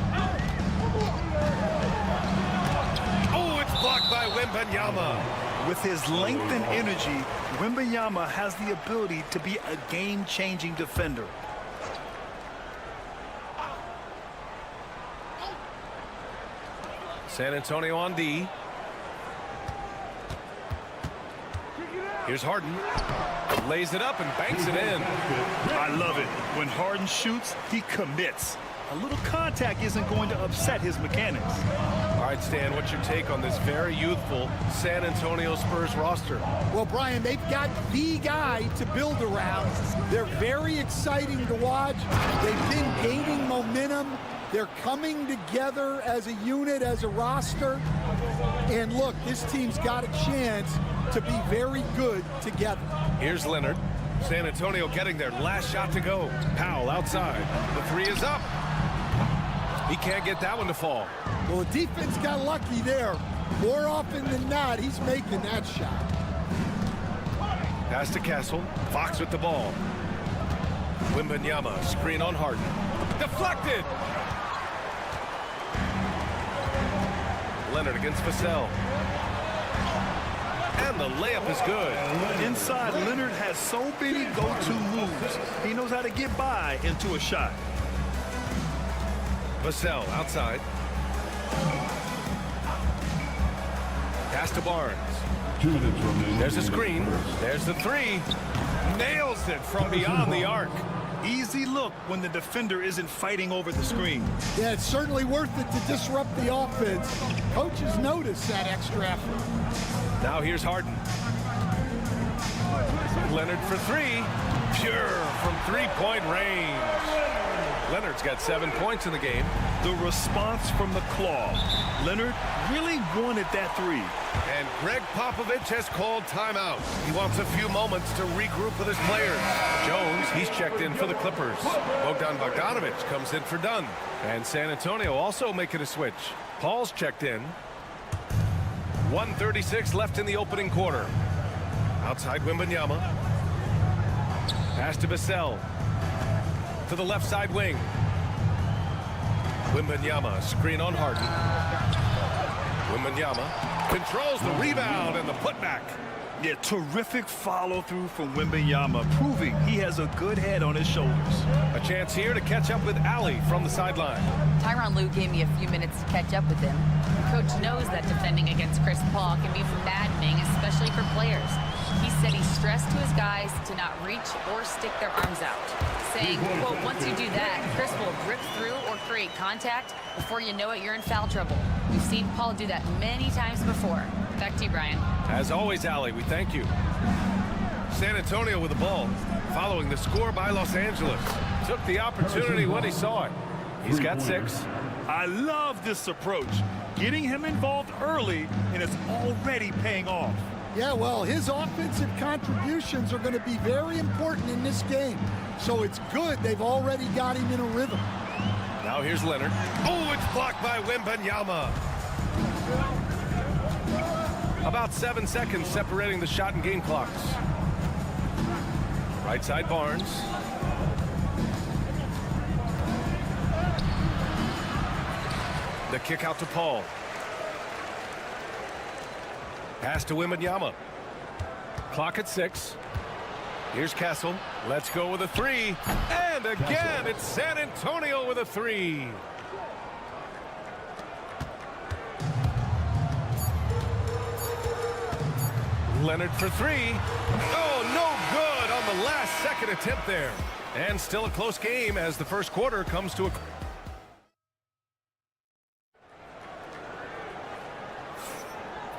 Oh, it's blocked by Wembanyama. With his length and energy, Wembanyama has the ability to be a game-changing defender. San Antonio on D. Here's Harden. Lays it up and banks it in. I love it. When Harden shoots, he commits. A little contact isn't going to upset his mechanics. All right, Stan, what's your take on this very youthful San Antonio Spurs roster? Well, Brian, they've got the guy to build around. They're very exciting to watch. They've been gaining momentum. They're coming together as a unit, as a roster. And look, this team's got a chance to be very good together. Here's Leonard. San Antonio getting their last shot to go. Powell outside. The three is up. He can't get that one to fall. Well, the defense got lucky there. More often than not, he's making that shot. Pass to Castle. Fox with the ball. Wembanyama, screen on Harden. Deflected! Leonard against Vassell. And the layup is good. Inside, Leonard has so many go-to moves. He knows how to get by into a shot. Vassell outside. Pass to Barnes. There's a screen. There's the three. Nails it from beyond the arc. easy look when the defender isn't fighting over the screen. Yeah, it's certainly worth it to disrupt the offense. Coaches notice that extra effort. Now here's Harden. Leonard for three. Pure from three-point range. Leonard's got 7 points in the game. The response from the claw. Leonard really wanted that three. And Greg Popovich has called timeout. He wants a few moments to regroup with his players. Jones, he's checked in for the Clippers. Bogdan Bogdanovic comes in for Dunn. And San Antonio also making a switch. Paul's checked in. 1:36 left in the opening quarter. Outside Wembanyama. Pass to Vassell. To the left side wing. Wembanyama, screen on Harden. Wembanyama controls the rebound and the putback. Yeah, terrific follow-through from Wembanyama, proving he has a good head on his shoulders. A chance here to catch up with Ali from the sideline. Tyronn Lue gave me a few minutes to catch up with him. Coach knows that defending against Chris Paul can be maddening, especially for players. He said he stressed to his guys to not reach or stick their arms out, saying, quote, once you do that, Chris will rip through or create contact. Before you know it, you're in foul trouble. We've seen Paul do that many times before. Back to you, Brian. As always, Ali, we thank you. San Antonio with the ball, following the score by Los Angeles. Took the opportunity when he saw it. He's got 6. I love this approach. Getting him involved early, and it's already paying off. Yeah, well, his offensive contributions are going to be very important in this game. So it's good they've already got him in a rhythm. Now here's Leonard. Oh, it's blocked by Wembanyama. About 7 seconds separating the shot and game clocks. Right side Barnes. The kick out to Paul. Pass to Wembanyama. Clock at 6. Here's Castle. Let's go with a 3. And again, it's San Antonio with a 3. Leonard for 3. Oh, no good on the last second attempt there. And still a close game as the first quarter comes to a...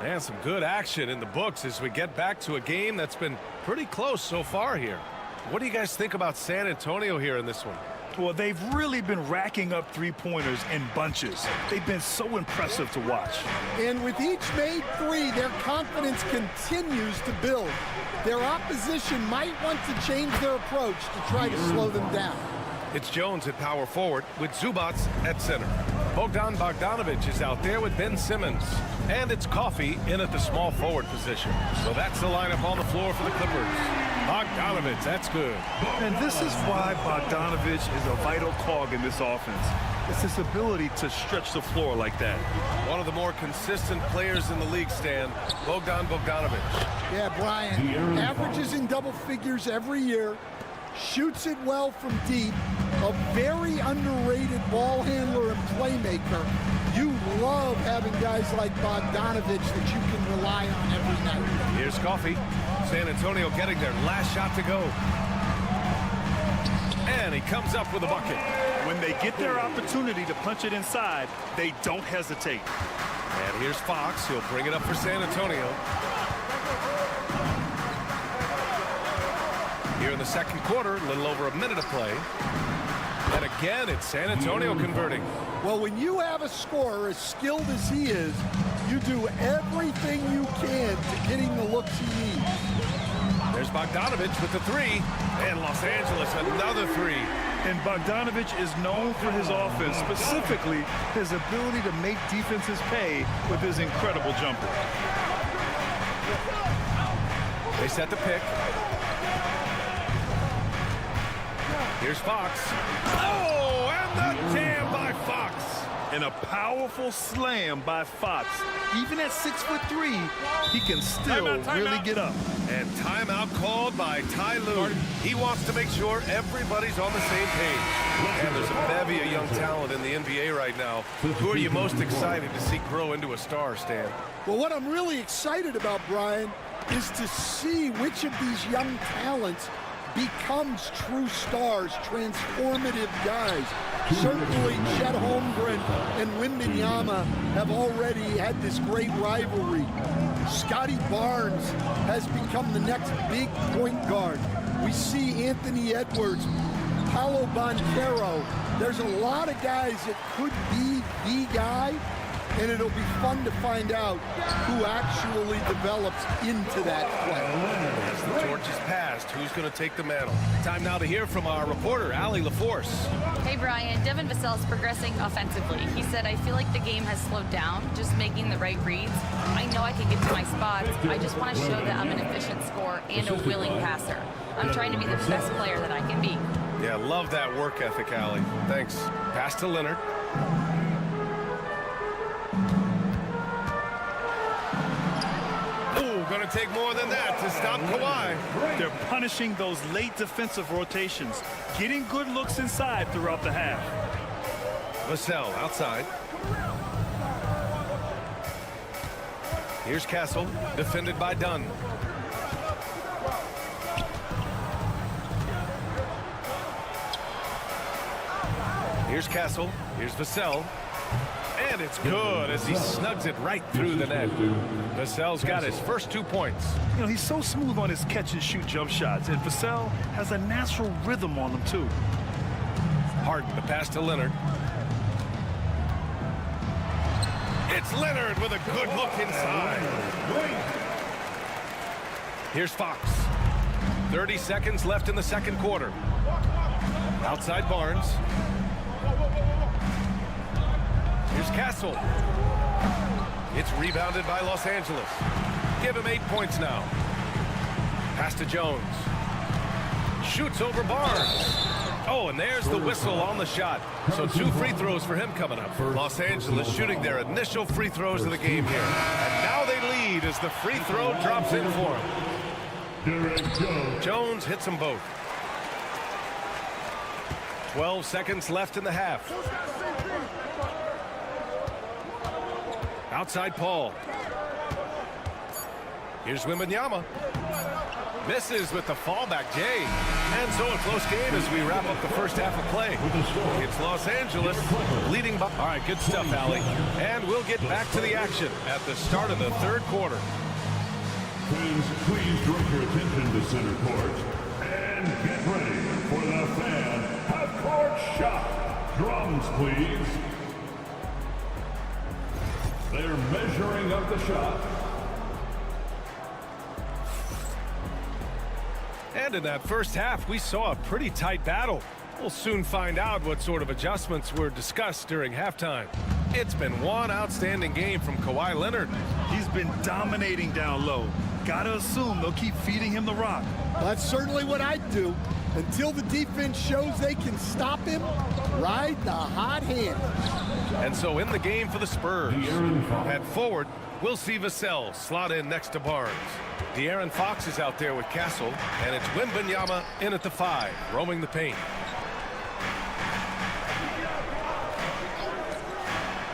And some good action in the books as we get back to a game that's been pretty close so far here. What do you guys think about San Antonio here in this one? Well, they've really been racking up three-pointers in bunches. They've been so impressive to watch. And with each made 3, their confidence continues to build. Their opposition might want to change their approach to try to slow them down. It's Jones at power forward with Zubats at center. Bogdan Bogdanovic is out there with Ben Simmons. And it's Coffey in at the small forward position. So that's the lineup on the floor for the Clippers. Bogdanovic, that's good. And this is why Bogdanovic is a vital cog in this offense. It's his ability to stretch the floor like that. One of the more consistent players in the league, Stan, Bogdan Bogdanovic. Yeah, Brian, averages in double figures every year, shoots it well from deep, a very underrated ball handler and playmaker. You love having guys like Bogdanovic that you can rely on every night. Here's Coffey. San Antonio getting their last shot to go. And he comes up with a bucket. When they get their opportunity to punch it inside, they don't hesitate. And here's Fox. He'll bring it up for San Antonio. Here in the second quarter, a little over a minute of play. And again, it's San Antonio converting. Well, when you have a scorer as skilled as he is, you do everything you can to getting the looks he needs. There's Bogdanovic with the 3. And Los Angeles another 3. And Bogdanovic is known for his offense, specifically his ability to make defenses pay with his incredible jumper. They set the pick. Here's Fox. Oh, and the jam by Fox. And a powerful slam by Fox. Even at 6'3", he can still really get up. And timeout called by Ty Lue. He wants to make sure everybody's on the same page. And there's a bevy of young talent in the NBA right now. Who are you most excited to see grow into a star, Stan? Well, what I'm really excited about, Brian, is to see which of these young talents becomes true stars, transformative guys. Certainly, Chet Holmgren and Wembanyama have already had this great rivalry. Scotty Barnes has become the next big point guard. We see Anthony Edwards, Paolo Banchero. There's a lot of guys that could be the guy, and it'll be fun to find out who actually develops into that play. As the torch is passed, who's going to take the mantle? Time now to hear from our reporter, Allie LaForce. Hey, Brian. Devin Vassell's progressing offensively. He said, I feel like the game has slowed down, just making the right reads. I know I can get to my spots. I just want to show that I'm an efficient scorer and a willing passer. I'm trying to be the best player that I can be. Yeah, love that work ethic, Allie. Thanks. Pass to Leonard. Going to take more than that to stop Kawhi. They're punishing those late defensive rotations, getting good looks inside throughout the half. Vassell outside. Here's Castle, defended by Dunn. Here's Castle. Here's Vassell. And it's good as he snugs it right through the net. Vassell's got his first 2 points. You know, he's so smooth on his catch-and-shoot jump shots, and Vassell has a natural rhythm on them, too. Harden, the pass to Leonard. It's Leonard with a good look inside. Here's Fox. 30 seconds left in the second quarter. Outside Barnes. Here's Castle. It's rebounded by Los Angeles. Give him 8 points now. Pass to Jones. Shoots over Barnes. Oh, and there's the whistle on the shot. So 2 free throws for him coming up. Los Angeles shooting their initial free throws of the game here. And now they lead as the free throw drops in for him. Jones hits them both. 12 seconds left in the half. Outside Paul. Here's Wembanyama. Misses with the fallback Jay. And so a close game as we wrap up the first half of play. It's Los Angeles leading by... All right, good stuff, Allie. And we'll get back to the action at the start of the third quarter. Fans, please direct your attention to center court. And get ready for the fan half-court shot. Drums, please. They're measuring up the shot. And in that first half, we saw a pretty tight battle. We'll soon find out what sort of adjustments were discussed during halftime. It's been one outstanding game from Kawhi Leonard. He's been dominating down low. Gotta assume they'll keep feeding him the rock. That's certainly what I'd do. Until the defense shows they can stop him, ride the hot hand. And so in the game for the Spurs, at forward, we'll see Vassell slot in next to Barnes. De'Aaron Fox is out there with Castle, and it's Wembanyama in at the 5, roaming the paint.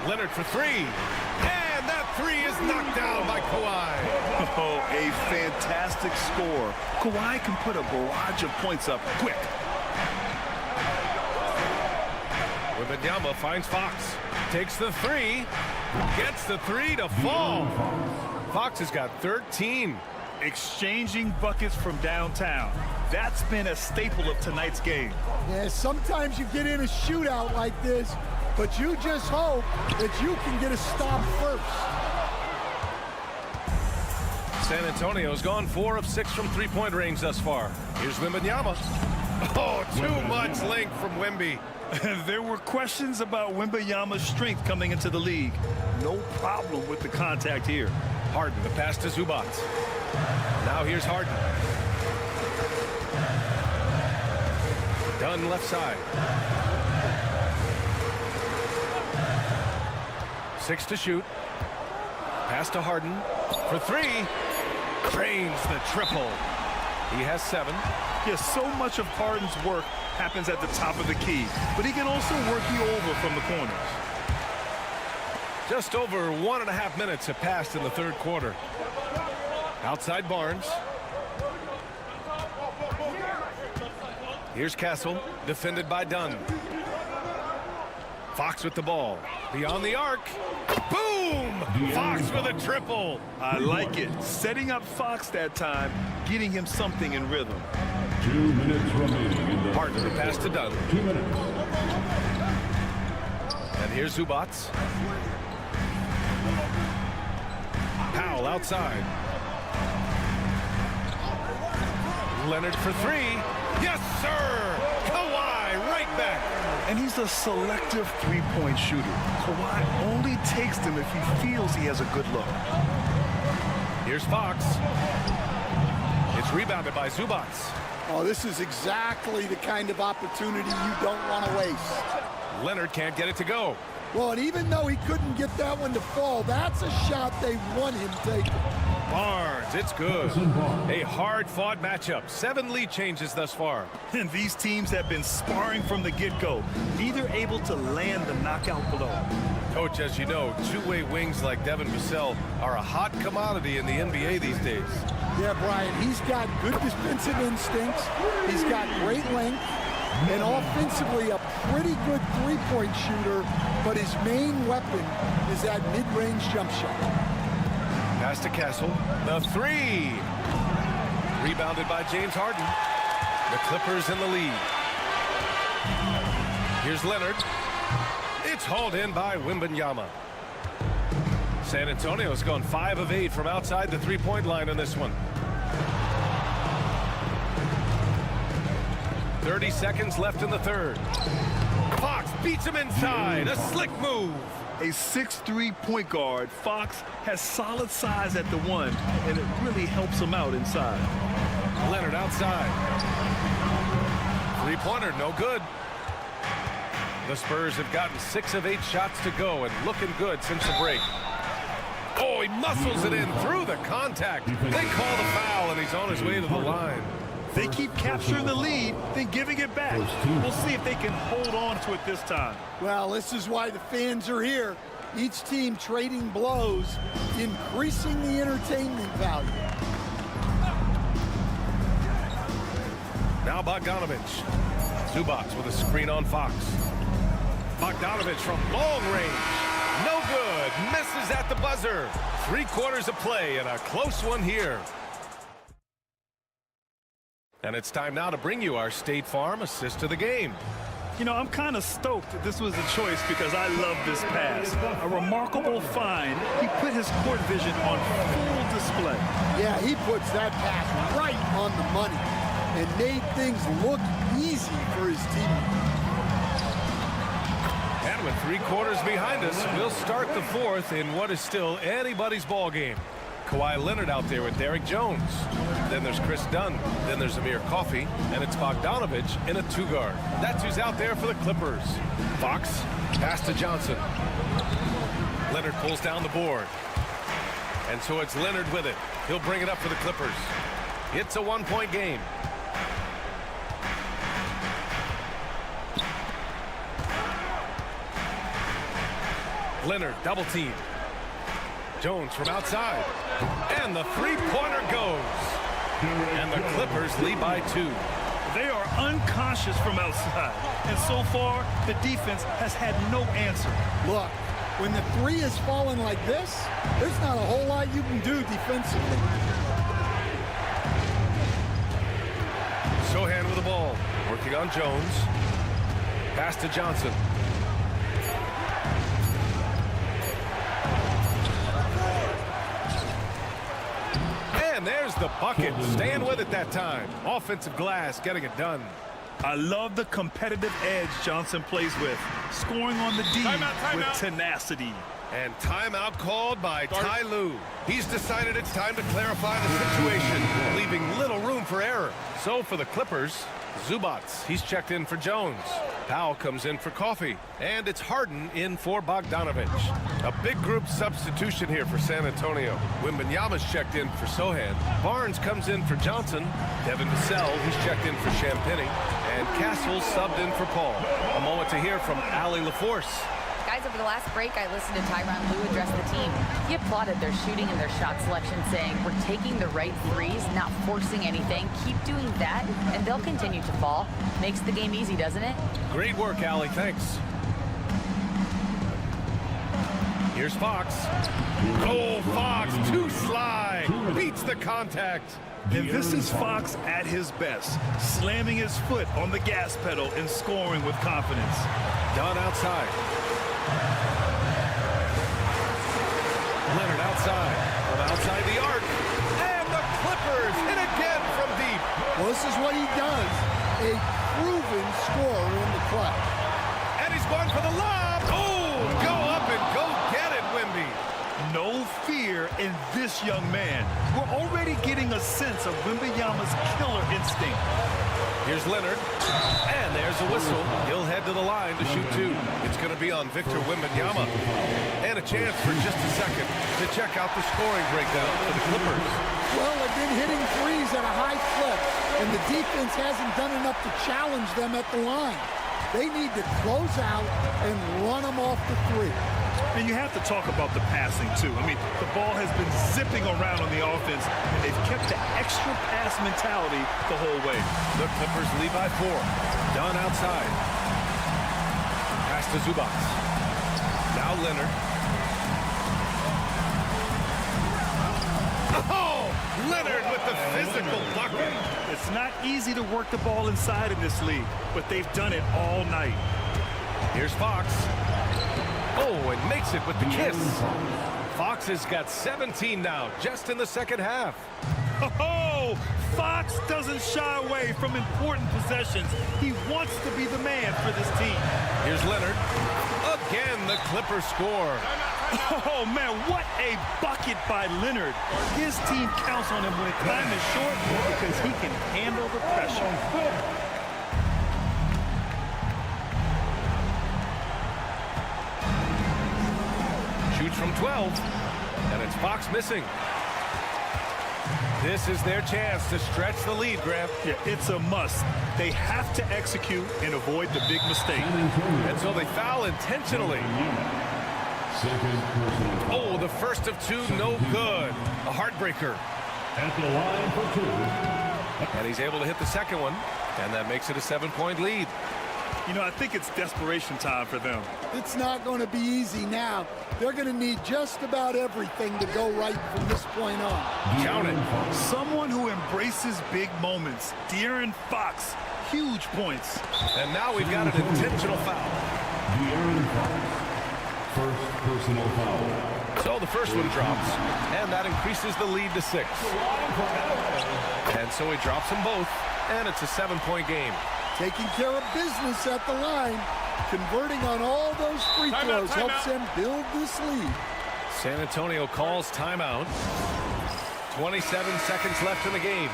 Leonard for 3, and that 3 is knocked down by Kawhi. Oh, a fantastic score. Kawhi can put a barrage of points up quick. Wembanyama finds Fox, takes the 3, gets the 3 to fall. Fox has got 13. Exchanging buckets from downtown. That's been a staple of tonight's game. Yeah, sometimes you get in a shootout like this, but you just hope that you can get a stop first. San Antonio's gone 4 of 6 from three-point range thus far. Here's Wembanyama. Oh, too much length from Wemby. There were questions about Wembanyama's strength coming into the league. No problem with the contact here. Harden, the pass to Zubac. Now here's Harden. Dunn left side. 6 to shoot. Pass to Harden for 3. Drains the triple. He has 7. Yes, so much of Harden's work happens at the top of the key, but he can also work you over from the corners. Just over 1.5 minutes have passed in the third quarter. Outside Barnes. Here's Castle, defended by Dunn. Fox with the ball. Beyond the arc. Boom! Fox with a triple. I like it. Setting up Fox that time, getting him something in rhythm. 2 minutes remaining in the Harden to pass to Dunn. 2 minutes. And here's Zubats. Powell outside. Leonard for three. Yes, sir! Kawhi right back. And he's a selective three-point shooter. Kawhi only takes them if he feels he has a good look. Here's Fox. It's rebounded by Zubats. Oh, this is exactly the kind of opportunity you don't want to waste. Leonard can't get it to go. Well, and even though he couldn't get that one to fall, that's a shot they want him taking. Barnes, it's good. A hard-fought matchup. 7 lead changes thus far. And these teams have been sparring from the get-go, neither able to land the knockout blow. Coach, as you know, two-way wings like Devin Vassell are a hot commodity in the NBA these days. Yeah, Brian, he's got good defensive instincts. He's got great length. And offensively, a pretty good three-point shooter, but his main weapon is that mid-range jump shot. Pass to Castle. The three. Rebounded by James Harden. The Clippers in the lead. Here's Leonard. It's hauled in by Wembanyama. San Antonio's gone 5 of 8 from outside the three-point line in this one. 30 seconds left in the third. Fox beats him inside. A slick move. A 6'3" point guard, Fox has solid size at the one, and it really helps him out inside. Leonard outside. Three-pointer, no good. The Spurs have gotten 6 of 8 shots to go and looking good since the break. Oh, he muscles it in through the contact. They call the foul, and he's on his way to the line. They keep capturing the lead, then giving it back. We'll see if they can hold on to it this time. Well, this is why the fans are here. Each team trading blows, increasing the entertainment value. Now Bogdanovich. Zubats with a screen on Fox. Bogdanovich from long range. No good. Misses at the buzzer. 3 quarters of play and a close one here. And it's time now to bring you our State Farm assist to the game. You know, I'm kind of stoked that this was a choice because I love this pass. A remarkable find. He put his court vision on full display. Yeah, he puts that pass right on the money and made things look easy for his team. And with 3 quarters behind us, we'll start the fourth in what is still anybody's ball game. Kawhi Leonard out there with Derek Jones. Then there's Chris Dunn. Then there's Amir Coffey. And it's Bogdanovich in a 2-guard. That's who's out there for the Clippers. Fox, pass to Johnson. Leonard pulls down the board. And so it's Leonard with it. He'll bring it up for the Clippers. It's a 1-point game. Leonard double team. Jones from outside. And the three-pointer goes. And the Clippers lead by 2. They are unconscious from outside. And so far, the defense has had no answer. Look, when the 3 is falling like this, there's not a whole lot you can do defensively. Sohan with the ball. Working on Jones. Pass to Johnson. And there's the bucket. Staying with it that time. Offensive glass, getting it done. I love the competitive edge Johnson plays with. Scoring on the D with tenacity. And timeout called by Ty Lue. He's decided it's time to clarify the situation, leaving little room for error. So for the Clippers, Zubats. He's checked in for Jones. Powell comes in for Coffey. And it's Harden in for Bogdanovich. A big group substitution here for San Antonio. Wembanyama's checked in for Sohan. Barnes comes in for Johnson. Devin Vassell, he's checked in for Champagny. And Castle subbed in for Paul. A moment to hear from Allie LaForce. Guys Guys, over the last break, I listened to Tyronn Lue address the team. He applauded their shooting and their shot selection, saying, we're taking the right threes, not forcing anything. Keep doing that, and they'll continue to fall. Makes the game easy, doesn't it? Great work, Allie. Thanks. Here's Fox. Oh, Fox, too sly. Beats the contact. And this is Fox at his best, slamming his foot on the gas pedal and scoring with confidence. Dunn outside. Leonard outside. From outside the arc. And the Clippers hit again from deep. Well, this is what he does. A proven scorer in the clutch. And he's going for the lob. Oh, go up and go get it, Wemby. No fear in this young man. We're already getting a sense of Wembanyama's killer instinct. Here's Leonard, and there's a whistle. He'll head to the line to shoot two. It's going to be on Victor Wembanyama. And a chance for just a second to check out the scoring breakdown for the Clippers. Well, they've been hitting threes at a high clip, and the defense hasn't done enough to challenge them at the line. They need to close out and run them off the three. And you have to talk about the passing, too. I mean, the ball has been zipping around on the offense, and they've kept the extra pass mentality the whole way. The Clippers lead by 4. Dunn outside. Pass to Zubac. Now Leonard. Oh! Leonard with the physical bucket. It's not easy to work the ball inside in this league, but they've done it all night. Here's Fox. Oh, and makes it with the kiss. Fox has got 17 now, just in the second half. Oh, Fox doesn't shy away from important possessions. He wants to be the man for this team. Here's Leonard. Again, the Clippers score. Oh, man, what a bucket by Leonard. His team counts on him when time is short because he can handle the pressure. Shoots from 12, and it's Fox missing. This is their chance to stretch the lead, Graham. Yeah, it's a must. They have to execute and avoid the big mistake. And so they foul intentionally. Oh, the first of two, no good. A heartbreaker. At the line for two. And he's able to hit the second one, and that makes it a 7-point lead. You know, I think it's desperation time for them. It's not going to be easy now. They're going to need just about everything to go right from this point on. Count it. Someone who embraces big moments. De'Aaron Fox, huge points. And now we've got an intentional foul. De'Aaron Fox, first personal foul. So the first one drops, and that increases the lead to 6. And so he drops them both, and it's a 7-point game. Taking care of business at the line. Converting on all those free throws helps them build this lead. San Antonio calls timeout. 27 seconds left in the game.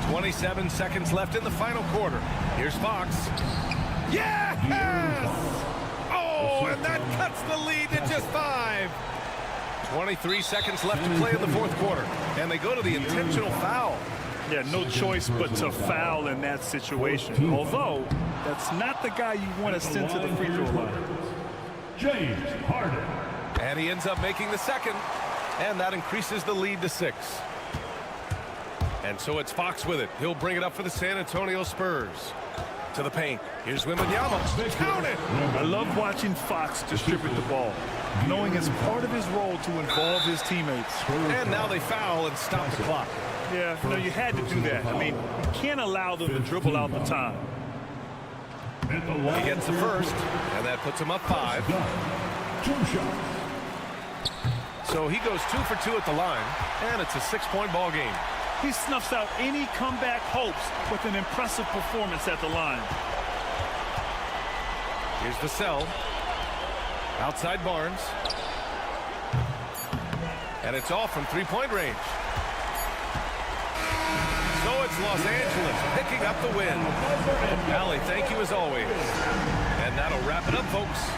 .27 seconds left in the final quarter. Here's Fox. Yes! Oh, and that cuts the lead to just 5. 23 seconds left to play in the fourth quarter. And they go to the intentional foul. Yeah, no choice but to foul in that situation. Although, that's not the guy you want to send to the free throw line. James Harden. And he ends up making the second. And that increases the lead to 6. And so it's Fox with it. He'll bring it up for the San Antonio Spurs. To the paint. Here's Wembanyama. Count it! I love watching Fox distribute the ball, knowing it's part of his role to involve his teammates. And now they foul and stop the clock. Yeah, no, you had to do that. I mean, you can't allow them to dribble out the time. He gets the first, and that puts him up 5. 2 shots. So he goes 2 for 2 at the line, and it's a 6-point ball game. He snuffs out any comeback hopes with an impressive performance at the line. Here's Vassell. Outside Barnes. And it's off from 3-point range. So it's Los Angeles picking up the win. Allie, thank you as always. And that'll wrap it up, folks.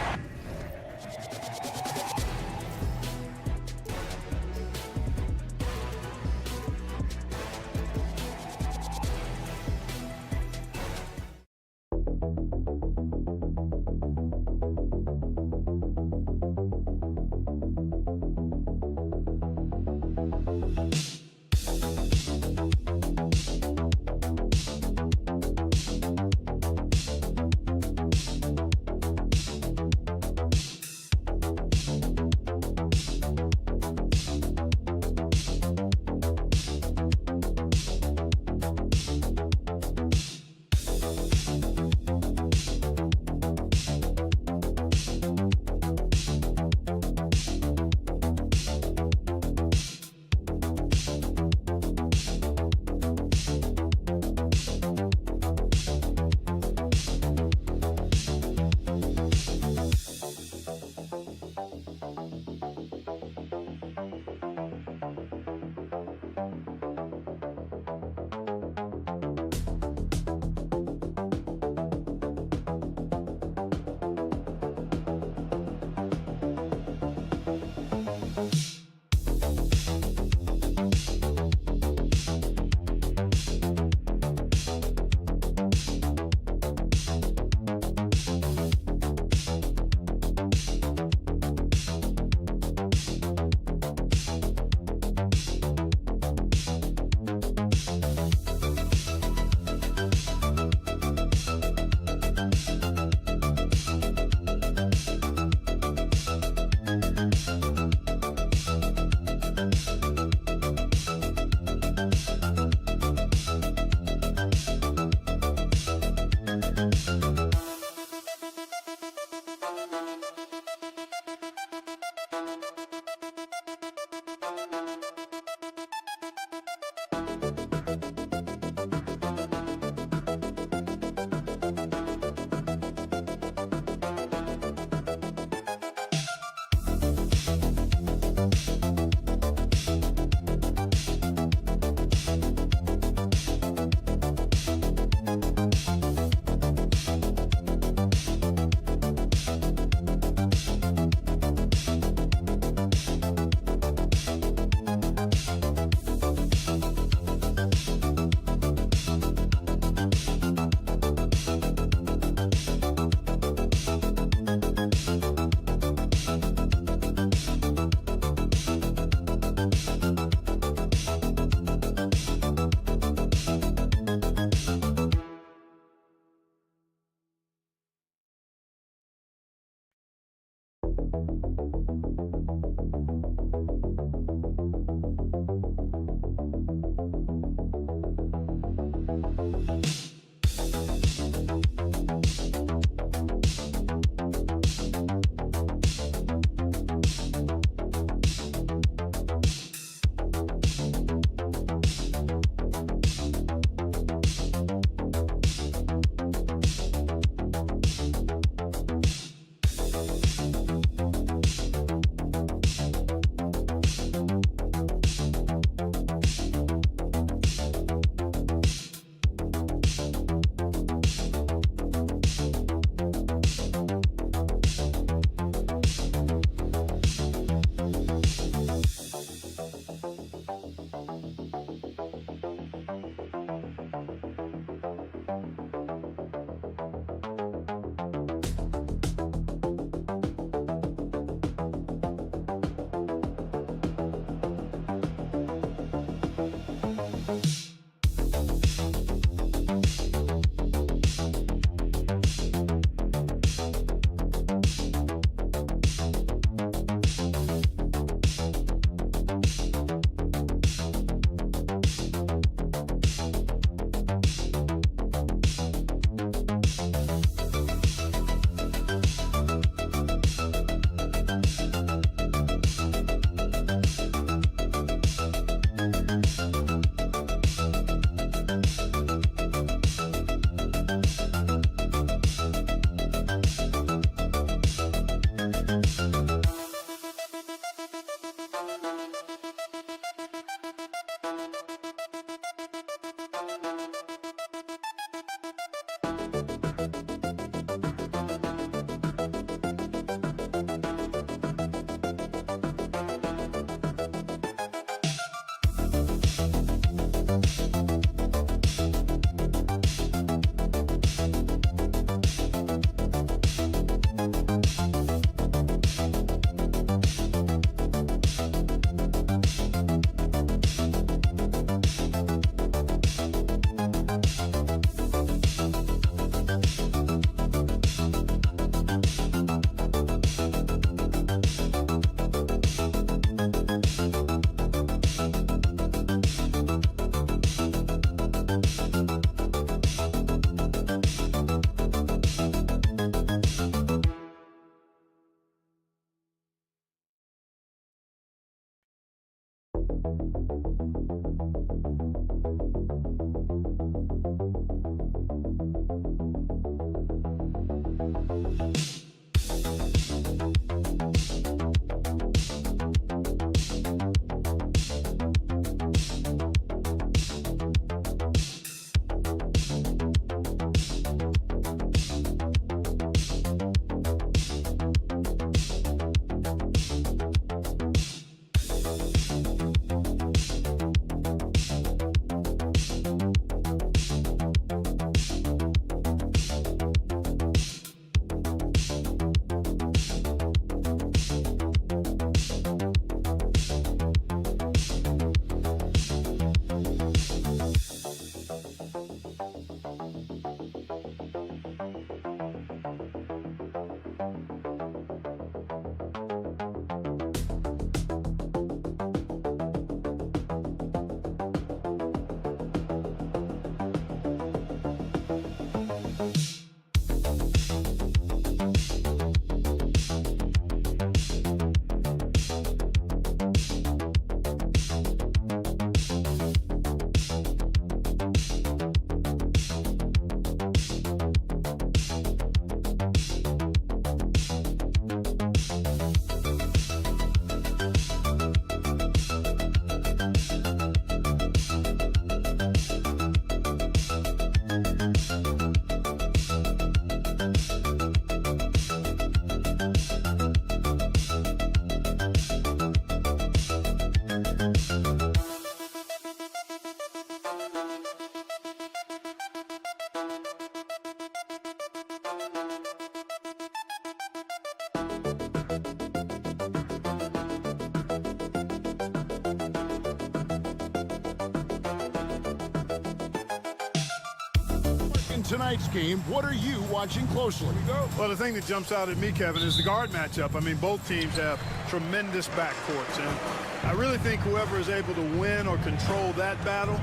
Tonight's game, what are you watching closely? Well, the thing that jumps out at me, Kevin, is the guard matchup. I mean, both teams have tremendous backcourts, and I really think whoever is able to win or control that battle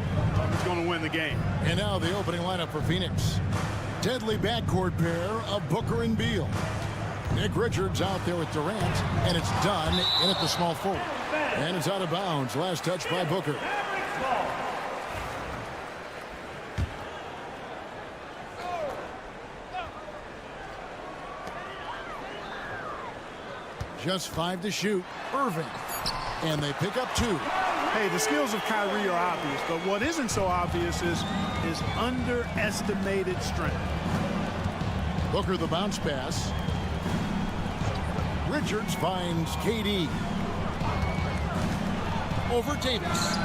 is going to win the game. And now the opening lineup for Phoenix. Deadly backcourt pair of Booker and Beal. Nick Richards out there with Durant, and it's done in at the small forward. And it's out of bounds. Last touch by Booker. Just 5 to shoot. Irving. And they pick up 2. Hey, the skills of Kyrie are obvious, but what isn't so obvious is his underestimated strength. Booker the bounce pass. Richards finds KD. Over Davis.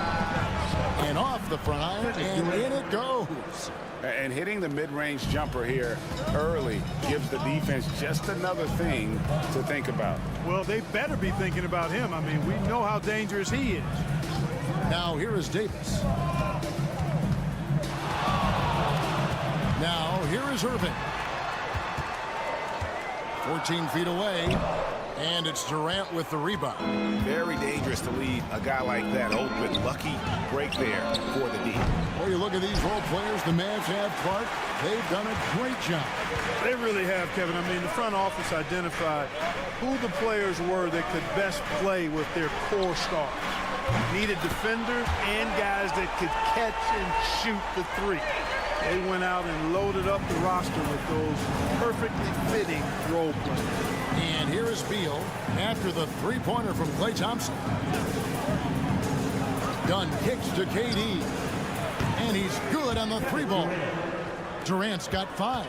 And off the front iron, and in it goes. And hitting the mid-range jumper here early gives the defense just another thing to think about. Well, they better be thinking about him. I mean, we know how dangerous he is. Now here is Davis. Now here is Irving. 14 feet away. And it's Durant with the rebound. Very dangerous to leave a guy like that open. Lucky break there for the D. Well, you look at these role players the Mavs have, Clark. They've done a great job. They really have, Kevin. I mean, the front office identified who the players were that could best play with their core stars. Needed defenders and guys that could catch and shoot the three. They went out and loaded up the roster with those perfectly fitting role players. And here is Beal after the three-pointer from Klay Thompson. Dunn kicks to KD. And he's good on the three ball. Durant's got 5.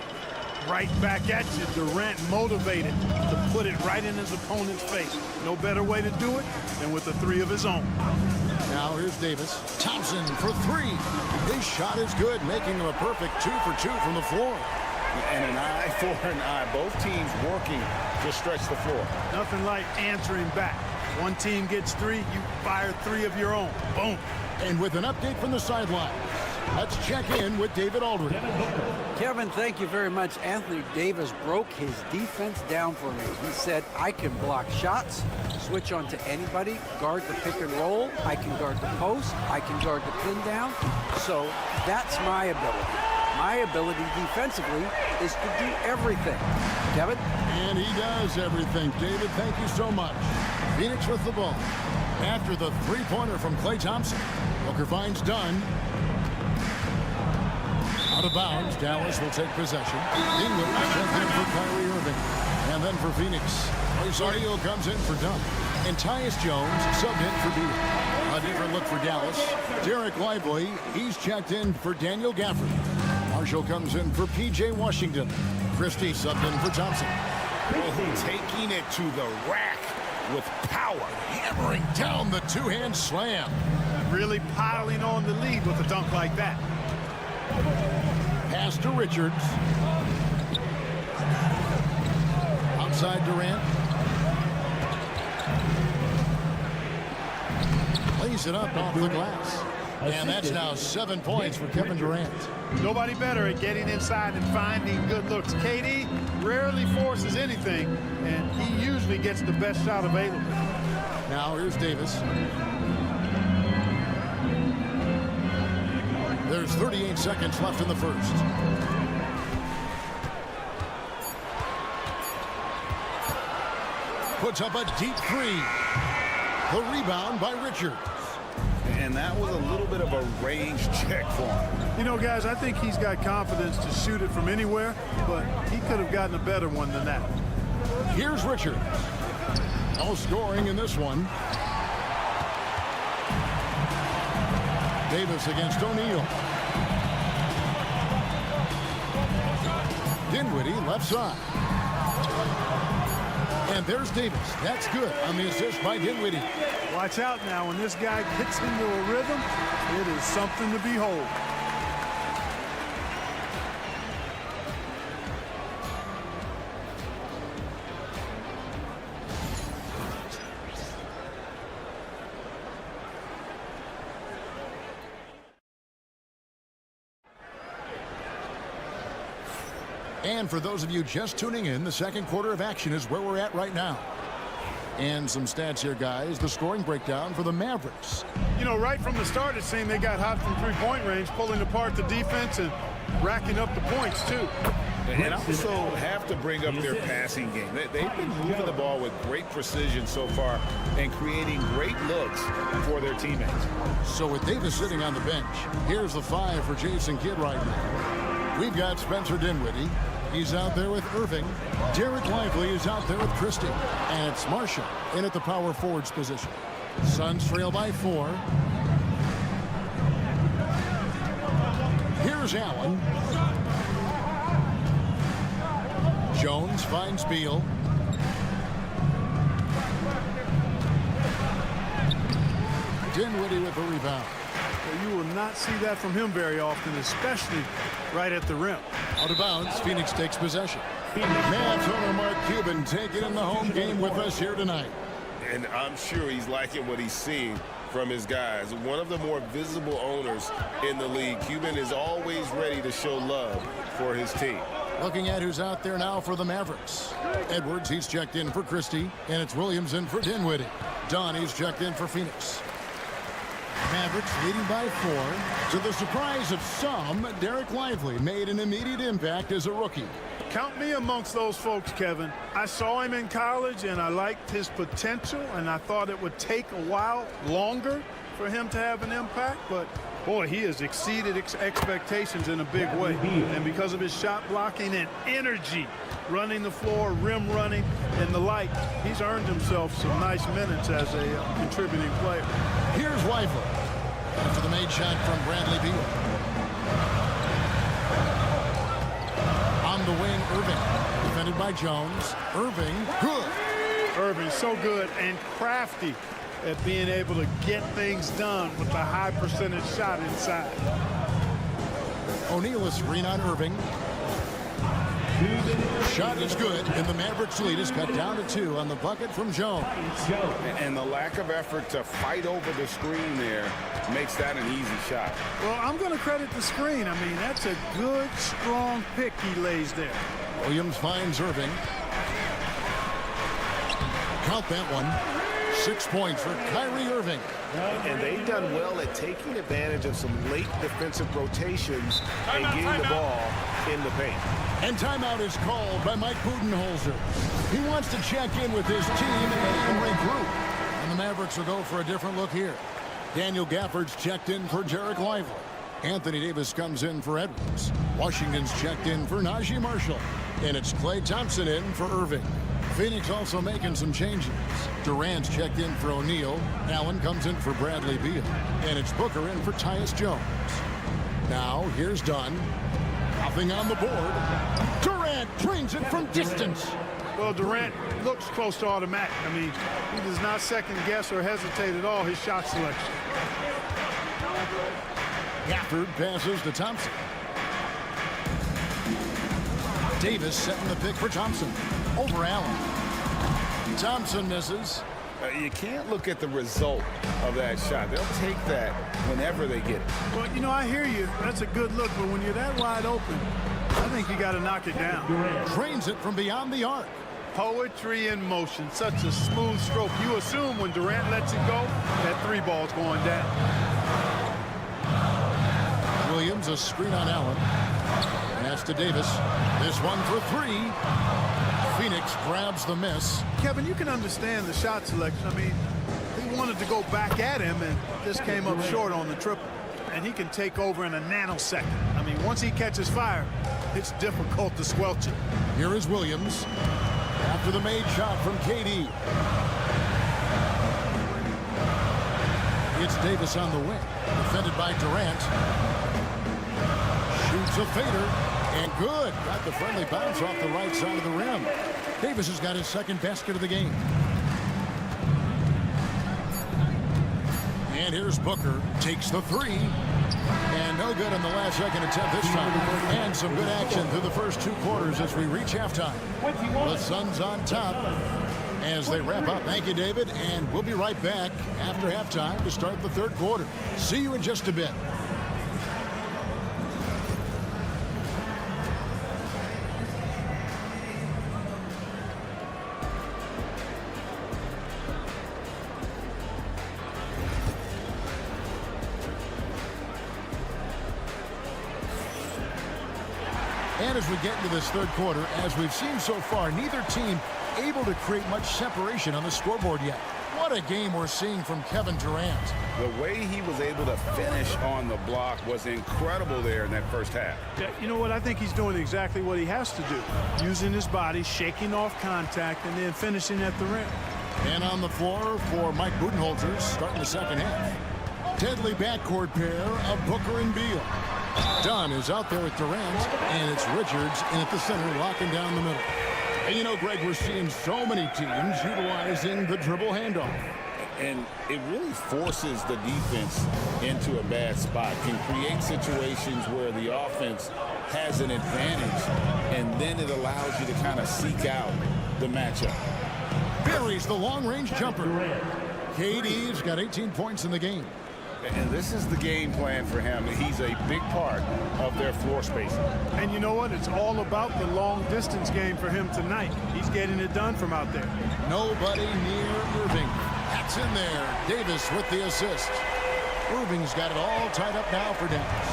Right back at you. Durant motivated to put it right in his opponent's face. No better way to do it than with a 3 of his own. Now here's Davis. Thompson for 3. His shot is good, making him a perfect 2 for 2 from the floor. And an eye for an eye. Both teams working to stretch the floor. Nothing like answering back. One team gets 3, you fire 3 of your own. Boom. And with an update from the sideline, Let's check in with David Aldridge. Kevin, thank you very much. Anthony Davis broke his defense down for me. He said, I can block shots, switch on to anybody, guard the pick and roll, I can guard the post, I can guard the pin down. So that's my ability. My ability defensively is to do everything. Kevin? And he does everything. David, thank you so much. Phoenix with the ball. After the three-pointer from Klay Thompson. Booker finds Dunn. Out of bounds, Dallas will take possession. England checked in for Kyrie Irving. And then for Phoenix, Rosario comes in for Dunn. And Tyus Jones subbed in for Beal. A different look for Dallas. Derek Lively, he's checked in for Daniel Gafford. Marshall comes in for P.J. Washington. Christie subbed in for Thompson. Taking it to the rack with power. Hammering down the two-hand slam. Really piling on the lead with a dunk like that. Pass to Richards. Outside Durant. Lays it up off the glass. And that's now 7 points for Kevin Durant. Nobody better at getting inside and finding good looks. KD rarely forces anything, and he usually gets the best shot available. Now here's Davis. There's 38 seconds left in the first. Puts up a deep three. The rebound by Richards. And that was a little bit of a range check for him. You know, guys, I think he's got confidence to shoot it from anywhere, but he could have gotten a better one than that. Here's Richards. No scoring in this one. Davis against O'Neal. Dinwiddie left side. And there's Davis. That's good on the assist by Dinwiddie. Watch out now. When this guy gets into a rhythm, it is something to behold. And for those of you just tuning in, the second quarter of action is where we're at right now. And some stats here, guys. The scoring breakdown for the Mavericks. You know, right from the start, it seemed they got hot from three-point range, pulling apart the defense and racking up the points, too. And also have to bring up their passing game. They've been moving the ball with great precision so far and creating great looks for their teammates. So with Davis sitting on the bench, here's the 5 for Jason Kidd right now. We've got Spencer Dinwiddie. He's out there with Irving. Derek Lively is out there with Christie. And it's Marshall in at the power forwards position. Suns trail by 4. Here's Allen. Jones finds Beal. Dinwiddie with the rebound. You will not see that from him very often, especially right at the rim. Out of bounds, Phoenix takes possession. Mavs owner Mark Cuban taking in the home game with us here tonight. And I'm sure he's liking what he's seeing from his guys. One of the more visible owners in the league. Cuban is always ready to show love for his team. Looking at who's out there now for the Mavericks. Edwards, he's checked in for Christie, and it's Williams in for Dinwiddie. Donnie's checked in for Phoenix. Mavericks leading by 4. To the surprise of some, Derek Lively made an immediate impact as a rookie. Count me amongst those folks, Kevin. I saw him in college, and I liked his potential, and I thought it would take a while longer for him to have an impact, but boy, he has exceeded expectations in a big way. And because of his shot blocking and energy, running the floor, rim running, and the like, he's earned himself some nice minutes as a contributing player. Here's Lively after the made shot from Bradley Beal. On the wing, Irving, defended by Jones. Irving, good. Irving, so good and crafty at being able to get things done with a high percentage shot inside. O'Neal a screen on Irving. Shot is good, and the Mavericks lead is cut down to 2 on the bucket from Jones. And the lack of effort to fight over the screen there makes that an easy shot. Well, I'm going to credit the screen. I mean, that's a good, strong pick he lays there. Williams finds Irving. Count that one. 6 points for Kyrie Irving. And they've done well at taking advantage of some late defensive rotations and getting the ball in the paint. And timeout is called by Mike Budenholzer. He wants to check in with his team and regroup. And the Mavericks will go for a different look here. Daniel Gafford's checked in for Jarek Lively. Anthony Davis comes in for Edwards. Washington's checked in for Najee Marshall. And it's Klay Thompson in for Irving. Phoenix also making some changes. Durant's checked in for O'Neal. Allen comes in for Bradley Beal. And it's Booker in for Tyus Jones. Now, here's Dunn. Nothing on the board. Durant drains it from distance. Well, Durant looks close to automatic. I mean, he does not second guess or hesitate at all his shot selection. Gafford passes to Thompson. Davis setting the pick for Thompson. Over Allen. Thompson misses. You can't look at the result of that shot. They'll take that whenever they get it. Well, you know, I hear you. That's a good look, but when you're that wide open, I think you got to knock it down. Trains it from beyond the arc. Poetry in motion. Such a smooth stroke. You assume when Durant lets it go, that 3 ball's going down. Williams, a screen on Allen. Pass to Davis. This one for 3. Phoenix grabs the miss. Kevin, you can understand the shot selection. I mean, he wanted to go back at him and just came up short on the triple. And he can take over in a nanosecond. I mean, once he catches fire, it's difficult to squelch it. Here is Williams after the made shot from KD. It's Davis on the wing, defended by Durant. Shoots a fader. And good. Got the friendly bounce off the right side of the rim. Davis has got his second basket of the game. And here's Booker. Takes the 3. And no good on the last second attempt this time. And some good action through the first 2 quarters as we reach halftime. The Suns on top as they wrap up. Thank you, David. And we'll be right back after halftime to start the 3rd quarter. See you in just a bit. And as we get into this 3rd quarter, as we've seen so far, neither team able to create much separation on the scoreboard yet. What a game we're seeing from Kevin Durant. The way he was able to finish on the block was incredible there in that first half. Yeah, you know what? I think he's doing exactly what he has to do. Using his body, shaking off contact, and then finishing at the rim. And on the floor for Mike Budenholzer, starting the 2nd half. Deadly backcourt pair of Booker and Beal. Dunn is out there with Durant, and it's Richards in at the center, locking down the middle. And you know, Greg, we're seeing so many teams utilizing the dribble handoff. And it really forces the defense into a bad spot, can create situations where the offense has an advantage, and then it allows you to kind of seek out the matchup. Buries the long-range jumper. KD's got 18 points in the game. And this is the game plan for him. He's a big part of their floor spacing. And you know what? It's all about the long-distance game for him tonight. He's getting it done from out there. Nobody near Irving. That's in there. Davis with the assist. Irving's got it all tied up now for Dallas.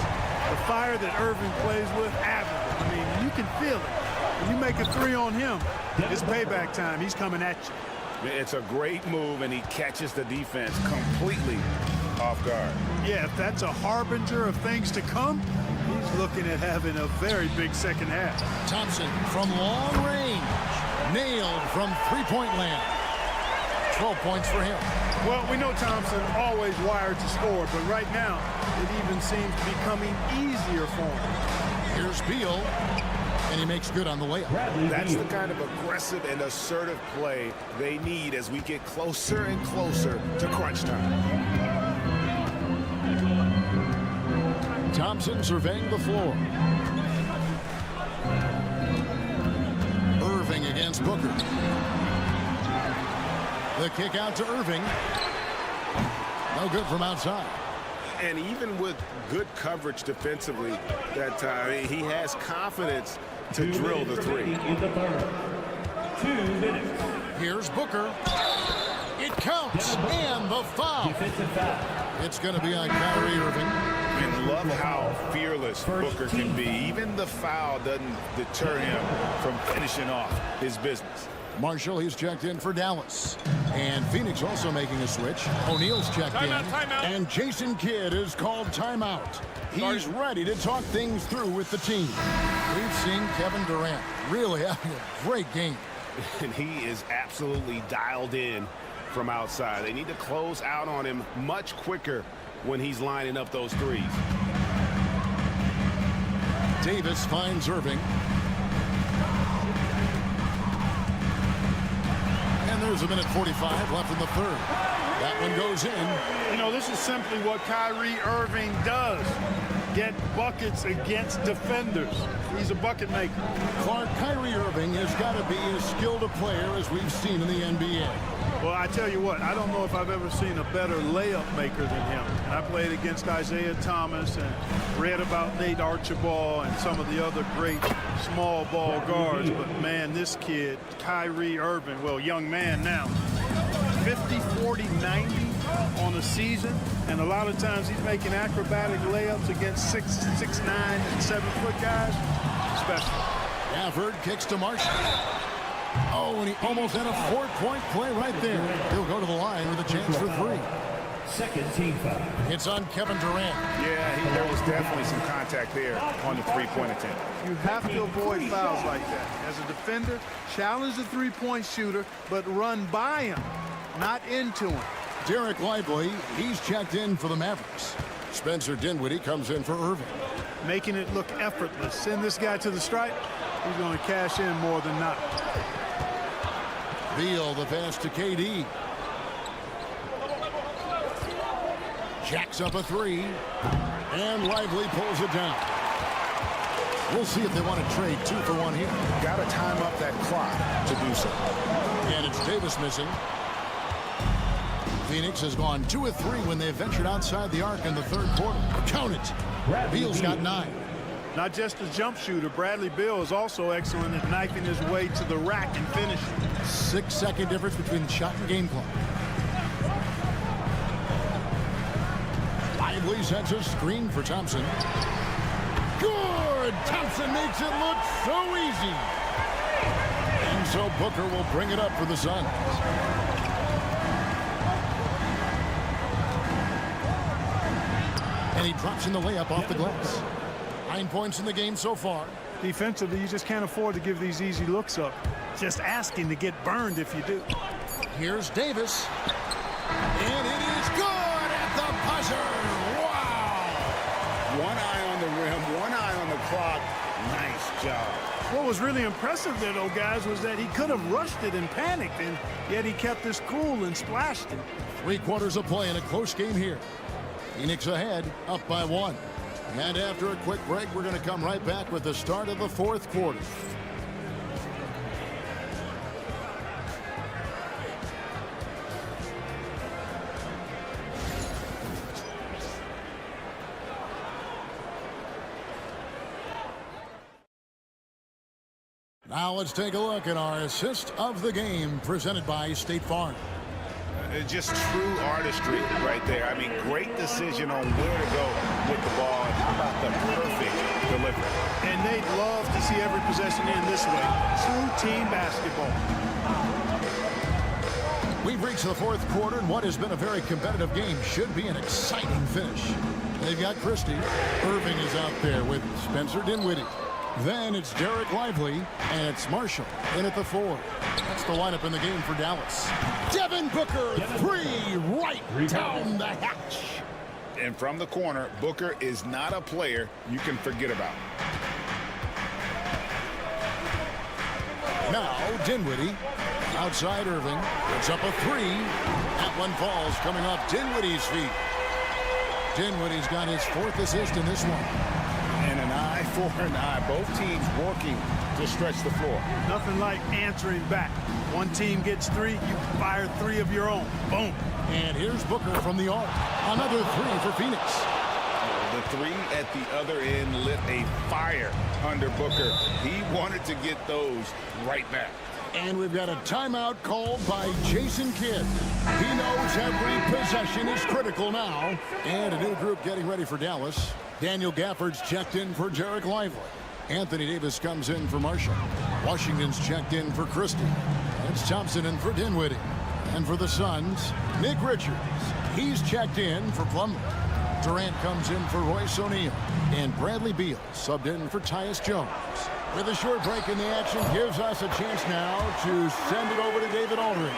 The fire that Irving plays with, avid. I mean, you can feel it. When you make a 3 on him, it's payback time. He's coming at you. It's a great move, and he catches the defense completely off guard. Yeah, if that's a harbinger of things to come, he's looking at having a very big 2nd half. Thompson from long range. Nailed from 3-point land. 12 points for him. Well, we know Thompson always wired to score, but right now it even seems to be coming easier for him. Here's Beal, and he makes good on the layup. That's the kind of aggressive and assertive play they need as we get closer and closer to crunch time. Thompson surveying the floor. Irving against Booker. The kick out to Irving. No good from outside. And even with good coverage defensively that time, he has confidence to drill the three. In the third. 2 minutes. Here's Booker. It counts, and the foul. It's going to be on Kyrie Irving. And love how fearless Booker can be. Even the foul doesn't deter him from finishing off his business. Marshall, he's checked in for Dallas. And Phoenix also making a switch. O'Neal's checked in. Timeout. And Jason Kidd is called timeout. He's ready to talk things through with the team. We've seen Kevin Durant really having a great game. And he is absolutely dialed in from outside. They need to close out on him much quicker when he's lining up those threes. Davis finds Irving. And there's a minute 45 left in the third. That one goes in. You know, this is simply what Kyrie Irving does. Get buckets against defenders. He's a bucket maker. Clark, Kyrie Irving has got to be as skilled a player as we've seen in the NBA. Well, I tell you what, I don't know if I've ever seen a better layup maker than him. I played against Isaiah Thomas and read about Nate Archibald and some of the other great small ball guards. But, man, this kid, Kyrie Irving, well, young man now, 50, 40, 90 on a season. And a lot of times he's making acrobatic layups against 6'9", and 7-foot guys. Special. Gafford kicks to Marshall. Oh, and he almost had a 4-point play right there. He'll go to the line with a chance for 3. Second team foul. It's on Kevin Durant. Yeah, there was definitely some contact there on the three-point attempt. You have to avoid fouls like that. As a defender, challenge the three-point shooter, but run by him, not into him. Derek Lively, he's checked in for the Mavericks. Spencer Dinwiddie comes in for Irving. Making it look effortless. Send this guy to the stripe, he's going to cash in more than not. Beal, the pass to KD. Jacks up a 3. And Lively pulls it down. We'll see if they want to trade 2 for 1 here. Got to time up that clock to do so. And it's Davis missing. Phoenix has gone 2 of 3 when they ventured outside the arc in the third quarter. Count it. Beal's got 9. Not just a jump shooter, Bradley Beal is also excellent at knifing his way to the rack and finishing. 6-second difference between the shot and game clock. Lively sets a screen for Thompson. Good! Thompson makes it look so easy. And so Booker will bring it up for the Suns. And he drops in the layup off the glass. 9 points in the game so far. Defensively, you just can't afford to give these easy looks up. Just asking to get burned if you do. Here's Davis. And it is good at the buzzer. Wow! One eye on the rim, one eye on the clock. Nice job. What was really impressive there, though, guys, was that he could have rushed it and panicked, and yet he kept his cool and splashed it. 3 quarters of play in a close game here. Phoenix ahead, up by 1. And after a quick break, we're going to come right back with the start of the fourth quarter. Now let's take a look at our assist of the game presented by State Farm. Just true artistry right there. I mean, great decision on where to go with the ball. And how about the perfect delivery? And they'd love to see every possession in this way. True team basketball. We've reached the fourth quarter, and what has been a very competitive game should be an exciting finish. They've got Christie. Irving is out there with Spencer Dinwiddie. Then it's Derek Lively, and it's Marshall in at the 4. That's the lineup in the game for Dallas. Devin Booker, 3 right down the hatch. And from the corner, Booker is not a player you can forget about. Now Dinwiddie, outside Irving, puts up a 3. That one falls coming off Dinwiddie's feet. Dinwiddie's got his 4th assist in this one. And an eye for an eye. Both teams working to stretch the floor. Nothing like answering back. One team gets 3, you fire 3 of your own. Boom. And here's Booker from the arc. Another 3 for Phoenix. The 3 at the other end lit a fire under Booker. He wanted to get those right back. And we've got a timeout called by Jason Kidd. He knows every possession is critical now. And a new group getting ready for Dallas. Daniel Gafford's checked in for Jarek Lively. Anthony Davis comes in for Marshall. Washington's checked in for Christie. It's Thompson in for Dinwiddie. And for the Suns, Nick Richards. He's checked in for Plumlee. Durant comes in for Royce O'Neal. And Bradley Beal subbed in for Tyus Jones. With a short break in the action, gives us a chance now to send it over to David Aldridge.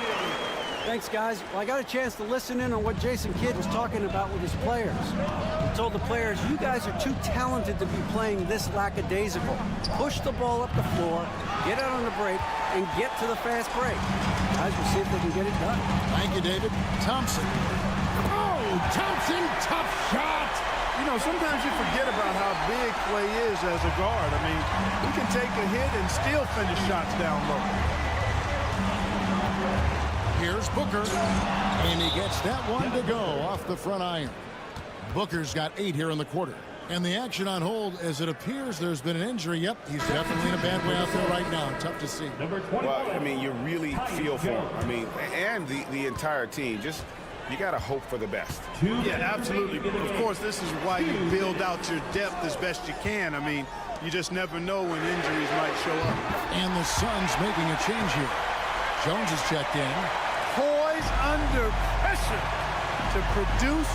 Thanks, guys. Well, I got a chance to listen in on what Jason Kidd was talking about with his players. He told the players, you guys are too talented to be playing this lackadaisical. Push the ball up the floor, get out on the break, and get to the fast break. Guys, we'll see if they can get it done. Thank you, David. Thompson. Oh, Thompson, tough shot. You know, sometimes you forget about how big Clay is as a guard. I mean, he can take a hit and still finish shots down low. Here's Booker, and he gets that one to go off the front iron. Booker's got 8 here in the quarter. And the action on hold, as it appears there's been an injury. Yep, he's definitely in a bad way out there right now. Tough to see. Well, I mean, you really feel for him. I mean, and the entire team. Just, you got to hope for the best. Yeah, absolutely. Of course, this is why you build out your depth as best you can. I mean, you just never know when injuries might show up. And the Suns making a change here. Jones is checked in. Poised under pressure to produce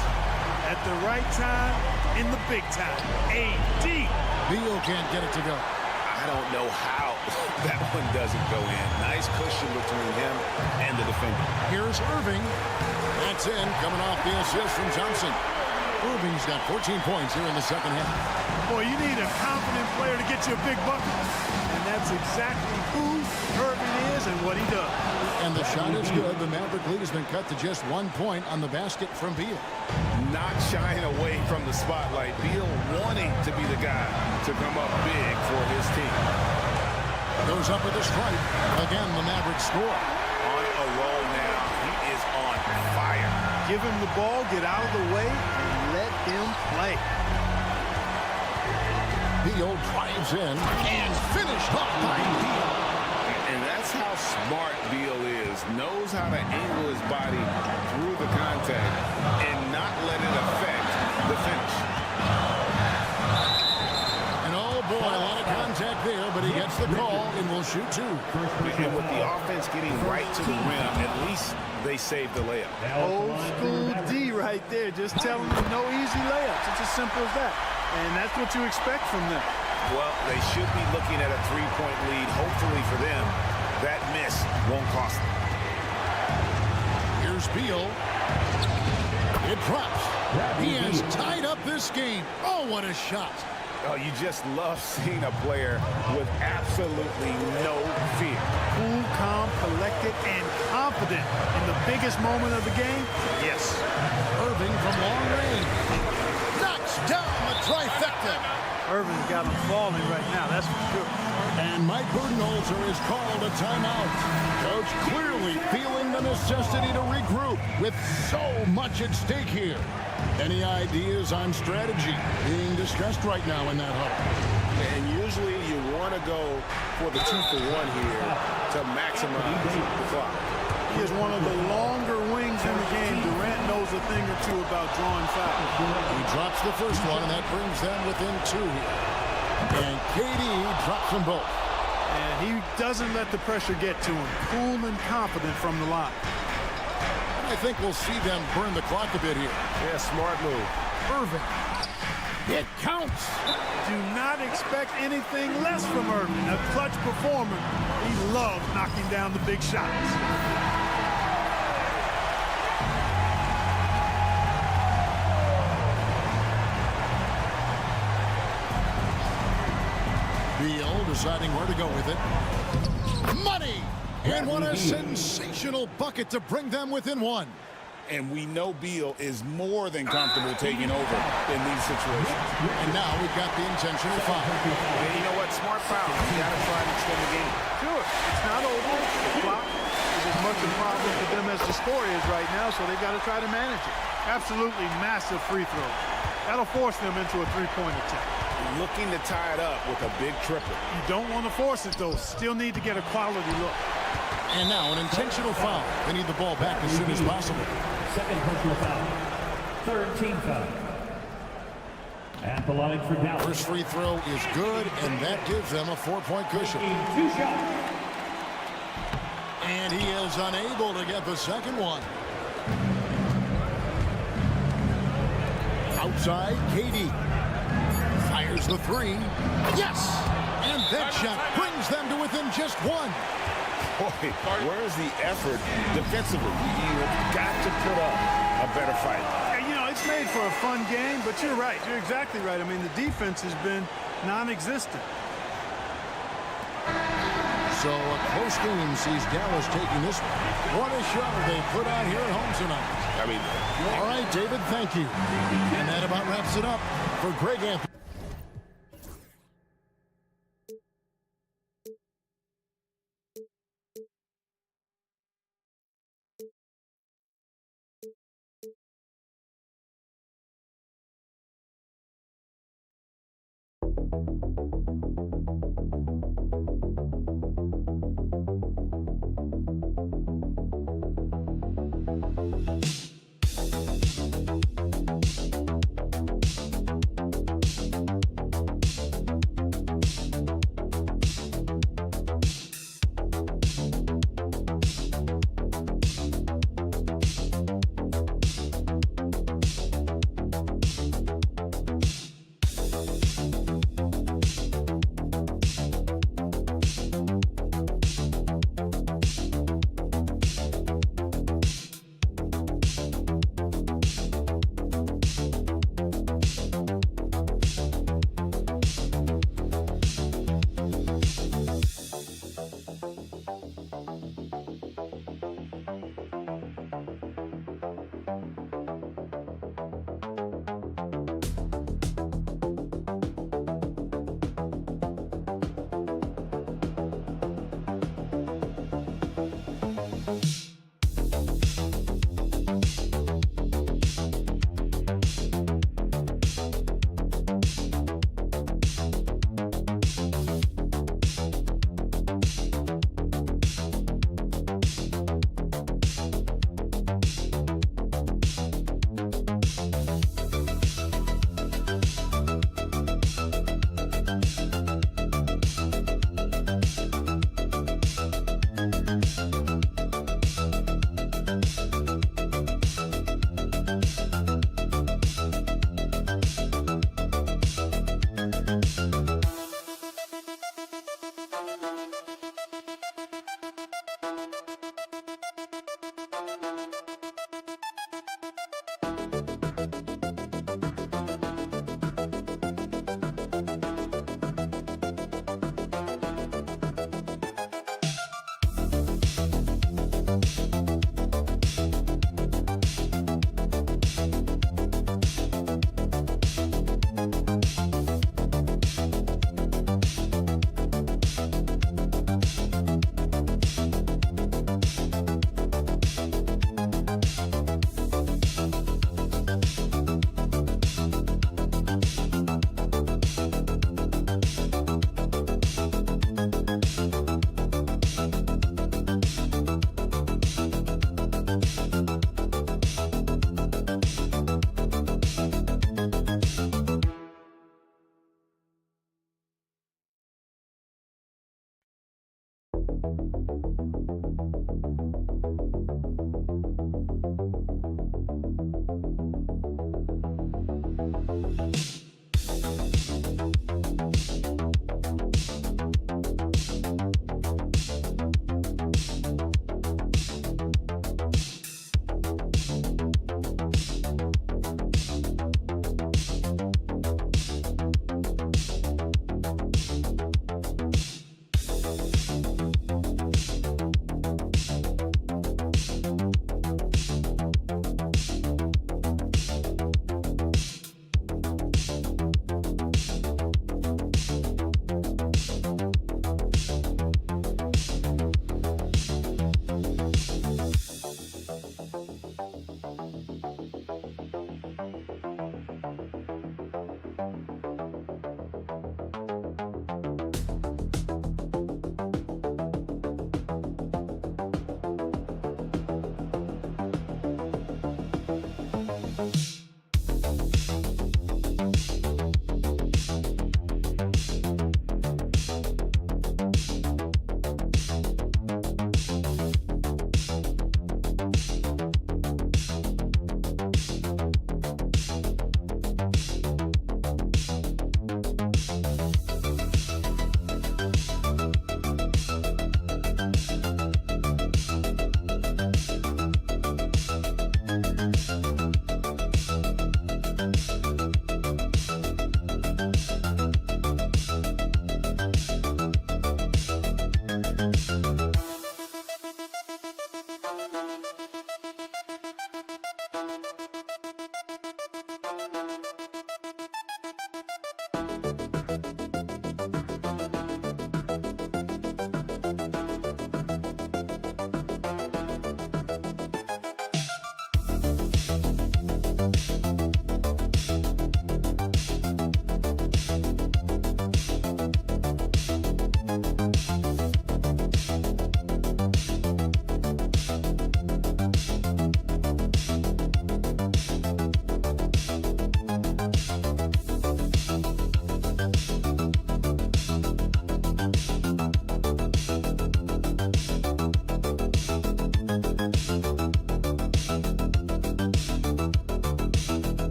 at the right time in the big time. AD. Beal can't get it to go. I don't know how that one doesn't go in. Nice cushion between him and the defender. Here's Irving. That's in, coming off the assist from Johnson. Irving's got 14 points here in the second half. Boy, you need a confident player to get you a big bucket. And that's exactly who Irving is and what he does. And the shot is good. The Maverick lead has been cut to just 1 point on the basket from Beal. Not shying away from the spotlight. Beal wanting to be the guy to come up big for his team. Goes up with a strike. Again, the Mavericks score. On a roll now. He is on fire. Give him the ball, get out of the way, and let him play. Beal drives in and finished off by Beal. And that's how smart Beal is. Knows how to angle his body through the contact and not let it affect the finish. And oh boy, a lot of contact there, but he gets the call and will shoot 2. And with the offense getting right to the rim, at least they saved the layup. Old school D right there. Just telling them no easy layups. It's as simple as that. And that's what you expect from them. Well, they should be looking at a 3-point lead. Hopefully for them, that miss won't cost them. Here's Beal. It drops. He has tied up this game. Oh, what a shot. Oh, you just love seeing a player with absolutely no fear. Cool, calm, collected, and confident in the biggest moment of the game. Yes. Irving from long range. Knocks down the trifecta. Irving's got him falling right now, that's for sure. And Mike Budenholzer has called a timeout. Coach clearly feeling the necessity to regroup with so much at stake here. Any ideas on strategy being discussed right now in that hub? And usually you want to go for the 2-for-1 here to maximize the clock. He is one of the longer wings in the game. Durant knows a thing or two about drawing fouls. He drops the first one, and that brings them within 2 here. And KD drops them both. And he doesn't let the pressure get to him. Cool and confident from the line. I think we'll see them burn the clock a bit here. Yeah, smart move. Irving. It counts. Do not expect anything less from Irving. A clutch performer. He loves knocking down the big shots. Beal deciding where to go with it. Money! And what a sensational bucket to bring them within 1. And we know Beal is more than comfortable taking over in these situations. And now we've got the intentional foul. And you know what? Smart foul. You got to try to extend the game. Sure, it's not over. The clock is as much a problem for them as the score is right now, so they got to try to manage it. Absolutely massive free throw. That'll force them into a three-point attempt. Looking to tie it up with a big triple. You don't want to force it, though. Still need to get a quality look. And now an intentional foul. They need the ball back as soon as possible. Second personal foul. Third team foul. At the line for Dallas. First free throw is good, and that gives them a 4-point cushion. 2 shots. And he is unable to get the second one. Outside, Katie fires the three. Yes! And that shot brings them to within just one. Boy, where's the effort defensively? You've got to put up a better fight. And, you know, it's made for a fun game, but you're right. You're exactly right. I mean, the defense has been non-existent. So a close game sees Dallas taking this one. What a show they put on here at home tonight. I mean, all right, David, thank you. And that about wraps it up for Greg Anthony.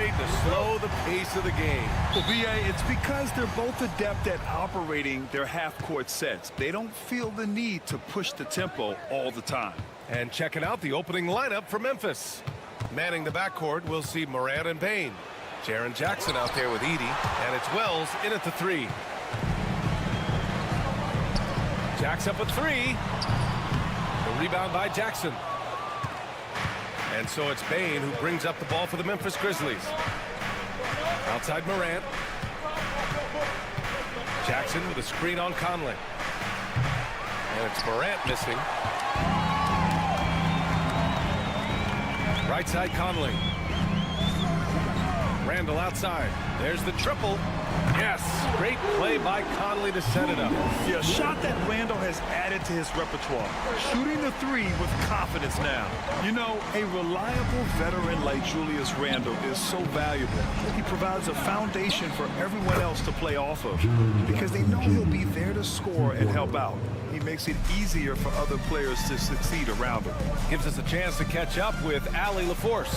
To slow the pace of the game. Well, B.A., it's because they're both adept at operating their half-court sets. They don't feel the need to push the tempo all the time. And checking out the opening lineup for Memphis. Manning the backcourt, we'll see Morant and Payne. Jaren Jackson out there with Edey, and it's Wells in at the 3. Jacks up a 3. The rebound by Jackson. And so it's Payne who brings up the ball for the Memphis Grizzlies. Outside Morant. Jackson with a screen on Conley. And it's Morant missing. Right side Conley. Randall outside. There's the triple. Yes, great play by Conley to set it up. Yeah, a shot that Randall has added to his repertoire. Shooting the 3 with confidence now. You know, a reliable veteran like Julius Randall is so valuable. He provides a foundation for everyone else to play off of because they know he'll be there to score and help out. He makes it easier for other players to succeed around him. Gives us a chance to catch up with Allie LaForce.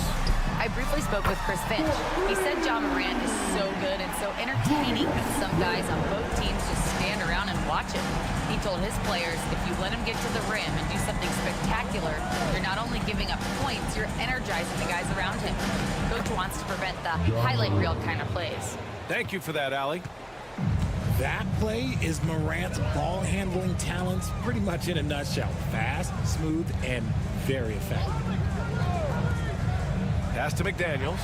I briefly spoke with Chris Finch. He said John Morant is so good and so entertaining that some guys on both teams just stand around and watch him. He told his players, if you let him get to the rim and do something spectacular, you're not only giving up points, you're energizing the guys around him. Coach wants to prevent the highlight reel kind of plays. Thank you for that, Allie. That play is Morant's ball handling talents pretty much in a nutshell. Fast, smooth, and very effective. Pass to McDaniels.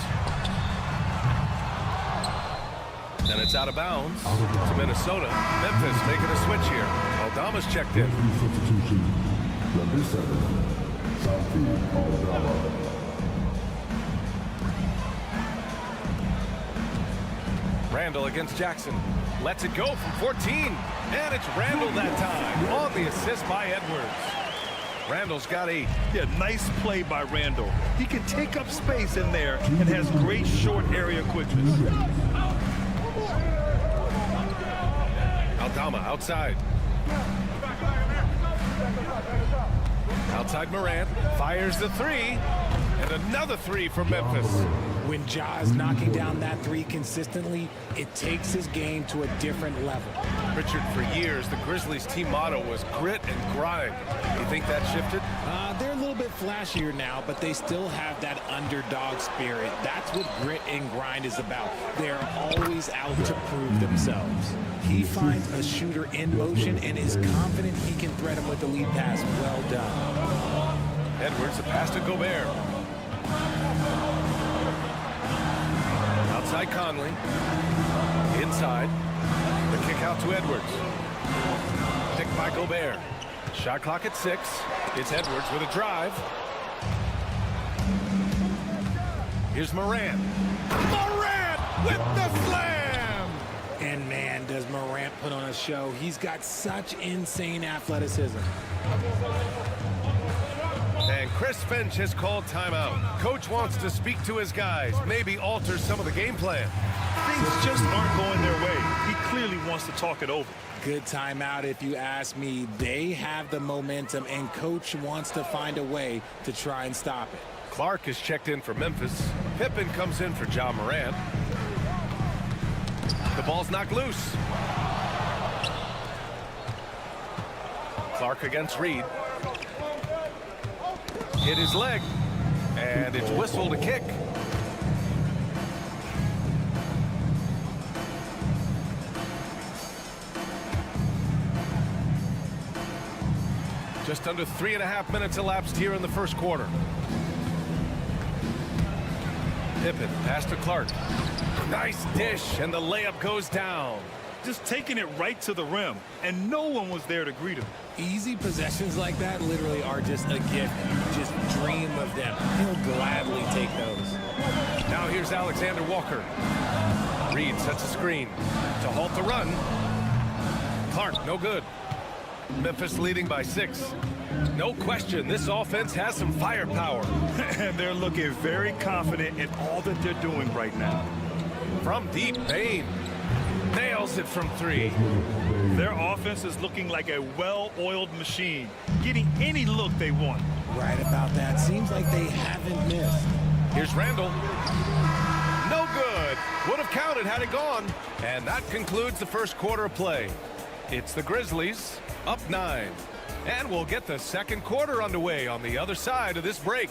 And it's out of bounds to Minnesota. Memphis making a switch here. Aldama's checked in. Randall against Jackson. Lets it go from 14. And it's Randall that time on the assist by Edwards. Randall's got 8. Yeah, nice play by Randall. He can take up space in there and has great short area quickness. Aldama outside. Outside Morant. Fires the 3. And another 3 for Memphis. When Ja is knocking down that 3 consistently, it takes his game to a different level. Richard, for years, the Grizzlies team motto was grit and grind. You think that shifted? They're a little bit flashier now, but they still have that underdog spirit. That's what grit and grind is about. They're always out to prove themselves. He finds a shooter in motion and is confident he can thread him with the lead pass. Well done. Edwards, a pass to Gobert. Outside Conley. Inside. The kick out to Edwards. Picked by Gobert. Shot clock at 6. It's Edwards with a drive. Here's Morant. Morant with the slam! And man, does Morant put on a show. He's got such insane athleticism. And Chris Finch has called timeout. Coach wants to speak to his guys, maybe alter some of the game plan. Things just aren't going their way. He clearly wants to talk it over. Good timeout if you ask me. They have the momentum, and Coach wants to find a way to try and stop it. Clark is checked in for Memphis. Pippen comes in for John Morant. The ball's knocked loose. Clark against Reed. Hit his leg. And it's whistled a kick. Just under 3.5 minutes elapsed here in the first quarter. Pippen, pass to Clark. Nice dish, and the layup goes down. Just taking it right to the rim, and no one was there to greet him. Easy possessions like that literally are just a gift. You just dream of them. He'll gladly take those. Now here's Alexander Walker. Reed sets a screen to halt the run. Clark, no good. Memphis leading by 6. No question, this offense has some firepower. And they're looking very confident in all that they're doing right now. From deep, Bain nails it from 3. Their offense is looking like a well-oiled machine, getting any look they want. Right about that. Seems like they haven't missed. Here's Randall. No good. Would have counted had it gone. And that concludes the first quarter of play. It's the Grizzlies up 9. And we'll get the second quarter underway on the other side of this break.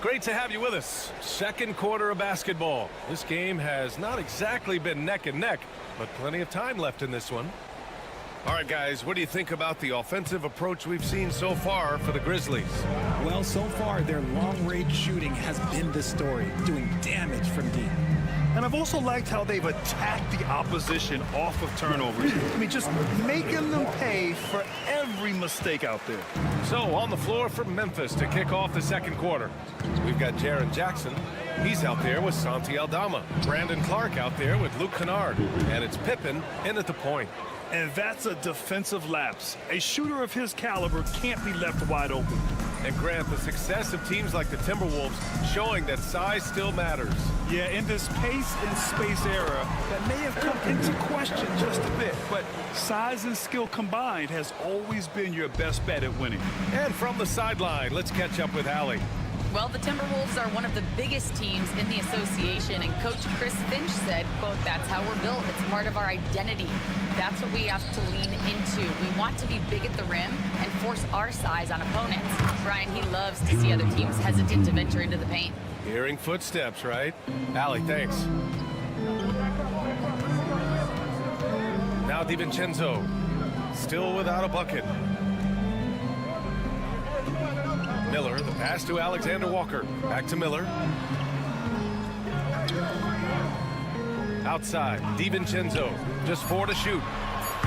Great to have you with us. Second quarter of basketball. This game has not exactly been neck and neck, but plenty of time left in this one. All right, guys, what do you think about the offensive approach we've seen so far for the Grizzlies? Well, so far, their long-range shooting has been the story, doing damage from deep. And I've also liked how they've attacked the opposition off of turnovers. I mean, just making them pay for every mistake out there. So, on the floor for Memphis to kick off the second quarter. We've got Jaren Jackson. He's out there with Santi Aldama. Brandon Clark out there with Luke Kennard. And it's Pippen in at the point. And that's a defensive lapse. A shooter of his caliber can't be left wide open. And Grant, the success of teams like the Timberwolves showing that size still matters. Yeah, in this pace and space era, that may have come into question just a bit, but size and skill combined has always been your best bet at winning. And from the sideline, let's catch up with Allie. Well, the Timberwolves are one of the biggest teams in the association, and Coach Chris Finch said, quote, "That's how we're built. It's part of our identity. That's what we have to lean into. We want to be big at the rim and force our size on opponents." Brian, he loves to see other teams hesitant to venture into the paint. Hearing footsteps, right? Allie, thanks. Now DiVincenzo, still without a bucket. Miller, the pass to Alexander Walker. Back to Miller. Outside, DiVincenzo, just 4 to shoot.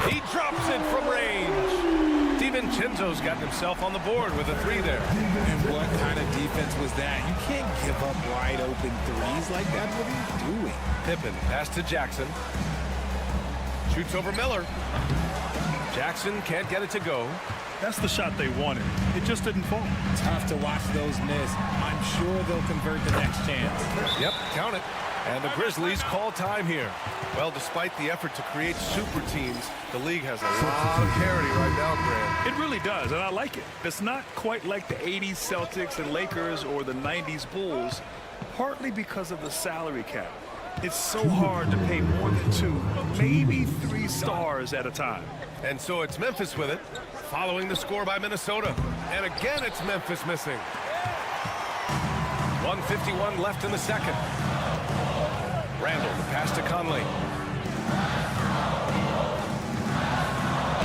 He drops it from range. DiVincenzo's gotten himself on the board with a 3 there. And what kind of defense was that? You can't give up wide open threes like that. What are you doing? Pippen, pass to Jackson. Shoots over Miller. Jackson can't get it to go. That's the shot they wanted. It just didn't fall. Tough to watch those miss. I'm sure they'll convert the next chance. Yep, count it. And the Grizzlies call time here. Well, despite the effort to create super teams, the league has a lot of parity right now, Grant. It really does, and I like it. It's not quite like the 80s Celtics and Lakers or the 90s Bulls, partly because of the salary cap. It's so hard to pay more than 2, maybe 3 stars at a time. And so it's Memphis with it, following the score by Minnesota. And again, it's Memphis missing. 1:51 left in the second. Randall, the pass to Conley.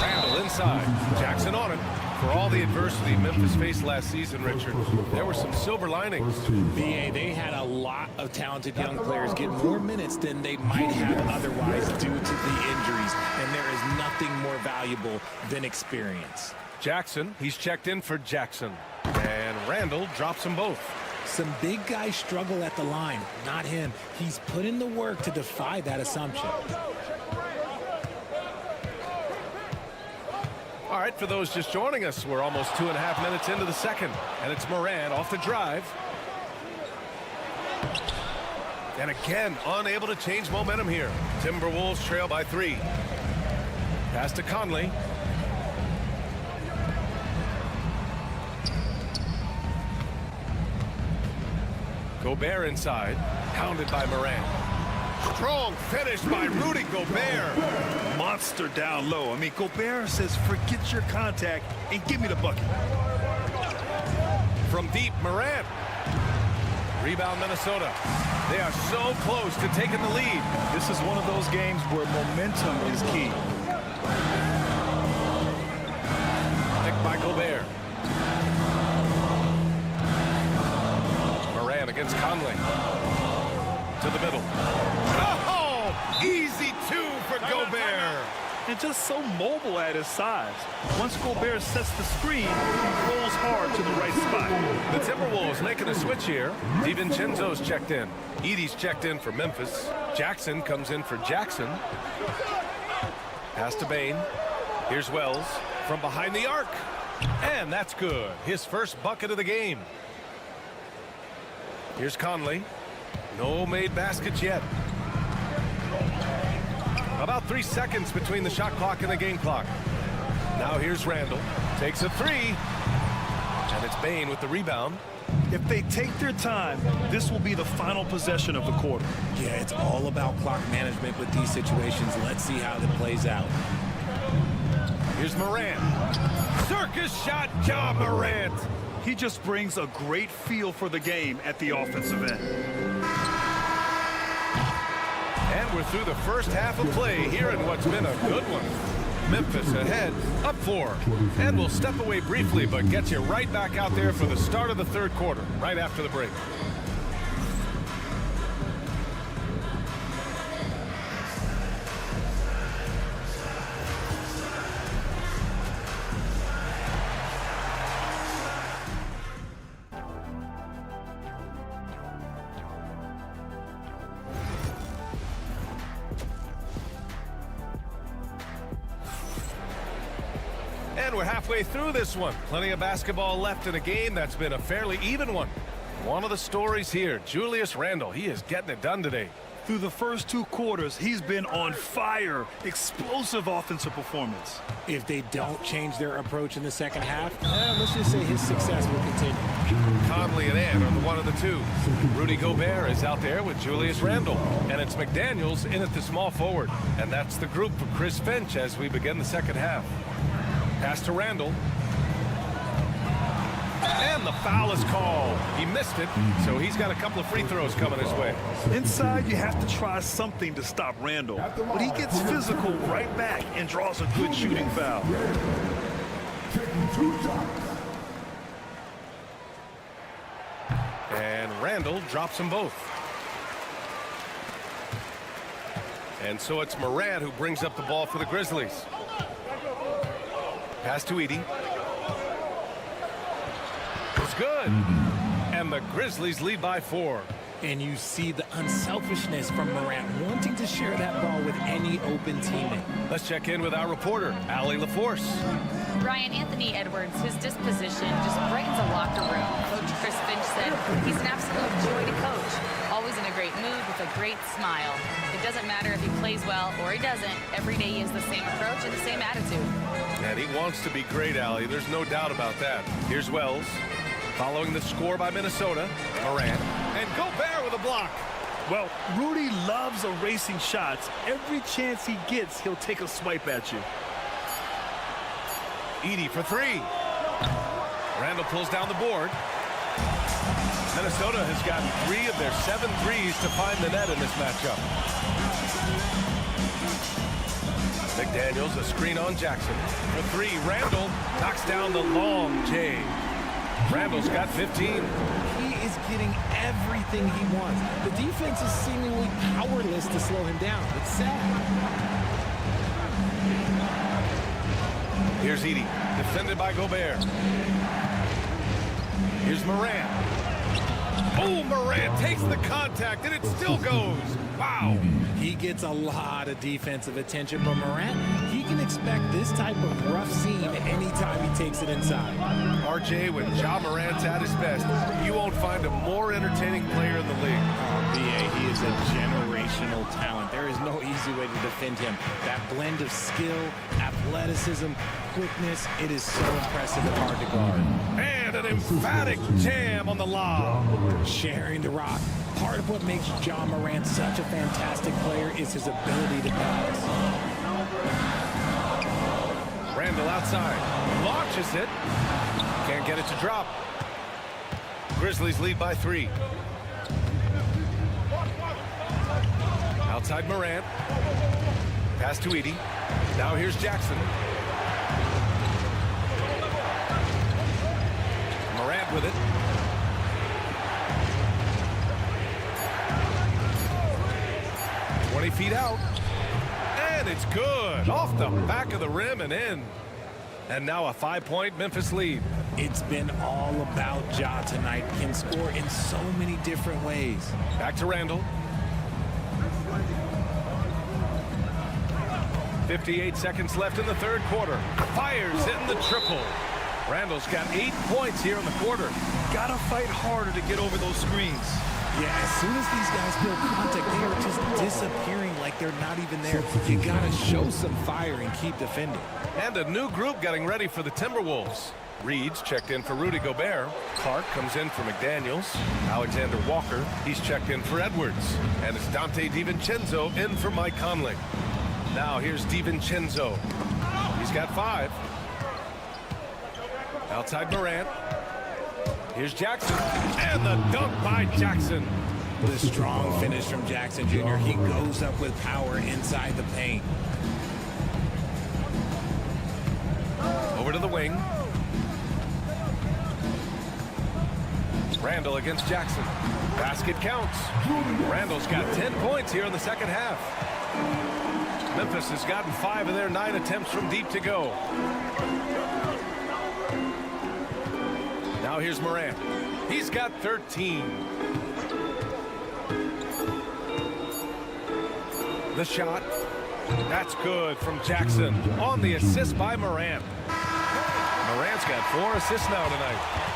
Randall inside. Jackson on it. For all the adversity Memphis faced last season, Richard, there were some silver linings. BA, they had a lot of talented young players get more minutes than they might have otherwise due to the injuries, and there is nothing more valuable than experience. Jackson, he's checked in for Jackson. And Randall drops them both. Some big guys struggle at the line, not him. He's put in the work to defy that assumption. All right, for those just joining us, we're almost 2.5 minutes into the second, and it's Moran off the drive. And again, unable to change momentum here. Timberwolves trail by 3. Pass to Conley. Gobert inside, pounded by Moran. Strong finish by Rudy Gobert. Monster down low. I mean, Gobert says, forget your contact and give me the bucket. From deep, Moran. Rebound, Minnesota. They are so close to taking the lead. This is one of those games where momentum is key. blocked by Gobert. Moran against Conley. To the middle. Oh! Easy two for Gobert. And just so mobile at his size. Once Gobert sets the screen, he rolls hard to the right spot. The Timberwolves making a switch here. DiVincenzo's checked in. Edey's checked in for Memphis. Jackson comes in for Jackson. Pass to Bane. Here's Wells from behind the arc. And that's good. His first bucket of the game. Here's Conley. No made baskets yet. About 3 seconds between the shot clock and the game clock. Now here's Randall. Takes a three. And it's Bane with the rebound. If they take their time, this will be the final possession of the quarter. Yeah, it's all about clock management with these situations. Let's see how it plays out. Here's Morant. Circus shot, Ja Morant. He just brings a great feel for the game at the offensive end. And we're through the first half of play here in what's been a good one. Memphis ahead, up 4. And we'll step away briefly, but get you right back out there for the start of the third quarter, right after the break. And we're halfway through this one. Plenty of basketball left in a game that's been a fairly even one. One of the stories here, Julius Randle. He is getting it done today. Through the first 2 quarters, he's been on fire. Explosive offensive performance. If they don't change their approach in the second half, let's just say his success will continue. Conley and Ant are the one of the two. Rudy Gobert is out there with Julius Randle. And it's McDaniels in at the small forward. And that's the group for Chris Finch as we begin the second half. Pass to Randle. And the foul is called. He missed it, so he's got a couple of free throws coming his way. Inside, you have to try something to stop Randle. But he gets physical right back and draws a good shooting foul. And Randle drops them both. And so it's Morant who brings up the ball for the Grizzlies. Pass to Edey. It's good. And the Grizzlies lead by 4. And you see the unselfishness from Morant wanting to share that ball with any open teammate. Let's check in with our reporter, Allie LaForce. Ryan, Anthony Edwards, his disposition just brightens a locker room. Coach Chris Finch said he's an absolute joy to coach. Always in a great mood with a great smile. It doesn't matter if he plays well or he doesn't. Every day he has the same approach and the same attitude. And he wants to be great, Allie. There's no doubt about that. Here's Wells. Following the score by Minnesota, Morant, and Gobert with a block. Well, Rudy loves erasing shots. Every chance he gets, he'll take a swipe at you. Edey for 3. Randle pulls down the board. Minnesota has gotten 3 of their 7 threes to find the net in this matchup. McDaniels, a screen on Jackson. For 3, Randle knocks down the long J. Randle's got 15. He is getting everything he wants. The defense is seemingly powerless to slow him down. It's sad. Here's Edey, defended by Gobert. Here's Morant. Oh, Morant takes the contact, and it still goes. Wow. He gets a lot of defensive attention, but Morant, he can expect this type of rough scene anytime he takes it inside. RJ, when Ja Morant's at his best, you won't find a more entertaining player in the league. BA, he is a generational talent. There is no easy way to defend him. That blend of skill, athleticism, quickness, it is so impressive and hard to guard. And an emphatic jam on the lob. Sharing the rock. Part of what makes Ja Morant such a fantastic player is his ability to pass. Randle outside. Launches it. Can't get it to drop. Grizzlies lead by 3. Outside Morant. Pass to Edey. Now here's Jackson. Morant with it. Feet out, and it's good off the back of the rim and in. And now a 5-point Memphis lead. It's been all about Ja tonight. Can score in so many different ways. Back to Randall. 58 seconds left in the third quarter. Fires in the triple. Randall's got 8 points here in the quarter. Gotta fight harder to get over those screens. Yeah, as soon as these guys feel contact, they are just disappearing like they're not even there. You gotta show some fire and keep defending. And a new group getting ready for the Timberwolves. Reed's checked in for Rudy Gobert. Clark comes in for McDaniels. Alexander Walker, he's checked in for Edwards. And it's Dante DiVincenzo in for Mike Conley. Now here's DiVincenzo. He's got 5. Outside Morant. Here's Jackson, and the dunk by Jackson. The strong finish from Jackson Jr. He goes up with power inside the paint. Over to the wing. Randall against Jackson. Basket counts. Randall's got 10 points here in the second half. Memphis has gotten 5 of their 9 attempts from deep to go. Now here's Morant. He's got 13. The shot. That's good from Jackson on the assist by Morant. Morant's got 4 assists now tonight.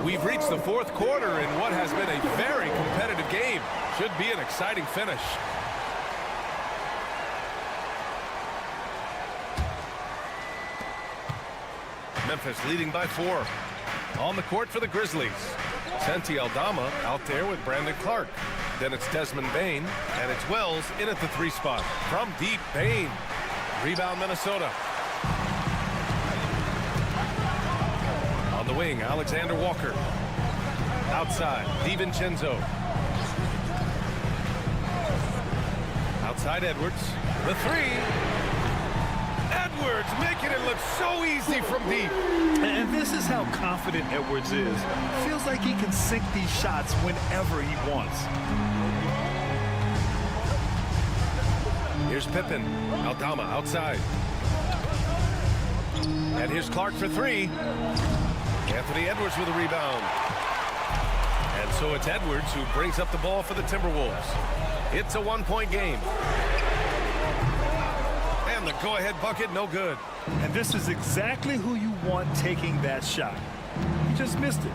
We've reached the fourth quarter in what has been a very competitive game. Should be an exciting finish. Memphis leading by 4. On the court for the Grizzlies. Santi Aldama out there with Brandon Clark. Then it's Desmond Bane, and it's Wells in at the 3 spot. From deep, Bane. Rebound, Minnesota. On the wing, Alexander Walker. Outside, DiVincenzo. Outside, Edwards. The 3. Edwards making it look so easy from deep. And this is how confident Edwards is. Feels like he can sink these shots whenever he wants. Here's Pippen. Aldama outside. And here's Clark for 3. Anthony Edwards with a rebound. And so it's Edwards who brings up the ball for the Timberwolves. It's a 1-point game. And the go-ahead bucket, no good. And this is exactly who you want taking that shot. He just missed it.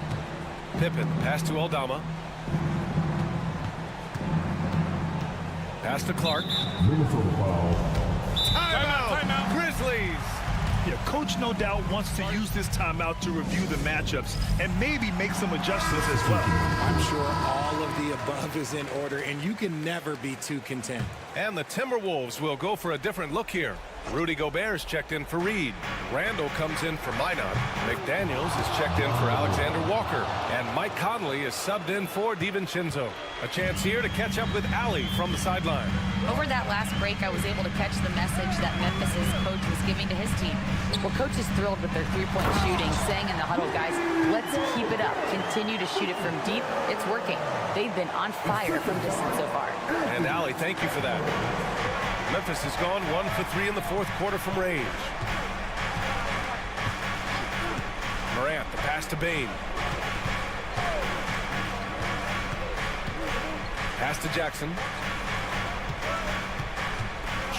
Pippen, pass to Aldama. Pass to Clark. Timeout. Grizzlies. Yeah, coach no doubt wants to use this timeout to review the matchups and maybe make some adjustments as well. I'm sure all of the above is in order, and you can never be too content. And the Timberwolves will go for a different look here. Rudy Gobert is checked in for Reed. Randall comes in for Minot. McDaniels is checked in for Alexander Walker. And Mike Conley is subbed in for DiVincenzo. A chance here to catch up with Allie from the sideline. Over that last break, I was able to catch the message that Memphis's coach was giving to his team. Well, coach is thrilled with their 3-point shooting, saying in the huddle, guys, let's keep it up. Continue to shoot it from deep. It's working. They've been on fire from distance so far. And Allie, thank you for that. Memphis has gone 1 for 3 in the fourth quarter from range. Morant, the pass to Bane. Pass to Jackson.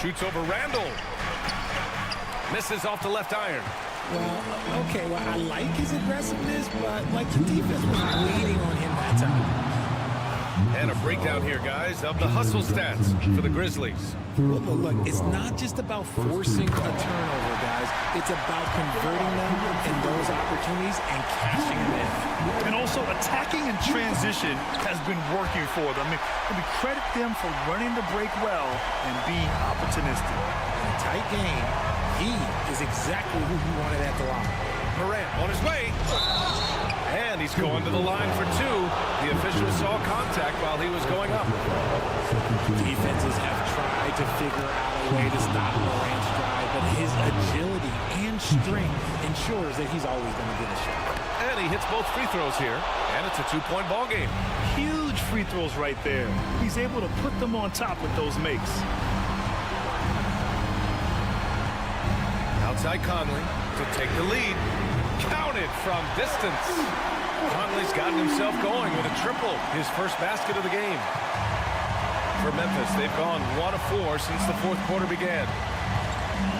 Shoots over Randall. Misses off the left iron. Well, okay, well, I like his aggressiveness, but like the defense was waiting on him that time. And a breakdown here, guys, of the hustle stats for the Grizzlies. Look, it's not just about forcing a turnover, guys. It's about converting them in those opportunities and cashing them in. And also attacking in transition has been working for them. I mean, credit them for running the break well and being opportunistic. In a tight game, he is exactly who he wanted at the line. Morant on his way. And he's going to the line for two. The official saw contact while he was going up. Defenses have tried to figure out a way to stop Morant's drive, but his agility and strength ensures that he's always going to get a shot. And he hits both free throws here. And it's a two-point ball game. Huge free throws right there. He's able to put them on top with those makes. Outside Conley to take the lead. Counted from distance. Conley's gotten himself going with a triple. His first basket of the game. For Memphis, they've gone 1 of 4 since the fourth quarter began.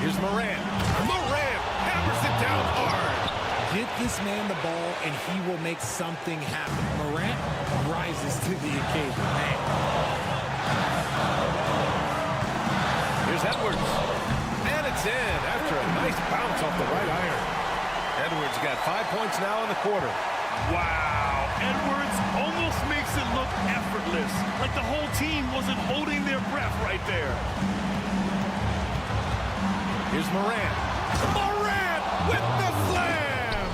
Here's Morant. Morant hammers it down hard. Get this man the ball, and he will make something happen. Morant rises to the occasion. Man. Here's Edwards. And it's in after a nice bounce off the right iron. Edwards got 5 points now in the quarter. Wow. Edwards almost makes it look effortless, like the whole team wasn't holding their breath right there. Here's Morant. Morant with the slam!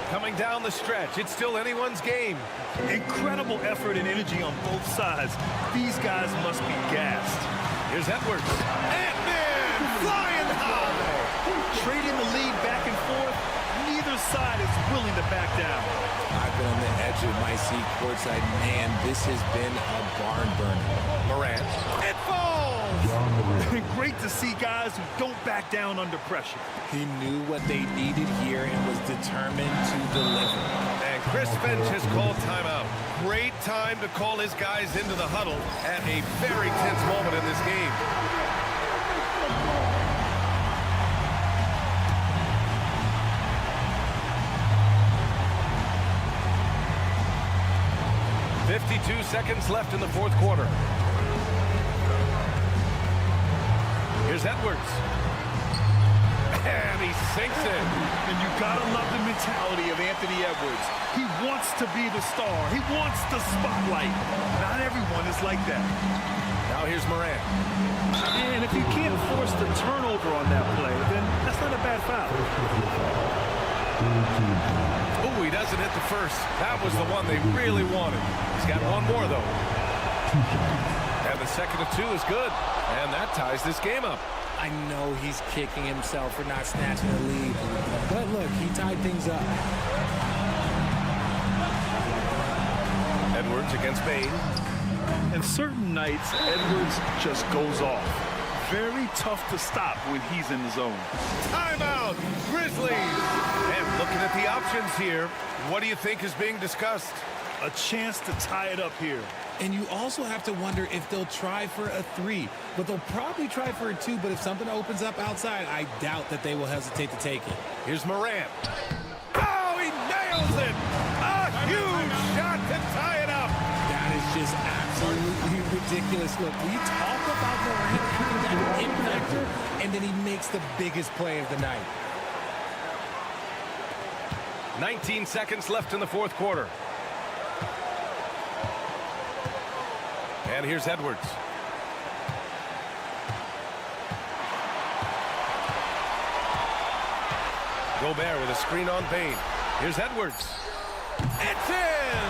Coming down the stretch. It's still anyone's game. Incredible effort and energy on both sides. These guys must be gassed. Here's Edwards. Ant-Man flying high. Trading the lead back and forth. Neither side is willing to back down. I've been on the edge of my seat courtside. Man, this has been a barn burner. Morant. It falls! Great to see guys who don't back down under pressure. He knew what they needed here and was determined to deliver. And Chris Finch has called timeout. Great time to call his guys into the huddle at a very tense moment in this game. .52 seconds left in the fourth quarter. Here's Edwards. And he sinks it. And you gotta love the mentality of Anthony Edwards. He wants to be the star. He wants the spotlight. Not everyone is like that. Now here's Morant. And if you can't force the turnover on that play, then that's not a bad foul. Oh, he doesn't hit the first. That was the one they really wanted. He's got one more, though. And the second of two is good. And that ties this game up. I know he's kicking himself for not snatching the lead. But look, he tied things up. Edwards against Bain. And certain nights, Edwards just goes off. Very tough to stop when he's in the zone. Timeout, Grizzlies. And looking at the options here, what do you think is being discussed? A chance to tie it up here. And you also have to wonder if they'll try for a 3. But they'll probably try for a 2. But if something opens up outside, I doubt that they will hesitate to take it. Here's Morant. Oh, he nails it. A huge shot to tie it up. That is just absolutely ridiculous. Look, we talk about Morant having that impactor, and then he makes the biggest play of the night. 19 seconds left in the fourth quarter. And here's Edwards. Gobert with a screen on Bain. Here's Edwards. It's in!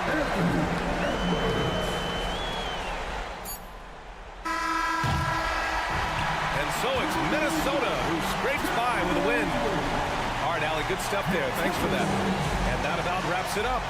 And so it's Minnesota who scrapes by with a win. All right, Allie, good stuff there. Thanks for that. And that about wraps it up.